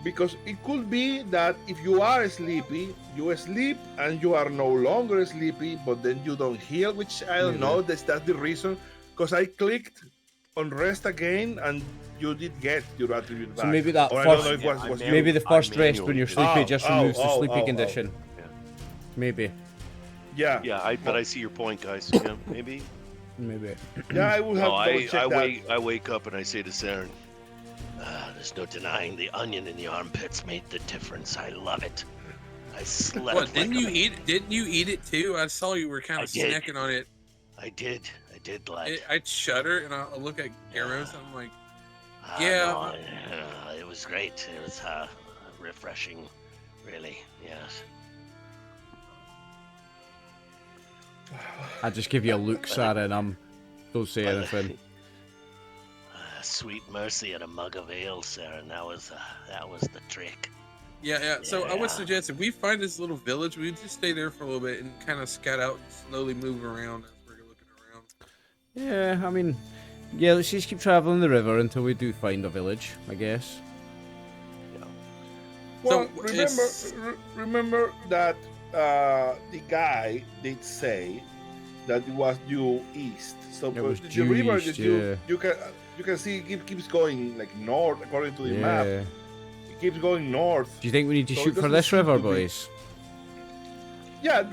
Because it could be that if you are sleepy, you sleep and you are no longer sleepy, but then you don't heal, which I don't know. That's the reason. Because I clicked on rest again, and you did get your attribute back. So maybe that Or I don't know first, if it was you. maybe the I first rest when manually you're did. sleepy just removes the sleepy oh. condition. Yeah. Maybe, Yeah. Yeah. But I see your point, guys. Yeah. Maybe. maybe. Yeah, I will have No, to double I check that. wake up and I say to Saren, There's no denying the onion in the armpits made the difference. I love it. I slept. What? Didn't like you eat? Didn't you eat it too? I saw you were kind I of did. snacking on it. I did, lad. I'd shudder and I'll look at arrows. I'm like, Ah, yeah. no, it was great. It was refreshing, really. Yes. I just give you a look, Sarah, and don't say Well, anything. Sweet mercy and a mug of ale, sir, and that was the trick. yeah. So I Yeah. would suggest if we find this little village, we just stay there for a little bit and kind of scout out and slowly move around as we're looking around. Yeah, I mean, yeah, let's just keep traveling the river until we do find a village, I guess. Well, So, remember that the guy did say that it was due east. So It was the due river east, is yeah. you can see it keeps going like north according to the map. Yeah. It keeps going north. Do you think we need to So it shoot for doesn't this seem river, to be- boys? Yeah,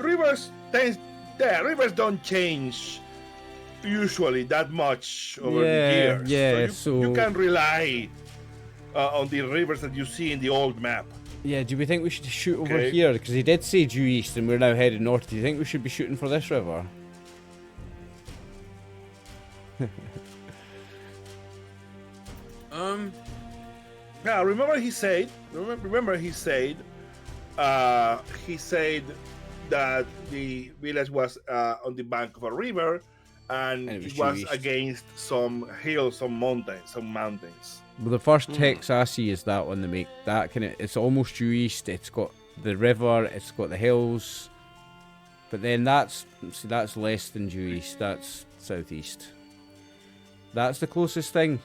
rivers don't change usually that much over Yeah, the years. yeah, So you so- can rely on the rivers that you see in the old map. Yeah, do we think we should shoot over Okay. here? Because he did say due east and we're now headed north. Do you think we should be shooting for this river? Now, remember he said that the village was on the bank of a river, and And it was it was due east. against some hills, some mountains. Well, the first text I see is that one. They make that kind of. It's almost due east. It's got the river. It's got the hills. But then that's less than due east. That's southeast. That's the closest thing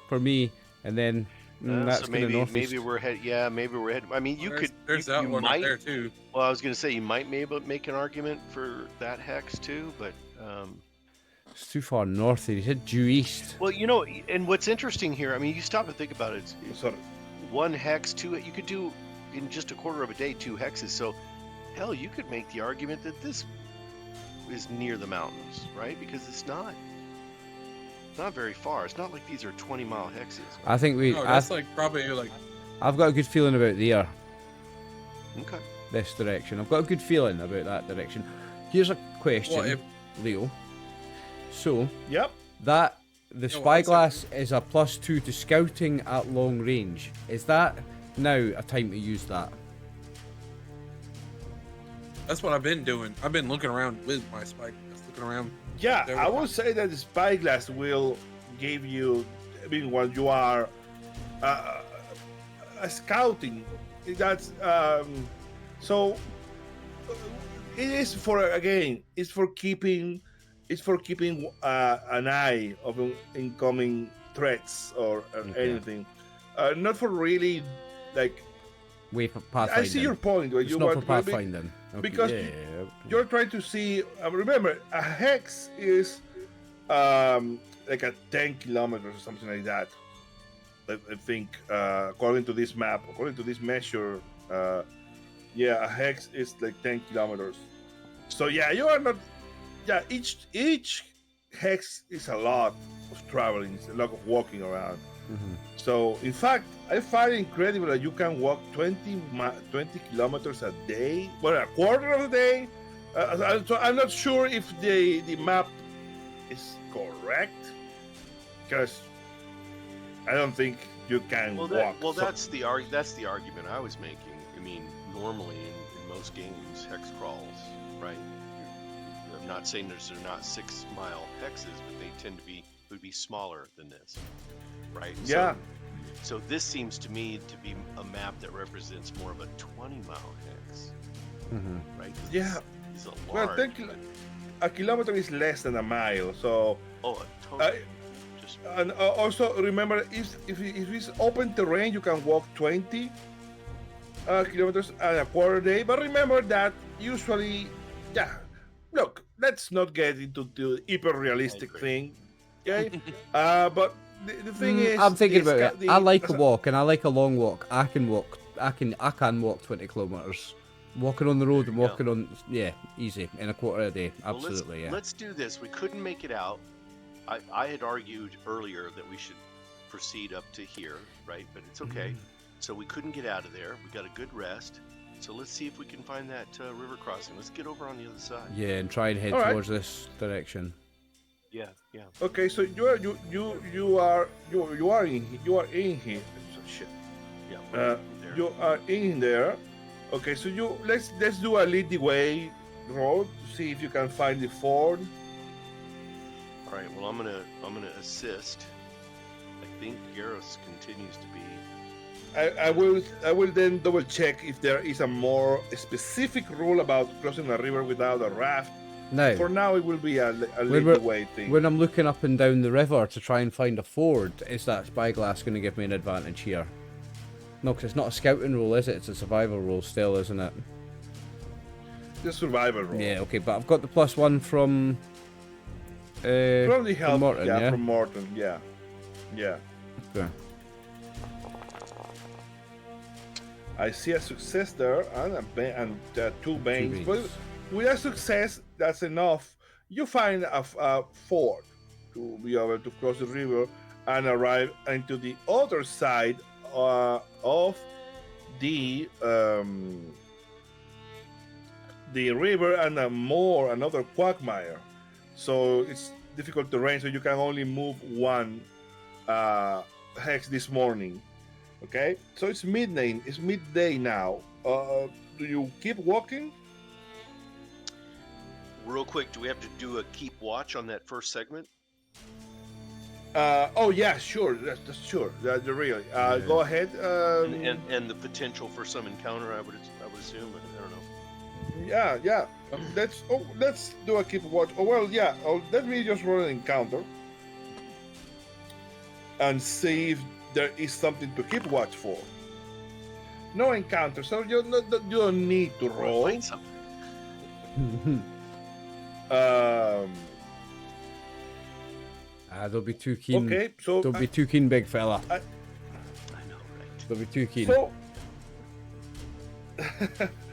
for me. And then that's so kind of maybe northeast. we're head. Yeah, maybe we're head. I mean, you could. There's you, that you one might. up there too. Well, I was gonna say you might be able to make an argument for that hex too, but It's too far north. He said due east. Well, and what's interesting here, I mean, you stop and think about it. It's Sorry. 1 hex, 2. You could do in just a quarter of a day 2 hexes. So, hell, you could make the argument that this is near the mountains, right? Because it's not very far. It's not like these are 20-mile hexes. I think we. No, that's probably I've got a good feeling about there. Okay. This direction. I've got a good feeling about that direction. Here's a question, Well, Leo. So Yep. the No, spyglass is a +2 to scouting at long range. Is that now a time to use that? That's what I've been doing. I've been looking around with my spike, just looking around. Yeah, There I we go. would say that the spyglass will give you, I mean, when you are scouting, that's so. It is it's for keeping an eye of incoming threats or Okay. anything, not for really like. Wait for pathfinding. I see your point. Where It's you not for want maybe- pathfinding. Okay, because yeah. You're trying to see. Remember, a hex is like a 10 kilometers or something like that. I think, according to this map, according to this measure, a hex is like 10 kilometers. So yeah, you are not. Yeah, each hex is a lot of traveling. It's a lot of walking around. Mhm. So, in fact, I find it incredible that you can walk 20 kilometers a day, well, a quarter of a day. So I'm not sure if the map is correct, because I don't think you can walk. That's the argument I was making. I mean, normally in most games, hex crawls, right? I'm not saying they're not 6-mile hexes, but they tend to would be smaller than this, right? Yeah. So this seems to me to be a map that represents more of a 20-mile hex, Mhm. right? Yeah. It's a Well, large. a kilometer is less than a mile, so. Totally. And also remember, if it's open terrain, you can walk 20 kilometers and a quarter a day. But remember that usually, look, let's not get into the hyper realistic thing, okay? But the thing is, I'm thinking about it. I like a as walk and I like a long walk. I can walk 20 kilometers. Walking on the road and walking on, easy in a quarter a day. Well, Absolutely, let's do this. We couldn't make it out. I had argued earlier that we should proceed up to here, right? But it's okay. So we couldn't get out of there. We got a good rest. So let's see if we can find that river crossing. Let's get over on the other side. Yeah, and try and head All right. towards this direction. Yeah. Okay, so you are in here. So shit. Yeah. There. You are in there. Okay, so let's do a lead the way roll to see if you can find the ford. All right. Well, I'm gonna assist. I think Garros continues to be. I will then double check if there is a more specific rule about crossing a river without a raft. Now, For now, it will be a lead we're- the way thing. when I'm looking up and down the river to try and find a ford, is that spyglass going to give me an advantage here? No, because it's not a scouting rule, is it? It's a survival rule still, isn't it? The survival roll. Yeah, okay, but I've got the +1 from... From the help, Morton, yeah? from Morton, yeah. Okay. I see a success there and 2 banes. banes. But with a success, that's enough. You find a ford to be able to cross the river and arrive into the other side of the river and another quagmire. So it's difficult terrain, so you can only move 1 hex this morning. Okay, so it's midnight. It's midday now. Do you keep walking? Real quick, do we have to do a keep watch on that first segment? Oh yeah, sure. That's sure. That's really. Go ahead. And the potential for some encounter, I would assume. I don't know. Yeah. Let's do a keep watch. Oh well, yeah. Let me just roll an encounter and see if there is something to keep watch for. No encounter, so you don't need to roll. Find something. Don't be too keen. Okay, so Don't be too keen, big fella. I know, right? Don't be too keen. so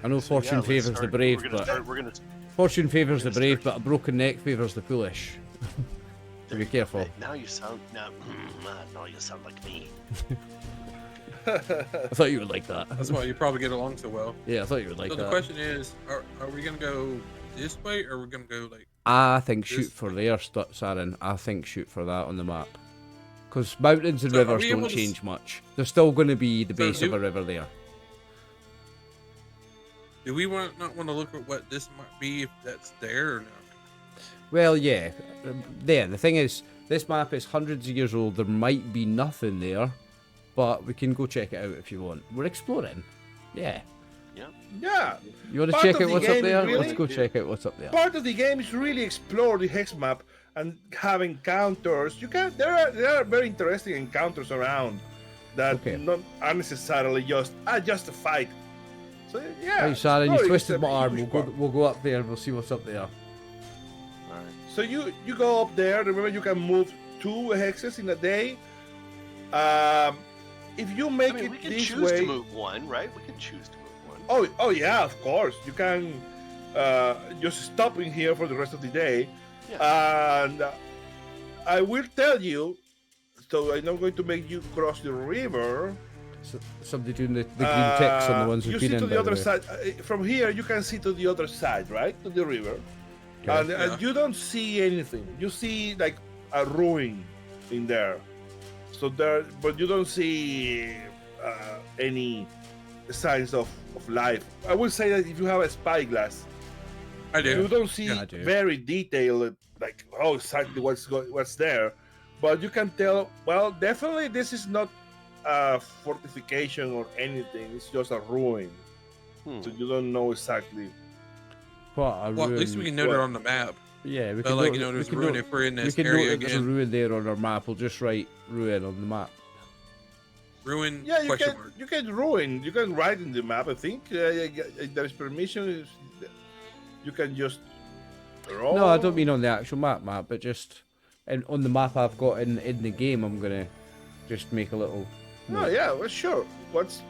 I know fortune let's favours the start. brave, We're gonna but start. We're gonna. fortune favours the gonna brave, start. but a broken neck favours the foolish. So be careful. Now you sound now. Now you sound like me. I thought you would like that. That's why you probably get along so well. Yeah, I thought you would like So that. the question is, are we gonna go this way, or are we gonna go like? I think shoot This- for there, Saren. I think shoot for that on the map. Because mountains and So are rivers we don't able to change much. There's still going to be the So base of do- a river there. Do we not want to look at what this might be if that's there or no? Well, yeah. There, the thing is, this map is hundreds of years old. There might be nothing there, but we can go check it out if you want. We're exploring. Yeah. yeah, You want to Part check of out the what's up game, there? really? Let's go check out what's up there. part of the game is really explore the hex map and have encounters. There are very interesting encounters around that Okay. not are necessarily just a fight. So yeah, Right, Saren, you explore is twisted a my arm. huge We'll go up there and we'll see what's up there. All right. So you go up there. Remember, you can move 2 hexes in a day. If you make I mean, it we can this choose way, to move one, right? We can choose to move one. oh yeah, of course. You can just stop in here for the rest of the day, and I will tell you. So I'm not going to make you cross the river. So, somebody doing the green ticks on the ones You who've see been to in. the by other way. side. From here, you can see to the other side, right, to the river, Okay. and you don't see anything. You see like a ruin in there. So there, but you don't see any signs of life. I would say that if you have a spyglass, I do. you don't see Yeah, I do. very detailed, like exactly what's there, but you can tell. Well, definitely this is not a fortification or anything. It's just a ruin, so you don't know exactly. What a Well, at least we ruin. can note it What? on the map. Yeah, we So, can like, note- there's we can a ruin note- if we're in we this can note area that there's a again. ruin there on our map. We'll just write ruin on the map. Ruin? Yeah, you question can mark. you can ruin. You can write in the map. I think there's permission. You can just roll. No, I don't mean on the actual map, but just on the map I've got in the game. I'm gonna just make a little. No, note. yeah, well, sure. What's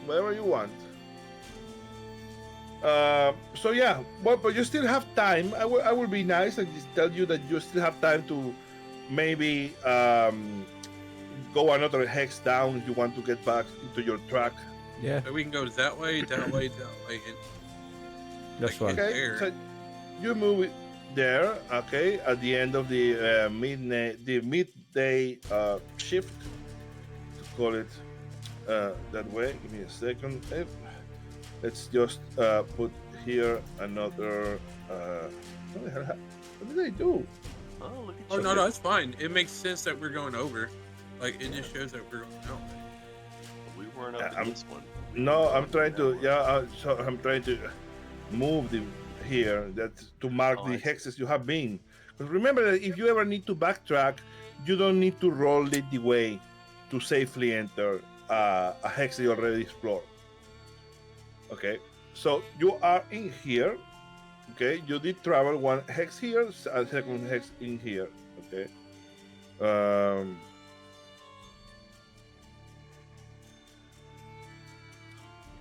whatever you want. So yeah, but you still have time. I will be nice and just tell you that you still have time to maybe go another hex down if you want to get back into your track. Yeah, So we can go that way, that way, that way. And this Like, one. Okay, There. so you move it there. Okay, at the end of the midday shift, to call it that way. Give me a second. Let's just put here another. What the hell? What did I do? Oh, look at Oh you. no, it's fine. It makes sense that we're going over. Like it just shows that we're going out. We weren't up I'm- in this one. No, I'm trying to. Yeah, so I'm trying to move the here that to mark Oh, the I see. hexes you have been. But remember that if you ever need to backtrack, you don't need to roll it the way to safely enter a hex you already explored. Okay, so you are in here. Okay, you did travel one hex here, a second hex in here. Okay.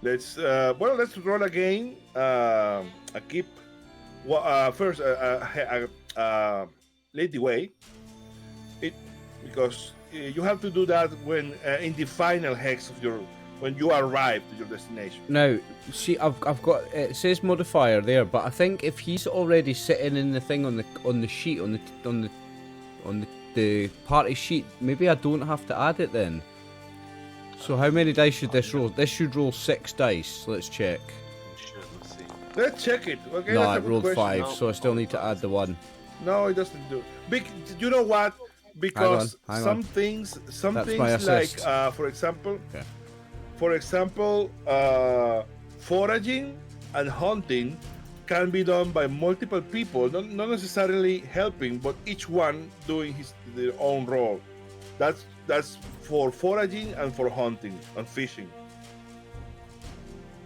Let's let's roll again. A keep. First, lead the way. It because you have to do that when in the final hex of your when you arrive to your destination. Now, see, I've got it says modifier there, but I think if he's already sitting in the thing on the sheet on the party sheet, maybe I don't have to add it then. So how many dice should this roll? This should roll 6 dice. Let's check. Let's see. Let's check it. Okay. No, that's a it good rolled question. 5, so I still need to add the 1. No, it doesn't do. You know what? Because hang some on. things, That's my assist. like, for example, Okay. foraging and hunting can be done by multiple people, not necessarily helping, but each one doing their own role. That's for foraging and for hunting and fishing.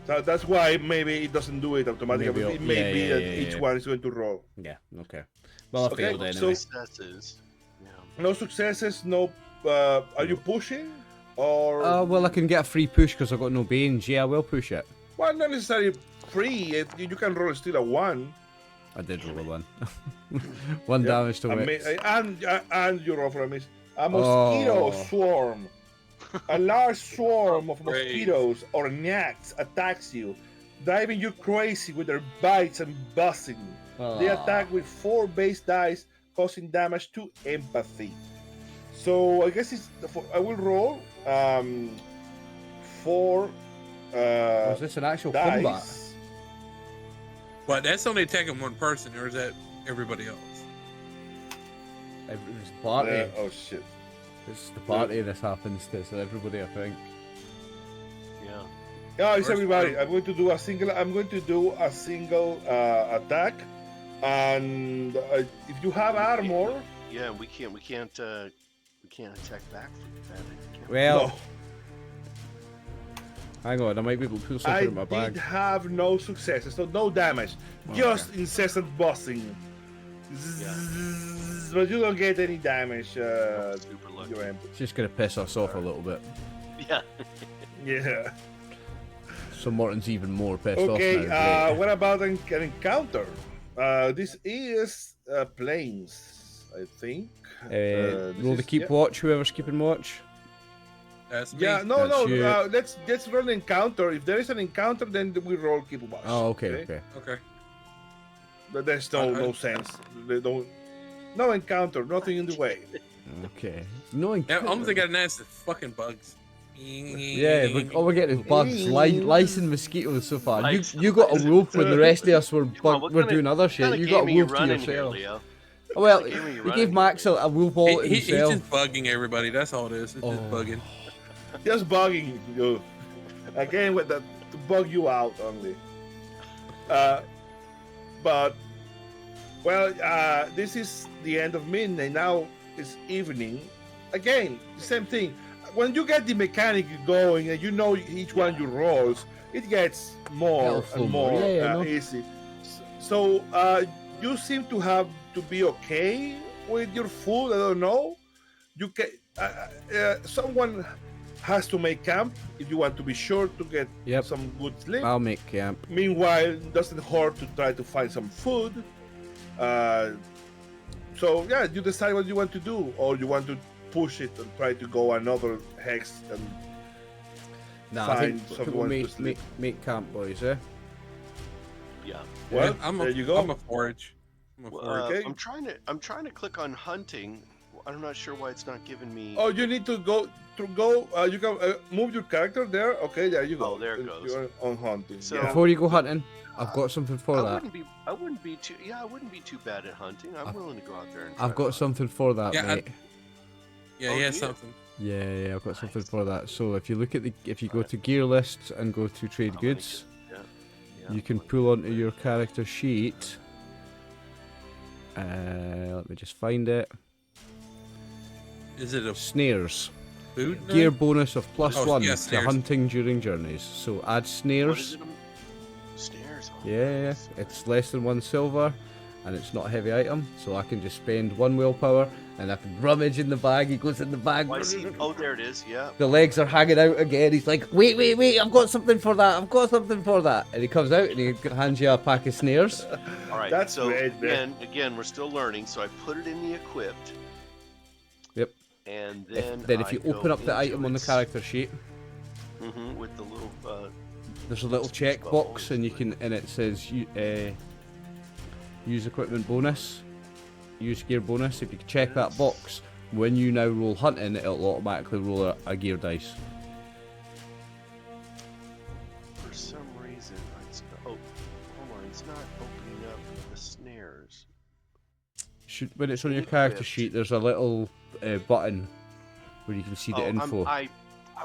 So that's why maybe it doesn't do it automatically. Maybe It may be that yeah, each yeah. one is going to roll. Yeah, okay. Well, I Okay, failed so- anyway. Successes. No successes. No. Are you pushing? Or Well, I can get a free push because I've got no Banes. Yeah, I will push it. well, not necessarily free. You can roll still a 1. I did roll a 1. 1 Yep. damage to wits. And you roll for a miss. A mosquito Oh. swarm. A large swarm of Great. mosquitoes or gnats attacks you, driving you crazy with their bites and buzzing. They attack with 4 base dice, causing damage to empathy. So I guess I will roll 4 Was this an actual combat? dice. But that's only attacking one person, or is that everybody else? It's the party. Oh shit. It's the party this happens to, so everybody, I think. Yeah. Yeah, it's First everybody. round. I'm going to do a single attack, and if you have armor, Yeah, we can't attack back from that. Can we? Well, no. hang on, I might be able to pull I something in my bag. did have no successes, so no damage, just incessant bossing. Zzz, but you don't get any damage. Super lucky. Your It's just going to piss us off a little bit. Yeah. yeah. So Morton's even more pissed Okay. off now. Great. What about an encounter? This is planes, I think. This Roll the is- keep yeah. watch, whoever's keeping watch. That's me. Yeah, no, That's you. let's roll an encounter. If there is an encounter, then we roll keep watch. Oh, okay. Okay. But there's no sense. They don't. No encounter, nothing in the way. Okay. No Yeah, encounter. all I got now is the fucking bugs. Yeah, all we're getting is bugs, lice and mosquitoes so far. Lice You got a wolf when the rest of us were on, what were kinda- doing other shit. Kinda You got a game are you wolf to running here, yourself. Leo? Oh, well, What kind of game are you you running gave Max a wolf all to He's himself. just bugging everybody. That's all it is. It's Oh. just bugging. Just bugging you. Again, with that to bug you out only. But well, this is the end of midnight. Now it's evening. Again, the same thing. When you get the mechanic going and you know each one you rolls, it gets more It'll flow and more. more Yeah, no. easy. So you seem to have to be okay with your food. I don't know. You can. Someone has to make camp if you want to be sure to get Yep. some good sleep. I'll make camp. Meanwhile, it doesn't hurt to try to find some food. So yeah, you decide what you want to do, or you want to push it and try to go another hex and Nah, I find think someone we'll to make, sleep. make camp, boys, eh? Yeah. Well, I'm a, there you go. I'm a forage. I'm a Well, forage. Okay. I'm trying to click on hunting. I'm not sure why it's not giving me. Oh, you need to go. You can move your character there. Okay, there you go. Oh, there it goes. You're on hunting. So- yeah. Before you go hunting, I've got something for I that. wouldn't be too. Yeah, I wouldn't be too bad at hunting. I'm willing to go out there and. I've got something for that, Yeah, mate. Yeah, Oh, he has yeah. something. Yeah, I've got something for that. So if you look at if you go to gear lists and go to trade goods, Yeah. you can pull onto your character sheet. Let me just find it. Is it a Snares. food? Gear knife? bonus of +1 Oh, yeah, to snares. hunting during journeys. So add What is snares. it? Snares. Oh, Yeah, it's less than 1 silver, and it's not a heavy item, so I can just spend 1 willpower, and I can rummage in the bag. He goes in the bag. Oh, I see. Oh, there it is. Yeah. The legs are hanging out again. He's like, wait, I've got something for that. And he comes out and he hands you a pack of snares. All right. That's so great, man. again, we're still learning. So I put it in the equipped. Yep. And then. If you open up the item on the character sheet, with the little. there's a little check box, and it says use equipment bonus, use gear bonus. If you check that box, when you now roll hunting, it'll automatically roll a gear dice. For some reason, hold on. It's not opening up the snares. When it's on your character Equipped. sheet, there's a little button where you can see the info. I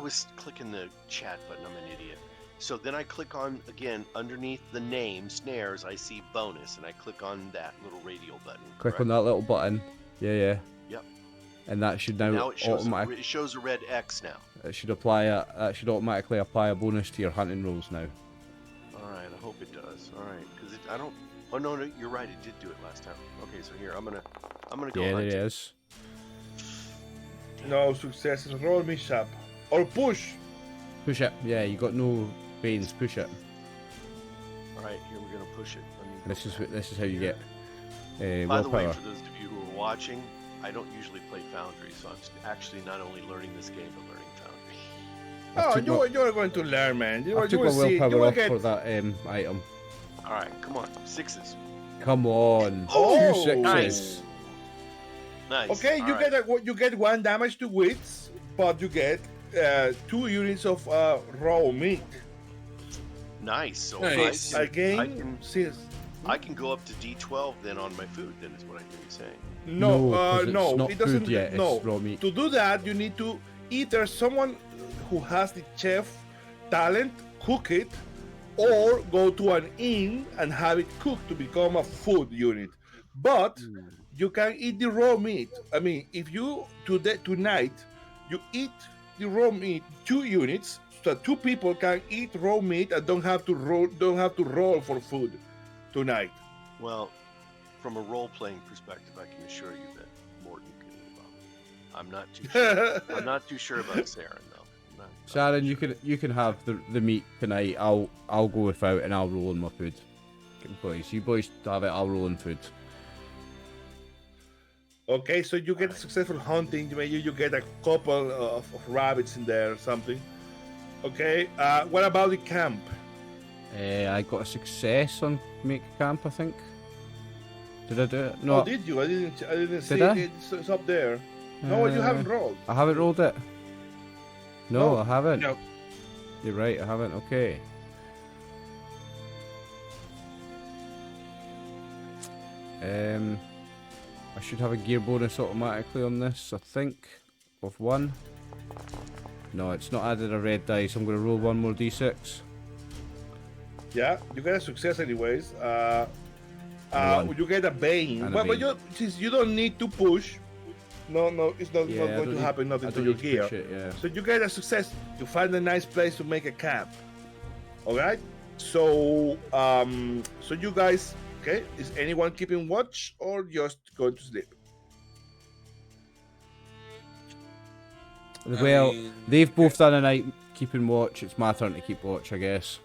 was clicking the chat button. I'm an idiot. So then I click on, again, underneath the name, snares, I see bonus, and I click on that little radio button. Click on that little button. Yeah. Yep. And that should Now now it shows, automatically. it shows a red X now. That should automatically apply a bonus to your hunting rolls now. All right, I hope it does. All right, because I don't. Oh no, you're right. It did do it last time. Okay, so here I'm gonna go. Yeah, hunt. there it is. No successes. Roll mishap. Or push. Push it. Yeah, you got no veins. Push it. All right, here we're gonna push it. Let me This is how you get By the way, willpower. for those of you who are watching, I don't usually play Foundry, so I'm actually not only learning this game but learning Foundry. Oh, you're going to learn, man. I You took will my see. You willpower will off get. for that item. All right, come on, 6s. Come on. Oh, Two sixes. nice. Nice. Okay, All you right. you get 1 damage to wits, but you get 2 units of raw meat. Nice. So Nice. Again, since I can go up to D12 then on my food. Then is what I hear you saying. no, 'cause it's no, not it doesn't. food yet. No, It's raw meat. to do that, you need to either someone who has the chef talent cook it, or go to an inn and have it cooked to become a food unit. But you can eat the raw meat. I mean, if you tonight you eat the raw meat 2 units, so 2 people can eat raw meat and don't have to roll for food tonight. Well, from a role-playing perspective, I can assure you that Morton can eat about it. I'm not too sure. I'm not too sure about Saren though. I'm not Sharon, too you can have the meat tonight. I'll go without and I'll roll in my food. Boys, you boys have it. I'll roll in food. Okay, so you get successful hunting. Maybe you get a couple of rabbits in there or something. Okay, what about the camp? I got a success on make camp. I think. Did I do it? No, Oh, did you? I didn't see I? it. It's up there. No, you haven't rolled. I haven't rolled it. No, No. I haven't. No. You're right. I haven't. Okay. I should have a gear bonus automatically on this, I think, of 1. No, it's not added a red dice. I'm going to roll 1 more d6. Yeah, you get a success anyways. One. You get a bane, And a but bane. since you don't need to push. No, it's not, Yeah, not I going don't to need- happen. I Nothing to don't your need to gear. push it, yeah. So you get a success. You find a nice place to make a camp. All right. So so you guys, okay? Is anyone keeping watch or just going to sleep? Well, mean, they've both done a night keeping watch. It's my turn to keep watch, I guess.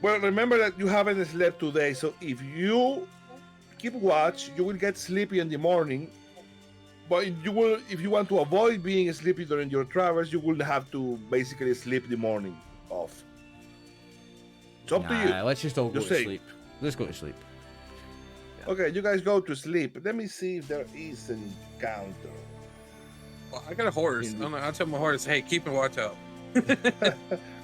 Well, remember that you haven't slept today, so if you keep watch, you will get sleepy in the morning. But if you want to avoid being sleepy during your travels, you will have to basically sleep the morning off. It's up to you. Let's just all go Just to say. sleep. Let's go to sleep. Okay, you guys go to sleep. Let me see if there is an encounter. well, I got a horse. I'll tell my horse, hey, keep a watch out.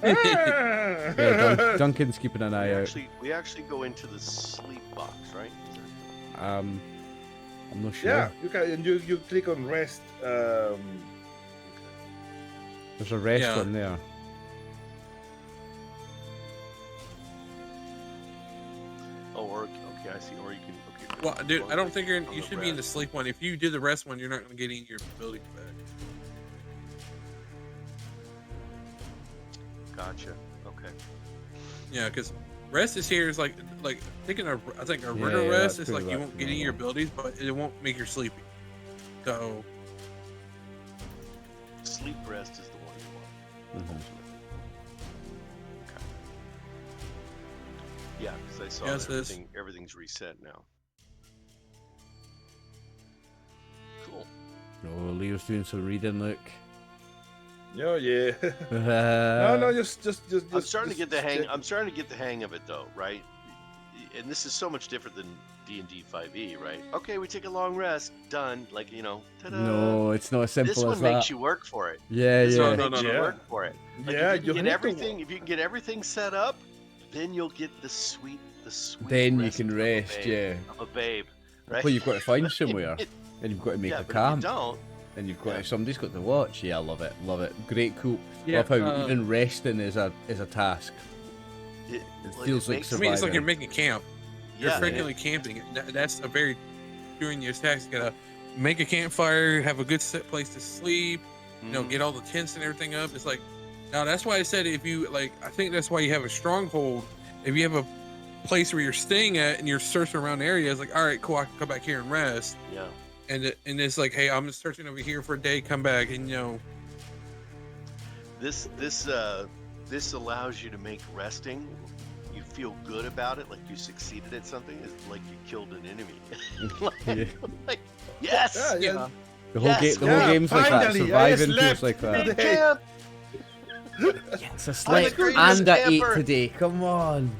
Yeah, Duncan's keeping an eye out. We actually go into the sleep box, right? I'm not sure. Yeah, you can. And you click on rest. There's a rest Yeah. on there. Oh, or okay, I see. Or you can. Okay. Well, dude, I don't think on you the should be in the rest. sleep one. If you do the rest one, you're not going to get any of your abilities back. Gotcha. Okay. Yeah, because rest is here is like taking a I think a Yeah, rigor yeah, rest that's is like pretty you rough won't get any of your abilities, but it won't make you sleepy. So Sleep rest is the one you want. Mhm. Okay. Yeah, because I saw Yes, that this- everything's reset now. Cool. Oh, Leo's doing some reading, look. Oh yeah. No, just. I'm starting to get the hang. check. I'm starting to get the hang of it, though, right? And this is so much different than D&D 5e, right? Okay, we take a long rest. Done. Like ta-da. No, it's not as simple This one as that. makes you work for it. Yeah, This yeah. one No, makes no, you no. work for it. Like, Yeah, if you can need get to- everything. If you can get everything set up, then you'll get the sweet. Then you rest can of a rest, babe- yeah. Of a babe, right? Well, you've got to find somewhere, and you've got to make yeah, a but camp, if you don't, and you've got Yeah. to, somebody's got to watch. Yeah, I love it, love it. Great, cool. Yeah, love how um, even resting is a task. it feels like makes- I mean, it's like surviving. you're making camp. You're Yeah, frequently camping. That's a very during your tasks. You gotta make a campfire, have a good set place to sleep. You know, Mhm. get all the tents and everything up. It's like now that's why I said if you like, I think that's why you have a stronghold. If you have a place where you're staying at and you're searching around the area, it's like, all right, cool, I can come back here and rest. Yeah. and it's like, hey, I'm searching over here for a day, come back, and This allows you to make resting. You feel good about it, like you succeeded at something. It's like you killed an enemy. like, yes. Yeah. The whole Yes. the whole game's like that. Finally, I Surviving feels slept like that. today. Camp. Yes, I the slept greatest and I ate camper. today. Come on.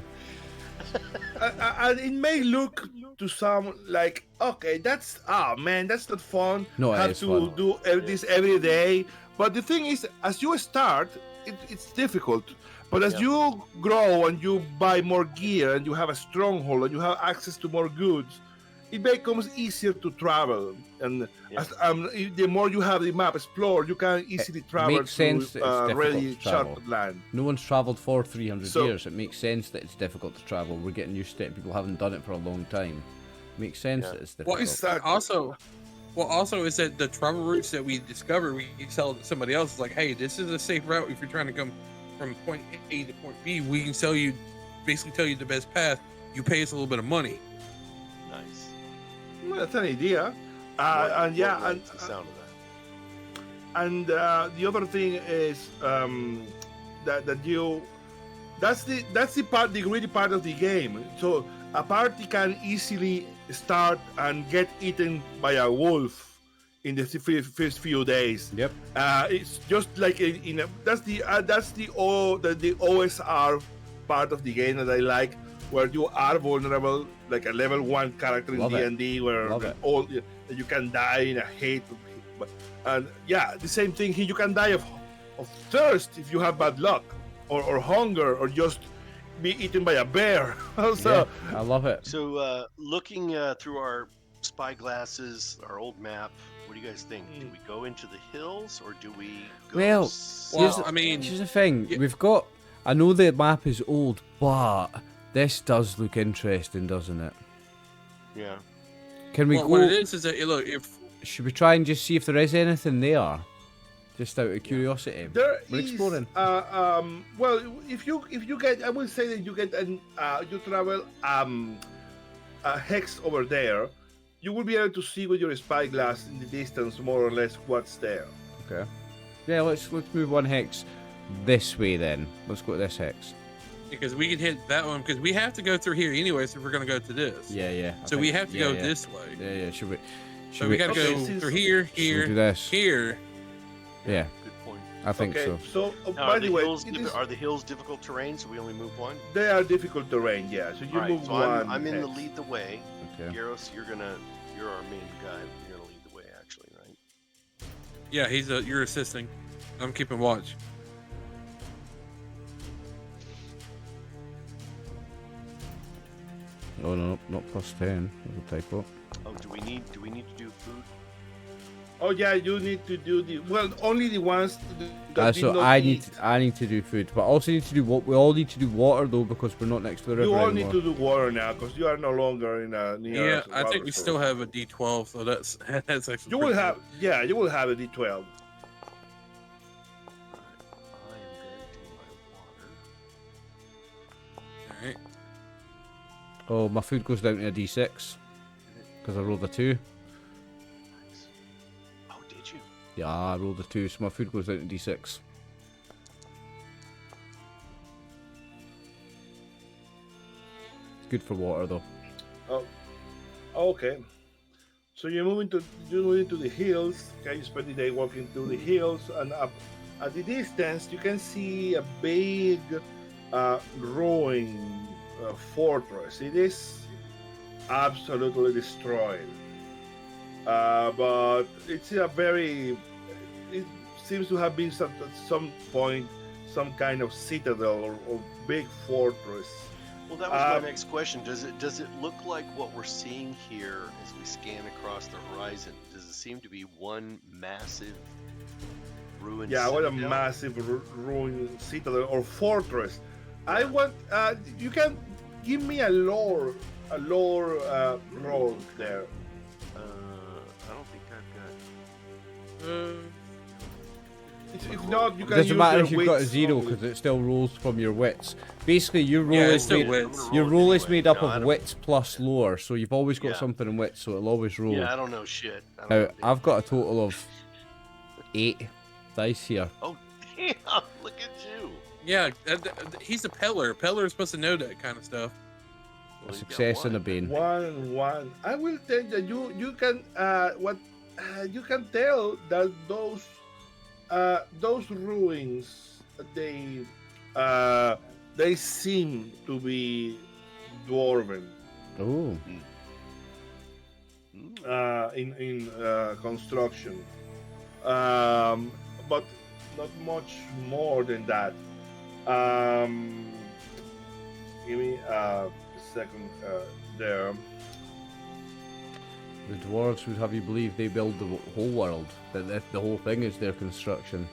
And it may look to some like, okay, that's that's not fun. No, it have is to fun. do this every day. But the thing is, as you start, it's difficult. But as Yeah. you grow and you buy more gear and you have a stronghold and you have access to more goods, it becomes easier to travel. And Yeah. the more you have the map explored, you can easily travel makes sense that to it's difficult really to travel. short land. No one's travelled for 300 So- years. It makes sense that it's difficult to travel. We're getting used to it. People haven't done it for a long time. Makes sense Yeah. that it's difficult. Well, Exactly. also is that the travel routes that we discover, we can tell somebody else. It's like, hey, this is a safe route if you're trying to come from point A to point B. We can basically tell you the best path. You pay us a little bit of money. Nice. Well, that's an idea. What likes the sound of that. And the other thing is that's the greedy part of the game. So a party can easily start and get eaten by a wolf in the first few days. Yep. It's just like that's the OSR part of the game that I like, where you are vulnerable, like a level 1 character in Love it. D&D, where Love it. you can die in a hate. And yeah, the same thing here. You can die of thirst if you have bad luck, or hunger, or just be eaten by a bear. So Yeah, I love it. So, looking through our spy glasses, our old map, what do you guys think? Do we go into the hills or do we go? Well, Well, I mean, Here's the thing. yeah. We've got... I know the map is old, but this does look interesting, doesn't it? Yeah. Can we well, go... what it is that look, if Should we try and just see if there is anything there? Just out of curiosity. there We're is, exploring. well, if you get, I will say that you get you travel a hex over there, you will be able to see with your spyglass in the distance more or less what's there. Okay. Yeah, let's move one hex this way then. Let's go to this hex. because we can hit that one because we have to go through here anyways if we're going to go to this. Yeah, yeah. So we have to go this way. Yeah, yeah. Should we? So we got to Okay, go since- through here, Should we here, do this? here. Yeah, Good point. I think Okay, so. so Now, by the way, are the hills difficult terrain? So we only move one. they are difficult terrain. Yeah, so you All right. move So one. I'm in the hex. lead the way. Okay. Gyros, you're our main guy. You're gonna lead the way, actually, right? Yeah, you're assisting. I'm keeping watch. Oh no, not plus 10. There's a typo. Oh, do we need to do food? Oh yeah, you need to do only the ones that did So not I eat. need to do food, but I also need to do what we all need to do water though because we're not next to the river You all anymore. need to do water now because you are no longer in a near. Yeah, I think water we source. still have a D12, so that's actually. You will pretty have, yeah, you will have a D12. I am going to do my water. good. All right. Oh, my food goes down to a D6 because I rolled a 2. Nice. Oh, did you? Yeah, I rolled a 2, so my food goes down to D6. It's good for water though. Oh, okay. So you move into the hills. Okay, you spend the day walking through the hills, and up at the distance you can see a big, ruined fortress. It is absolutely destroyed, but it's a very. It seems to have been at some point some kind of citadel or big fortress. Well, that was my next question. Does it look like what we're seeing here as we scan across the horizon? Does it seem to be one massive ruined? Yeah, what a citadel? massive ruined citadel or fortress. I want you can give me a lore roll there. I don't think I've got. If not, you It can doesn't use matter your if you've got a wits zero only. because it still rolls from your wits. Basically, your roll Yeah, it's is still made, wits. your roll is Anyway. made up No, I of don't- wits plus lore, so you've always got Yeah. something in wits, so it'll always roll. Yeah, I don't know shit. I don't Now, know I've got a damn thing. total of 8 dice here. Oh damn! Look at you. Yeah, he's a peller. Peller is supposed to know that kind of stuff. A Well, you got success and a one. bane. 1. I will tell that you can you can tell that those ruins they seem to be dwarven Oh, in construction, but not much more than that. Give me a second there. the dwarves would have you believe they build the whole world, that the whole thing is their construction.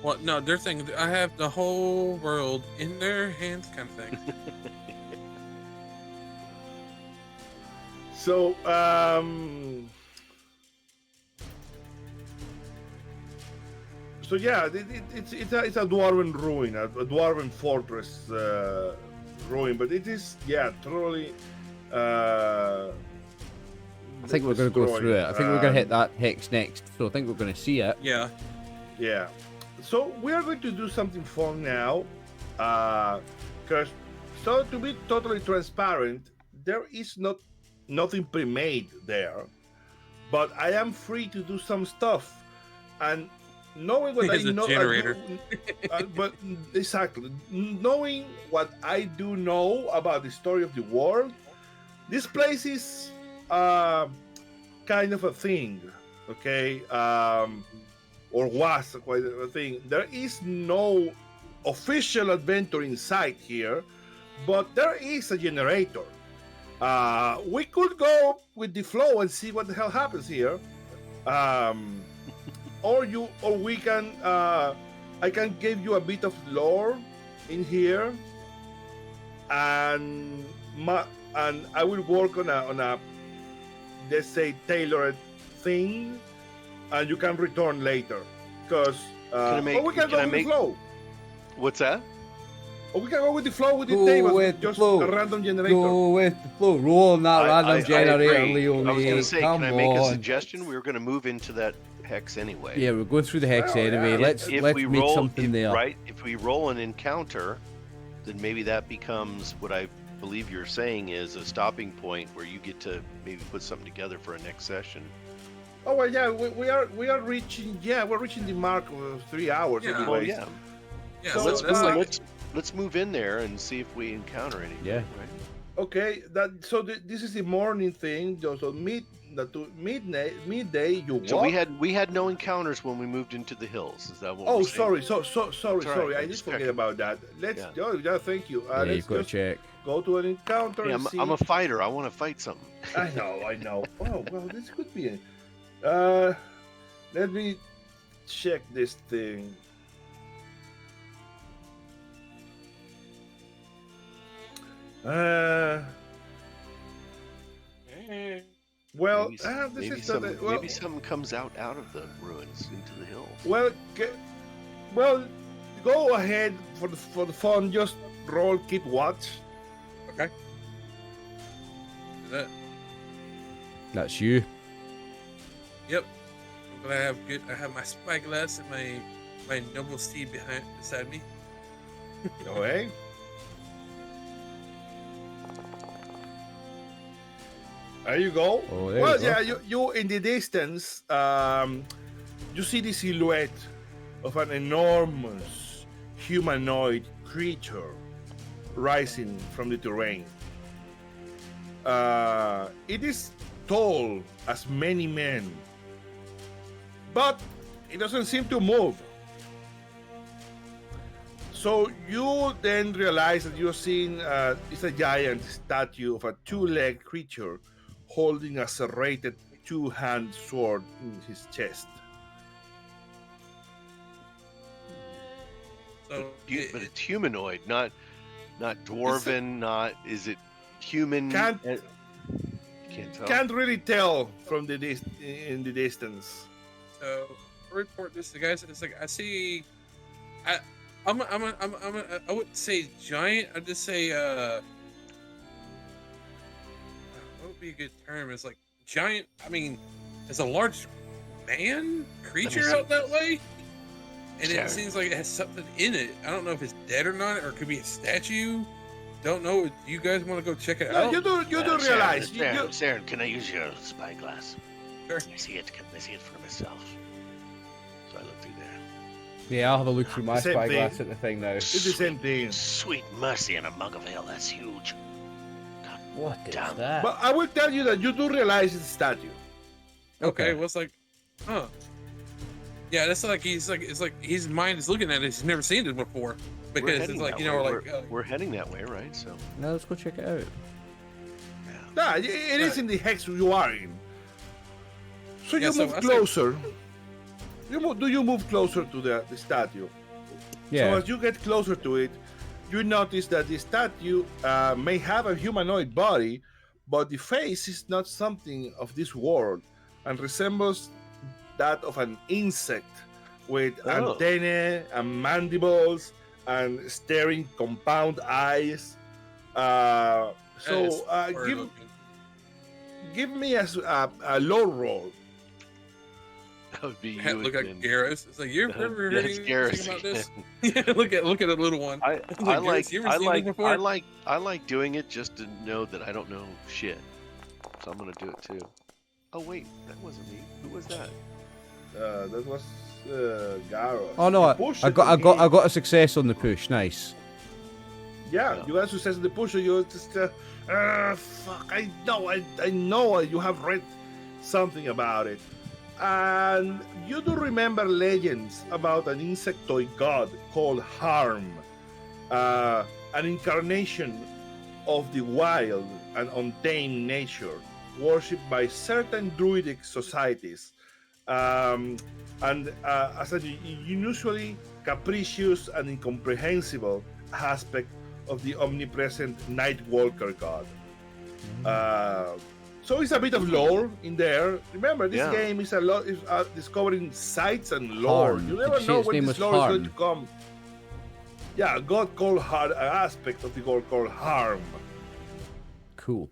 Well, no, they're thinking I have the whole world in their hands, kind of thing. So, so yeah, it's a dwarven ruin, a dwarven fortress ruin, but it is totally. I think we're going to go through it. I think we're going to hit that hex next, so I think we're going to see it. Yeah. Yeah. So we are going to do something fun now, because so to be totally transparent, there is nothing pre-made there, but I am free to do some stuff, and knowing what I He's a know, generator. but exactly knowing what I do know about the story of the world, this place is kind of a thing, okay? Or was quite a thing. There is no official adventure in sight here, but there is a generator. We could go with the flow and see what the hell happens here, or we can. I can give you a bit of lore in here, and I will work on a let's say tailored thing, and you can return later, because or we can go with the flow. What's that? Or we can go with the flow with the Go tables, with the just flow. a random generator. Go with the flow. Roll on that random generator, agree. Leo. I was going to mate. say, Come can I make a on. suggestion? We were going to move into that hex anyway. Yeah, we're going through the hex Oh, anyway. yeah. Let's make something there. Right, if we roll an encounter, then maybe that becomes what I believe you're saying is a stopping point where you get to maybe put something together for a next session. Oh well, yeah, we are reaching. Yeah, we're reaching the mark of 3 hours. Yeah. Anyways. Well, yeah. Yeah, So, so that's like Let's move in there and see if we encounter anything. Yeah. Right? Okay, this is the morning thing. So midday you walk. So we had no encounters when we moved into the hills. Is that what? Oh, we're saying? sorry. Sorry. right, I I'm did just forget checking. about that. Let's. Yeah. Yeah, thank you. Yeah, Let's you've got to just check. go to an encounter Yeah, and see. I'm a fighter. I want to fight something. I know. Oh well, this could be it. Let me check this thing. Well, maybe, this maybe is not a- well, maybe something comes out of the ruins into the hills. well, go ahead for the fun. Just roll, keep watch. okay. Is that? That's you. Yep. I'm gonna have good. I have my spyglass and my noble steed beside me. Okay. There you go. Oh, there Well, you go. yeah, you in the distance, you see the silhouette of an enormous humanoid creature rising from the terrain. It is tall as many men, but it doesn't seem to move. So you then realize that you're seeing it's a giant statue of a two-legged creature holding a serrated two-hand sword in his chest. So But it's humanoid, not dwarven. Not is it human? Can't Can't tell. Can't really tell from in the distance. So report this to the guys. It's like I see. I wouldn't say giant. I'd just say what would be a good term? It's like giant. I mean, it's a large man creature out that way, and it seems like it has something in it. I don't know if it's dead or not, or it could be a statue. Don't know. Do you guys want to go check it out? You do realize. Saren, can I use your spyglass? Sure. I see it for myself. So I look through there. Yeah, I'll have a look through my Same spyglass thing. at the thing now. It's the same thing. Sweet mercy and a mug of ale. That's huge. God What is damn. that? But I will tell you that you do realize it's a statue. Okay, well, it's like, huh? Yeah, that's like it's like his mind is looking at it. He's never seen it before because it's like we're heading that way, right? So Now let's go check it out. Yeah, it is in the hex you are in. So Yeah, you so move I closer. Do you move closer to the statue? Yeah. So as you get closer to it, you notice that the statue may have a humanoid body, but the face is not something of this world and resembles that of an insect with antennae and mandibles and staring compound eyes. Give me a low roll. that would be Look you at again. Garrus. It's like you've ever heard That's anything Garrus about this? again. Yeah, look at a little one. I Garrus, you ever seen this before? like doing it just to know that I don't know shit. So I'm gonna do it too. Oh wait, that wasn't me. Who was that? That was Garrus. Oh no, I got a success on the push. Nice. Yeah, you got success in the push. So you just fuck. I know you have read something about it, and you do remember legends about an insectoid god called Harm, an incarnation of the wild and untamed nature, worshipped by certain druidic societies, and as a unusually capricious and incomprehensible aspect of the omnipresent Nightwalker god. So it's a bit of lore in there. Remember, this game is discovering sites and lore. Harm. You never know when this lore is going to Harm. come. Yeah, a god called Harm, an aspect of the god called Harm. Cool.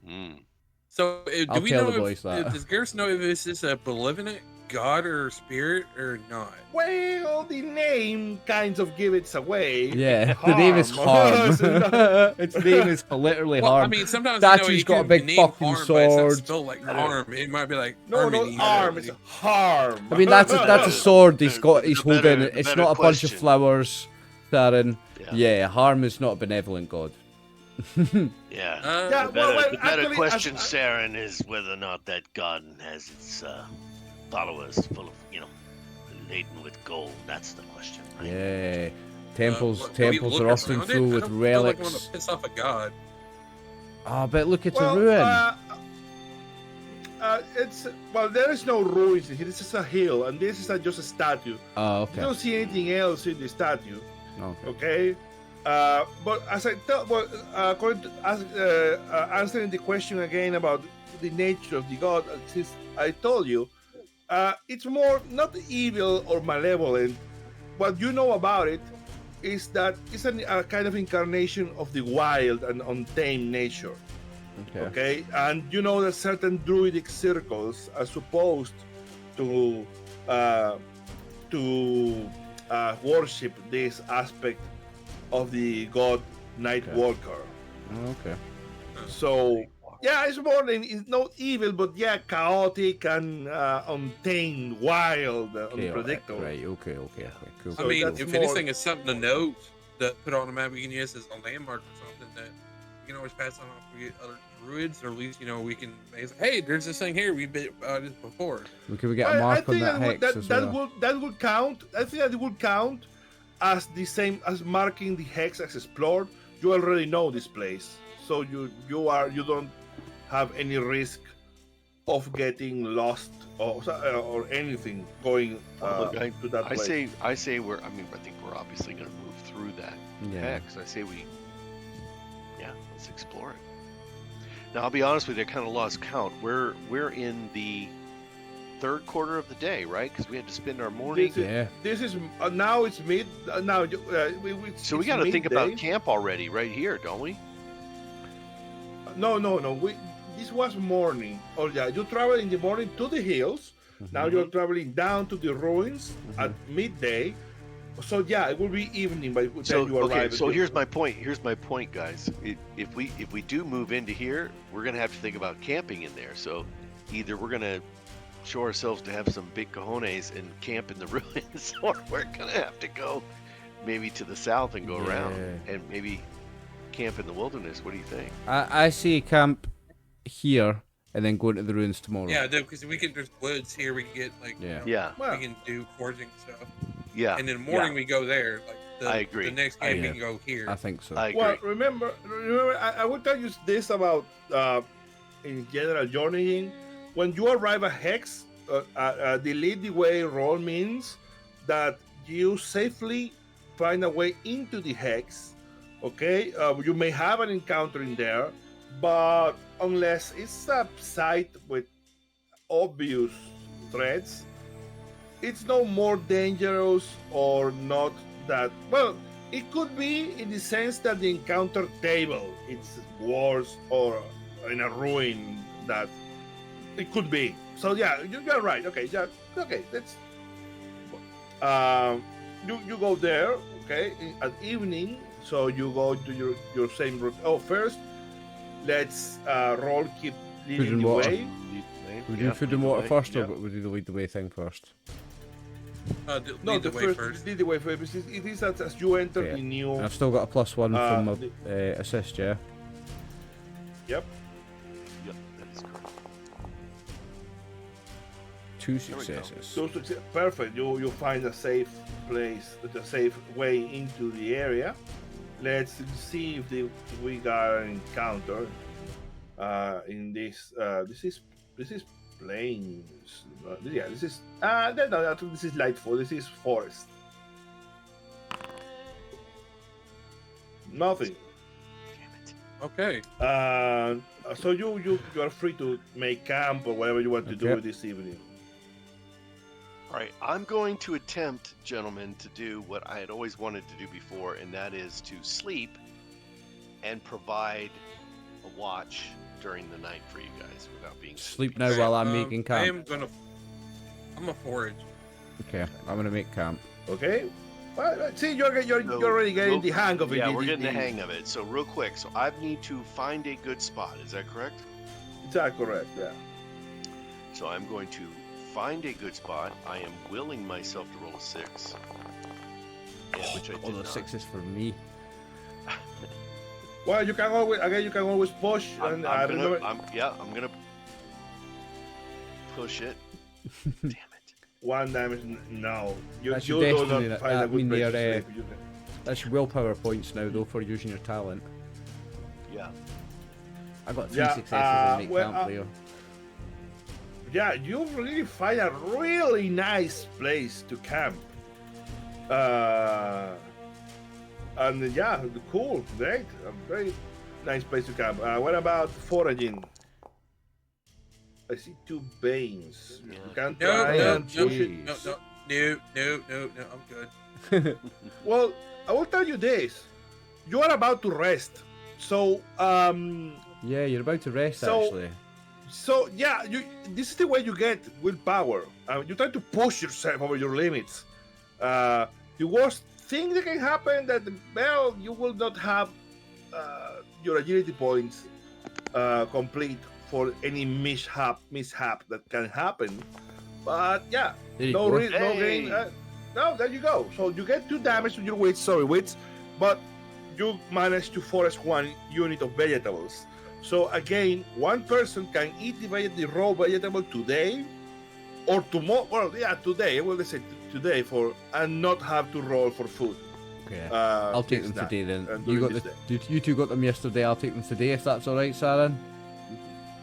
So do I'll we tell know the boys that. does Garrus know if this is a benevolent god or spirit or not? Well, the name kind of gives it away. Yeah, the name is Harm. Its name is literally Well, Harm. I mean, sometimes Statue's got a big fucking harm, but it's not sword. spelled like harm. It might be like No, not harmony. arm, it's harm. I mean, that's a sword he's holding. the It's better not a bunch of question. flowers, Saren. Yeah. Yeah, Harm is not a benevolent god. Yeah. Yeah, The well, better actually, question, Saren, is whether or not that garden has its followers full of, laden with gold. That's the question, right? Yeah, temples do we temples look are often around it? full I with don't feel like I want relics. to piss off a god. Oh, but look, it's a Well, ruin. there is no ruins in here. This is a hill, and this is just a statue. Oh, You okay. don't see anything else in the statue. Okay. Okay, but as I tell, according to answering the question again about the nature of the god, since I told you, it's more not evil or malevolent. What you know about it is that it's a kind of incarnation of the wild and untamed nature. Okay. Okay, and you know that certain druidic circles are supposed to worship this aspect of the god Nightwalker. Okay. So yeah, it's more than it's not evil, but yeah, chaotic and untamed, wild, unpredictable. Right. Okay. Cool. So I mean, that's if more- anything is something to note that put on a map we can use as a landmark or something that you can always pass on off to other druids, or at least we can say, hey, there's this thing here we've been this before. Can we get a mark on that hex as well? That would count. I think that would count as the same as marking the hex as explored. You already know this place, so you don't have any risk of getting lost or anything going Look, to that place. I say I think we're obviously going to move through that hex. I say let's explore it. Now, I'll be honest with you, I kind of lost count. We're in the third quarter of the day, right? Because we had to spend our morning. This is now it's mid. Now So we got to think about camp already, right here, don't we? No. This was morning. Oh yeah, you travel in the morning to the hills. Now you're traveling down to the ruins at midday. So yeah, it will be evening by the time you arrive. So here's my point. Here's my point, guys. If we do move into here, we're gonna have to think about camping in there. So either we're gonna show ourselves to have some big cojones and camp in the ruins, or we're gonna have to go maybe to the south and go around and maybe camp in the wilderness. What do you think? I say camp here and then go into the ruins tomorrow. Yeah, because there's woods here. We can get like we can do foraging stuff. Yeah. And in the morning we go there. Like I agree. The next game we can go here. I think so. I agree. Well, remember, I will tell you this about in general journeying. When you arrive at Hex, the lead the way roll means that you safely find a way into the Hex. Okay, you may have an encounter in there, but unless it's a site with obvious threats, it's no more dangerous or not that well. It could be in the sense that the encounter table it's worse or in a ruin that it could be. So yeah, you're right. Okay, yeah, okay. Let's. You go there. Okay, at evening. So you go to your same route. Oh, first, let's roll keep leading the way. Would you do food and water first, or would you lead the way thing first? The first. Lead the way first. It is as you enter the new. I've still got a +1 from my assist, yeah. Yep. Yep, that's correct. 2 successes. Perfect. You find a safe place, a safe way into the area. Let's see if we got an encounter in this. This is plains. Yeah, this is no, this is lightful. This is forest. Nothing. Okay. So you are free to make camp or whatever you want to do this evening. All right, I'm going to attempt, gentlemen, to do what I had always wanted to do before, and that is to sleep and provide a watch during the night for you guys without being sleep now while I'm making camp. I'm a forage. Okay, I'm gonna make camp. Okay. Well, see, you're already getting the hang of it. Yeah, we're getting the hang of it. So real quick, so I need to find a good spot. Is that correct? Is that correct? Yeah. So I'm going to find a good spot. I am willing myself to roll a 6. Which I did all the 6s for me. Well, you can always push. I'm gonna push it. Damn it. 1 damage. No, you That's do your not destiny. find a good place to sleep. That's your willpower points now, though, for using your talent. Yeah. I got 3 successes and make camp there. Yeah, you really find a really nice place to camp. And yeah, cool, great, a very nice place to camp. What about foraging? I see 2 veins. Yeah. You can try and push it. No, I'm good. Well, I will tell you this: you are about to rest, so yeah, you're about to rest actually. So yeah, this is the way you get willpower. You try to push yourself over your limits. The worst thing that can happen that you will not have your agility points complete for any mishap that can happen. But yeah, no gain. No, there you go. So you get 2 damage to your wits, but you manage to forest 1 unit of vegetables. So again, 1 person can eat the raw vegetable today or tomorrow. Well, yeah, today. Well, they say today and not have to roll for food. Okay, I'll take them today then. You 2 got them yesterday. I'll take them today if that's all right, Saren.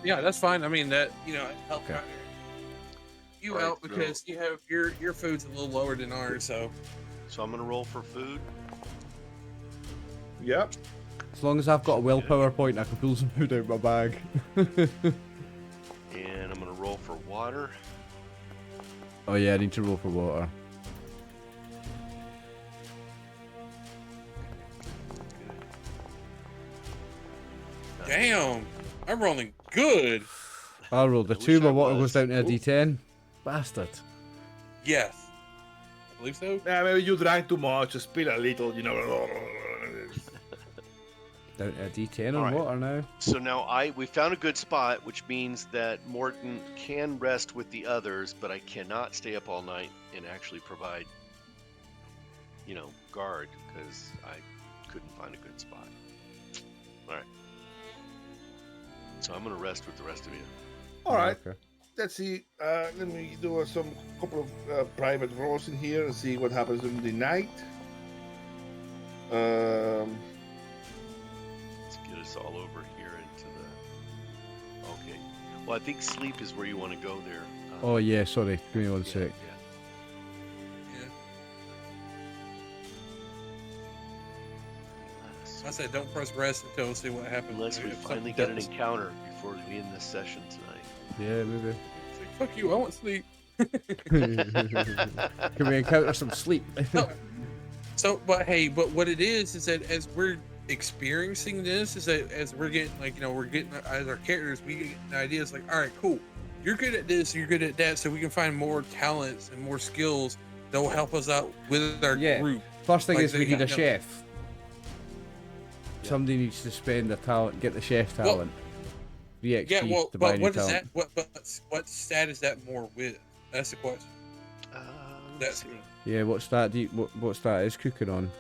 Yeah, that's fine. I mean that help out. You right, out because you have your food's a little lower than ours, so I'm gonna roll for food. Yep. As long as I've got a willpower point, I can pull some food out of my bag. And I'm gonna roll for water. Oh yeah, I need to roll for water. Damn, I'm rolling good. I rolled a I wish 2, my I water goes was. down to a Ooh. D10. Bastard. Yes, I believe so. Yeah, maybe you drank too much, spill a little, you know. Down to a D10 on Alright. water now. So now we found a good spot, which means that Morton can rest with the others, but I cannot stay up all night and actually provide, guard because I couldn't find a good spot. All right. So I'm gonna rest with the rest of you. All right. Okay. Let's see. Let me do some couple of private rolls in here and see what happens in the night. Let's get us all over here into the. Okay. Well, I think sleep is where you want to go there. Oh yeah, sorry. Give me one yeah, sec. yeah. I said don't press rest until we see what happens. Unless we If finally something get an does- encounter before we end this session tonight. Yeah, maybe. It's like, fuck you, I want sleep. Can we encounter some sleep? No. So, but what it is that as we're experiencing this, is that as we're getting we're getting as our characters, we get ideas like, all right, cool, you're good at this, you're good at that, so we can find more talents and more skills that will help us out with our Yeah. group. First thing Like is they we need a got- chef. Yeah. Somebody needs to spend a talent, get the chef Well, talent. 3 XP Yeah, well, to buy but new what is talent. that? What stat is that more with? That's the question. Let's That's see. Yeah, what stat what stat is cooking on?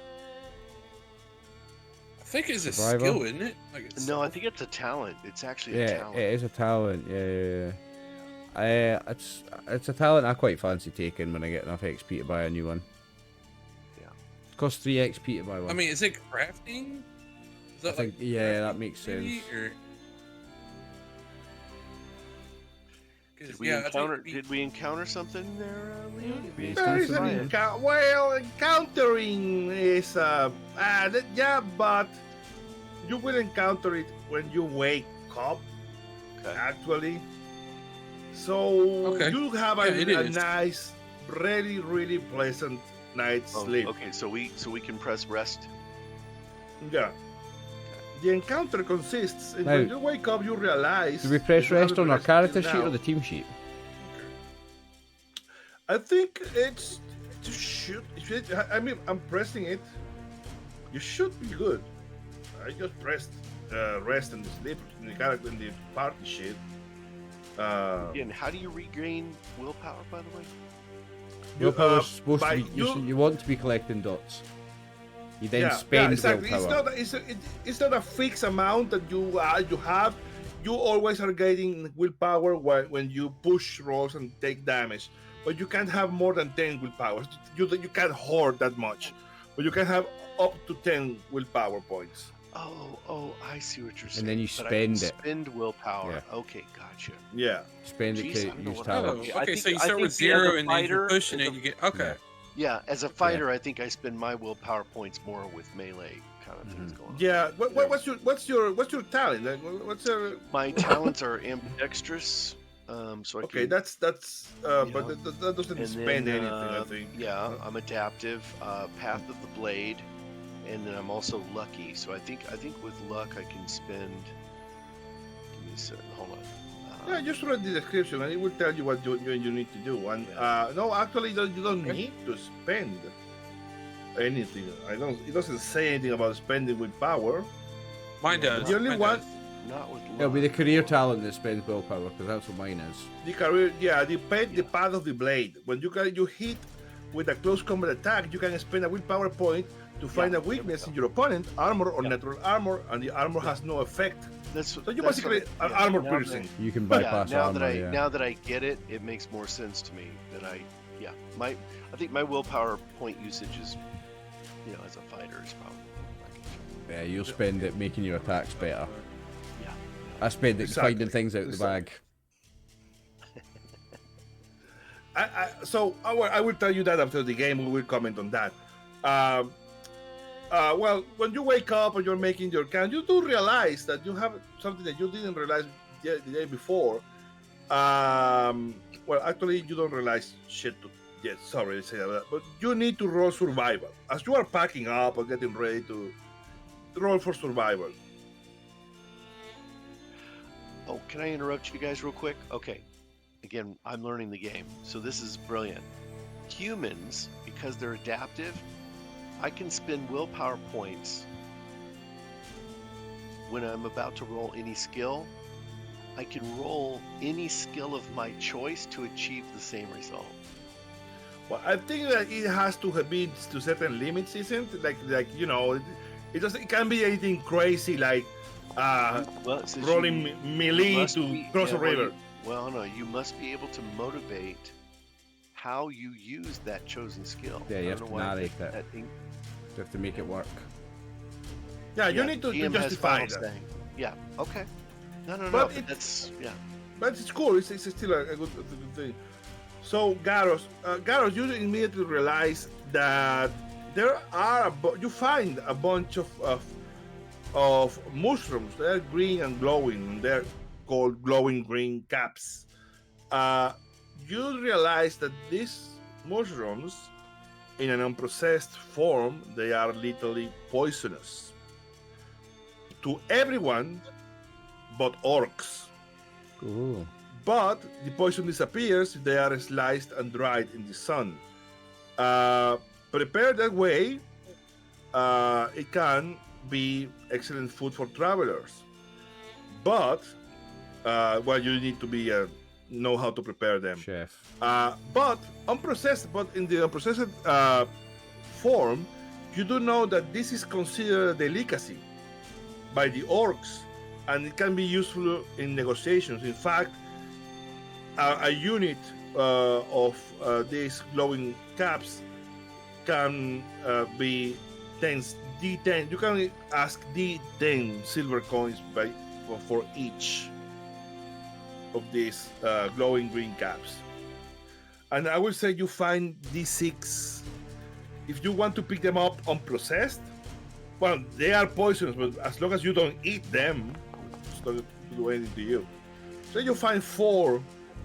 I think it's a Survivor? skill, isn't it? Like it's No, I think it's a talent. It's actually a Yeah, talent. it is a talent. Yeah. It's a talent I quite fancy taking when I get enough XP to buy a new one. Yeah. It costs 3 XP to buy one. I mean, is it crafting? Is I think yeah, that makes maybe, sense. or- 'cause, Did we yeah, I think encounter? it'd be- Did we encounter something there, Leon? Yeah, There is Try an it. encountering is yeah, but you will encounter it when you wake up. Okay. Actually, so Okay. you have Yeah, it a is. nice, really pleasant night's Oh, sleep. okay, so we can press rest. Yeah. The encounter consists in Now- when you wake up, you realize. Do we press that you rest on haven't our rested character till sheet or now. the team sheet? I think it should. I mean, I'm pressing it. You should be good. I just pressed rest and sleep in the character in the party sheet. Again, how do you regain willpower? By the way. Your power's supposed by to be. You want to be collecting dots. You then yeah, spend exactly. willpower. It's not a fixed amount that you have. You always are getting willpower when you push rolls and take damage, but you can't have more than 10 willpower. You can't hoard that much, but you can have up to 10 willpower points. Oh, I see what you're saying. And then you But I can spend it. Spend willpower. Yeah. Okay, gotcha. Yeah. Spend it Jeez, I to don't know use what Oh, I talent. would- okay, I so you think- start I with think as a 0 and then fighter, you're pushing as it, a- you get okay. Yeah, as a fighter, I think I spend my willpower points more with melee kind of things going on. Yeah. What's your talent? Like, what's your My talents are ambidextrous, so I okay? can. That's you but know, that doesn't and spend then, anything. I think. Yeah, I'm adaptive. Path of the Blade, and then I'm also lucky. So I think with luck I can spend. Give me a second. Hold on. Yeah, just read the description and it will tell you what you need to do. And no, actually, you don't need to spend anything. It doesn't say anything about spending with power. Mine does. The only mine one- does. Not with luck. It'll be the career talent that spends willpower because that's what mine is. The career, yeah, the path of the blade. When you hit with a close combat attack, you can spend a willpower point to find a weakness in your opponent, armor or natural armor, and the armor has no effect. That's So you that's basically what- are armor now that- piercing. You can Yeah, bypass now armor. that I Yeah. now that I get it, it makes more sense to me. That I think my willpower point usage is, as a fighter is probably. Yeah, you'll spend it making your attacks better. Yeah. I spend it Exactly. finding things out the bag. So I will tell you that after the game. We will comment on that. Well, when you wake up and you're making your count, you do realize that you have something that you didn't realize the day before. Well, actually, you don't realize shit yet. Sorry to say that, but you need to roll survival as you are packing up or getting ready to roll for survival. Oh, can I interrupt you guys real quick? Okay. Again, I'm learning the game, so this is brilliant. Humans, because they're adaptive, I can spend willpower points when I'm about to roll any skill. I can roll any skill of my choice to achieve the same result. Well, I think that it has to have been to certain limits, isn't it? Like you know, it can be anything crazy like Well, it says rolling you melee must to be- cross yeah, a river. Well, no, you must be able to motivate how you use that chosen skill. Yeah, I you don't have to know why I narrate think it. that thing- You have to make it work. Yeah, you yeah, need to GM has justify final that. say. Yeah, okay. No, But but that's, yeah. But it's cool. It's still a good thing. So Garros, you immediately realize that there are you find a bunch of mushrooms. They're green and glowing. And they're called glowing green caps. You realize that these mushrooms, in an unprocessed form, they are literally poisonous to everyone but orcs. Cool. But the poison disappears if they are sliced and dried in the sun. Prepared that way, it can be excellent food for travelers. But well, you need to be know how to prepare them. Chef. But in the unprocessed form, you do know that this is considered a delicacy by the orcs, and it can be useful in negotiations. In fact, a unit of these glowing caps can be 10 D10. You can ask D10 silver coins for each of these glowing green caps. And I will say you find D6 if you want to pick them up unprocessed. Well, they are poisonous, but as long as you don't eat them, it's not going to do anything to you. So you find 4.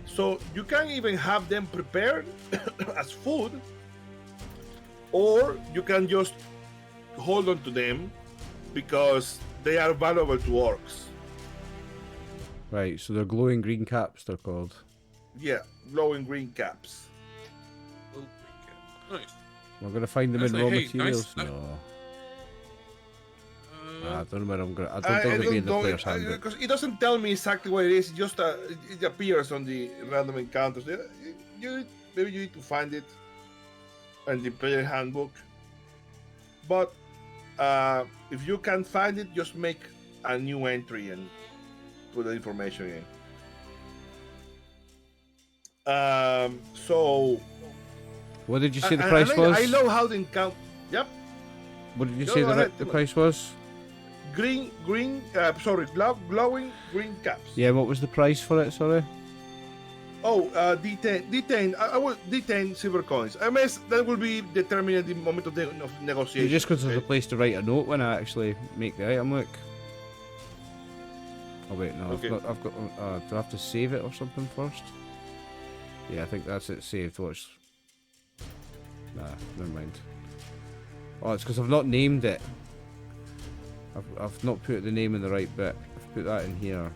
So you can even have them prepared as food, or you can just hold on to them because they are valuable to orcs. Right, so they're glowing green caps, they're called. Yeah, glowing green caps. Nice. We're going to find them I in say, raw hey, materials? nice. No. I don't know where I'm going. I don't I think it'll be in don't the know player's handbook. because it doesn't tell me exactly what it is. Just it appears on the random encounters. Maybe you need to find it in the player handbook. But if you can't find it, just make a new entry and put the information in. So What did you say the and price was? I know how the encounter. Yep, What did you Go say ahead, the Timon. price was? glowing green caps. Yeah, what was the price for it, sorry? Oh, D10. I will D10 silver coins. I mean, that will be determined at the moment of negotiation. Just because there's a okay? place to write a note when I actually make the item look. Oh wait, no, Okay. I've got. Do I have to save it or something first? Yeah, I think that's it. Saved. Watch. Nah, never mind. Oh, it's because I've not named it. I've not put the name in the right bit. I've put that in here.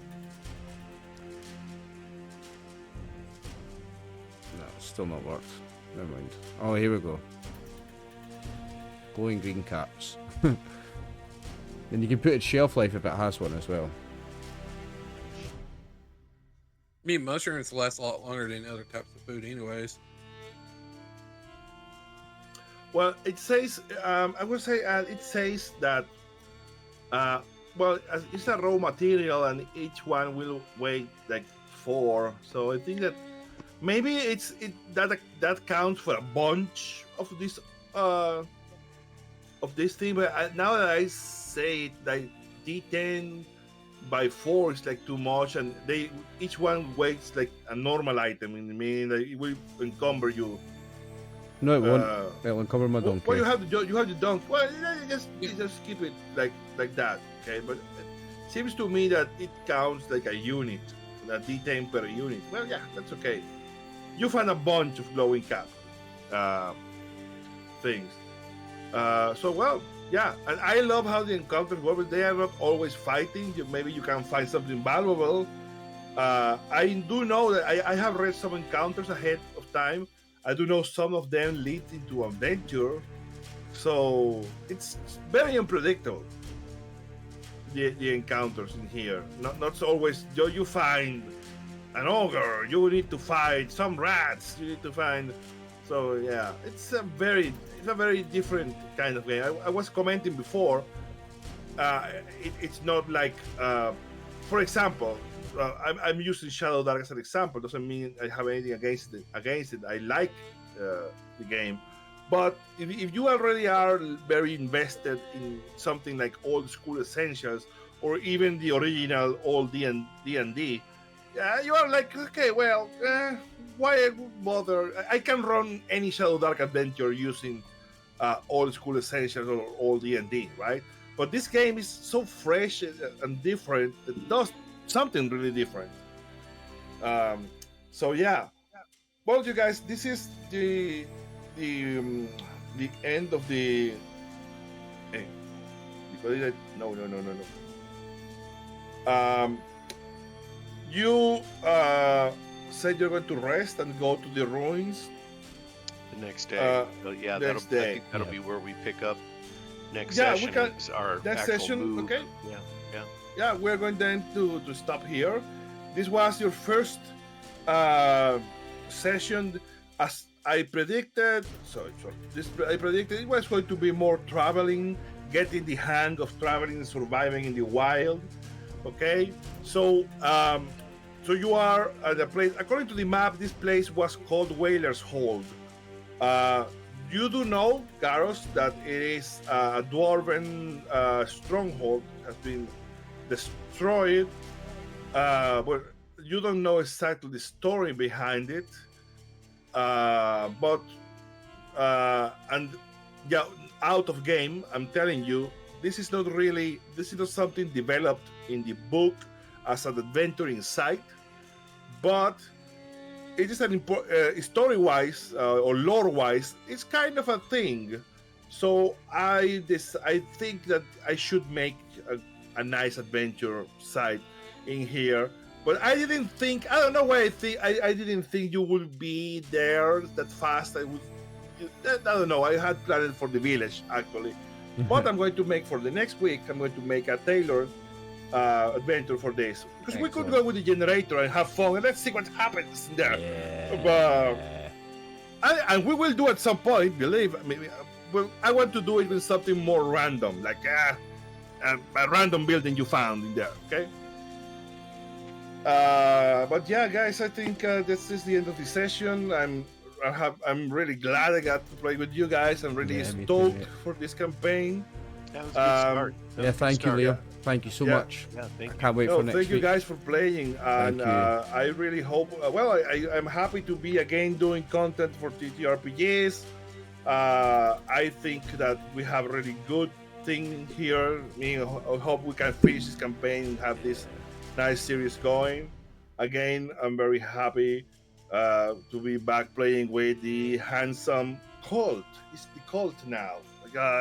No, it's still not worked. Never mind. Oh, here we go. Glowing green caps. And you can put it shelf life if it has one as well. I mean, mushrooms last a lot longer than other types of food, anyways. Well, it says. I will say it says that. Well, it's a raw material, and each one will weigh like 4. So I think that maybe that counts for a bunch of this thing. But now that I say it, like D10 by 4 is like too much, and each one weighs like a normal item. Meaning that it will encumber you. No, it won't. It'll uncover my donkey. Well, you have the donkey. Well, you just keep it like that, okay? But it seems to me that it counts like a unit, D10 per unit. Well, yeah, that's okay. You find a bunch of glowing cap things. So well, yeah, and I love how the encounters work. But they are not always fighting. Maybe you can find something valuable. I do know that I have read some encounters ahead of time. I do know some of them lead into adventure, so it's very unpredictable. The encounters in here, not always. You find an ogre, you need to fight some rats, you need to find. So yeah, it's a very different kind of game. I was commenting before. It's not like, for example, I'm using Shadow Dark as an example. Doesn't mean I have anything against it. I like the game, but if you already are very invested in something like old school essentials or even the original old D&D, you are like, okay, well, why bother? I can run any Shadow Dark adventure using old school essentials or old D&D, right? But this game is so fresh and different. It does something really different. So yeah, well, you guys, this is the end of the. Hey, because no. You said you're going to rest and go to the ruins the next day. Yeah, next I day. think that'll be where we pick up next Yeah, we session. can- is our next actual session, move. okay. Yeah. Yeah, we're going then to stop here. This was your first session, as I predicted. I predicted it was going to be more traveling, getting the hang of traveling and surviving in the wild. Okay, so you are at a place. According to the map, this place was called Whaler's Hold. You do know, Garros, that it is a dwarven stronghold, has been destroyed, but you don't know exactly the story behind it. But and yeah, out of game, I'm telling you, this is not something developed in the book as an adventuring site, but it is an important story-wise or lore-wise, it's kind of a thing. So I think that I should make a nice adventure site in here. But I didn't think. I don't know why I didn't think you would be there that fast. I don't know. I had planned for the village actually, but I'm going to make for the next week. I'm going to make a tailored adventure for this because we could go with the generator and have fun and let's see what happens there. And we will do at some point. Believe me. Well, I want to do it with something more random, like a random building you found in there. Okay. But yeah, guys, I think this is the end of the session. I'm really glad I got to play with you guys. I'm really stoked for this campaign. That was a good start. Thank you, Leo. Thank you so much. Yeah, thank you. Can't wait for next thank you week. guys for playing, and I really hope. I'm happy to be again doing content for TTRPGs. I think that we have a really good thing here. I hope we can finish this campaign and have this nice series going. Again, I'm very happy to be back playing with the handsome cult. It's the cult now,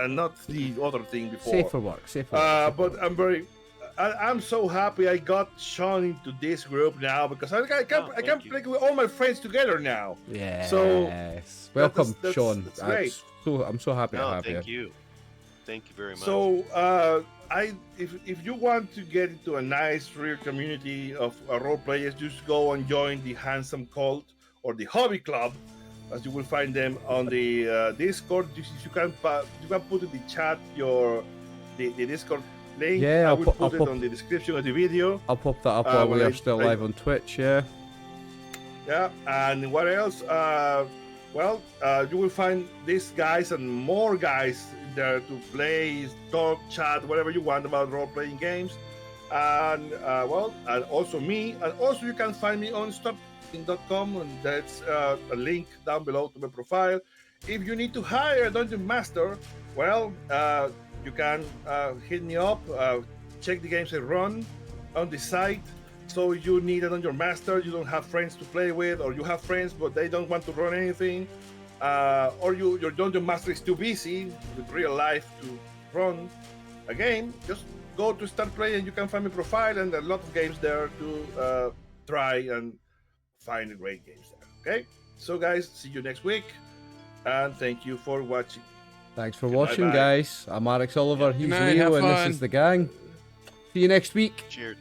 not the other thing before. Safer work. But I'm so happy I got Sean into this group now because I can play with all my friends together now. Yeah. So welcome, Sean. That's great. I'm so happy to have you. Thank you. Thank you very much. So if you want to get into a nice real community of role players, just go and join the Handsome Cult or the Hobby Club, as you will find them on the Discord. You can put in the chat the Discord link. Yeah, I will put it on the description of the video. I'll pop that up while we are still live on Twitch. Yeah. Yeah, and what else? You will find these guys and more guys there to play, talk, chat, whatever you want about role-playing games. And and also me. And also you can find me on stopin.com, and that's a link down below to my profile. If you need to hire a Dungeon Master, you can hit me up, check the games I run on the site. so you need it on your master, you don't have friends to play with, or you have friends but they don't want to run anything, or your dungeon master is too busy with real life to run a game, just go to start playing. You can find my profile, and there are a lot of games there to try and find great games there. Okay, so guys, see you next week, and thank you for watching. Thanks for Goodbye, watching, bye. guys. I'm RxOliver, he's night, Leo, have and this fun. is the gang. See you next week. Cheers.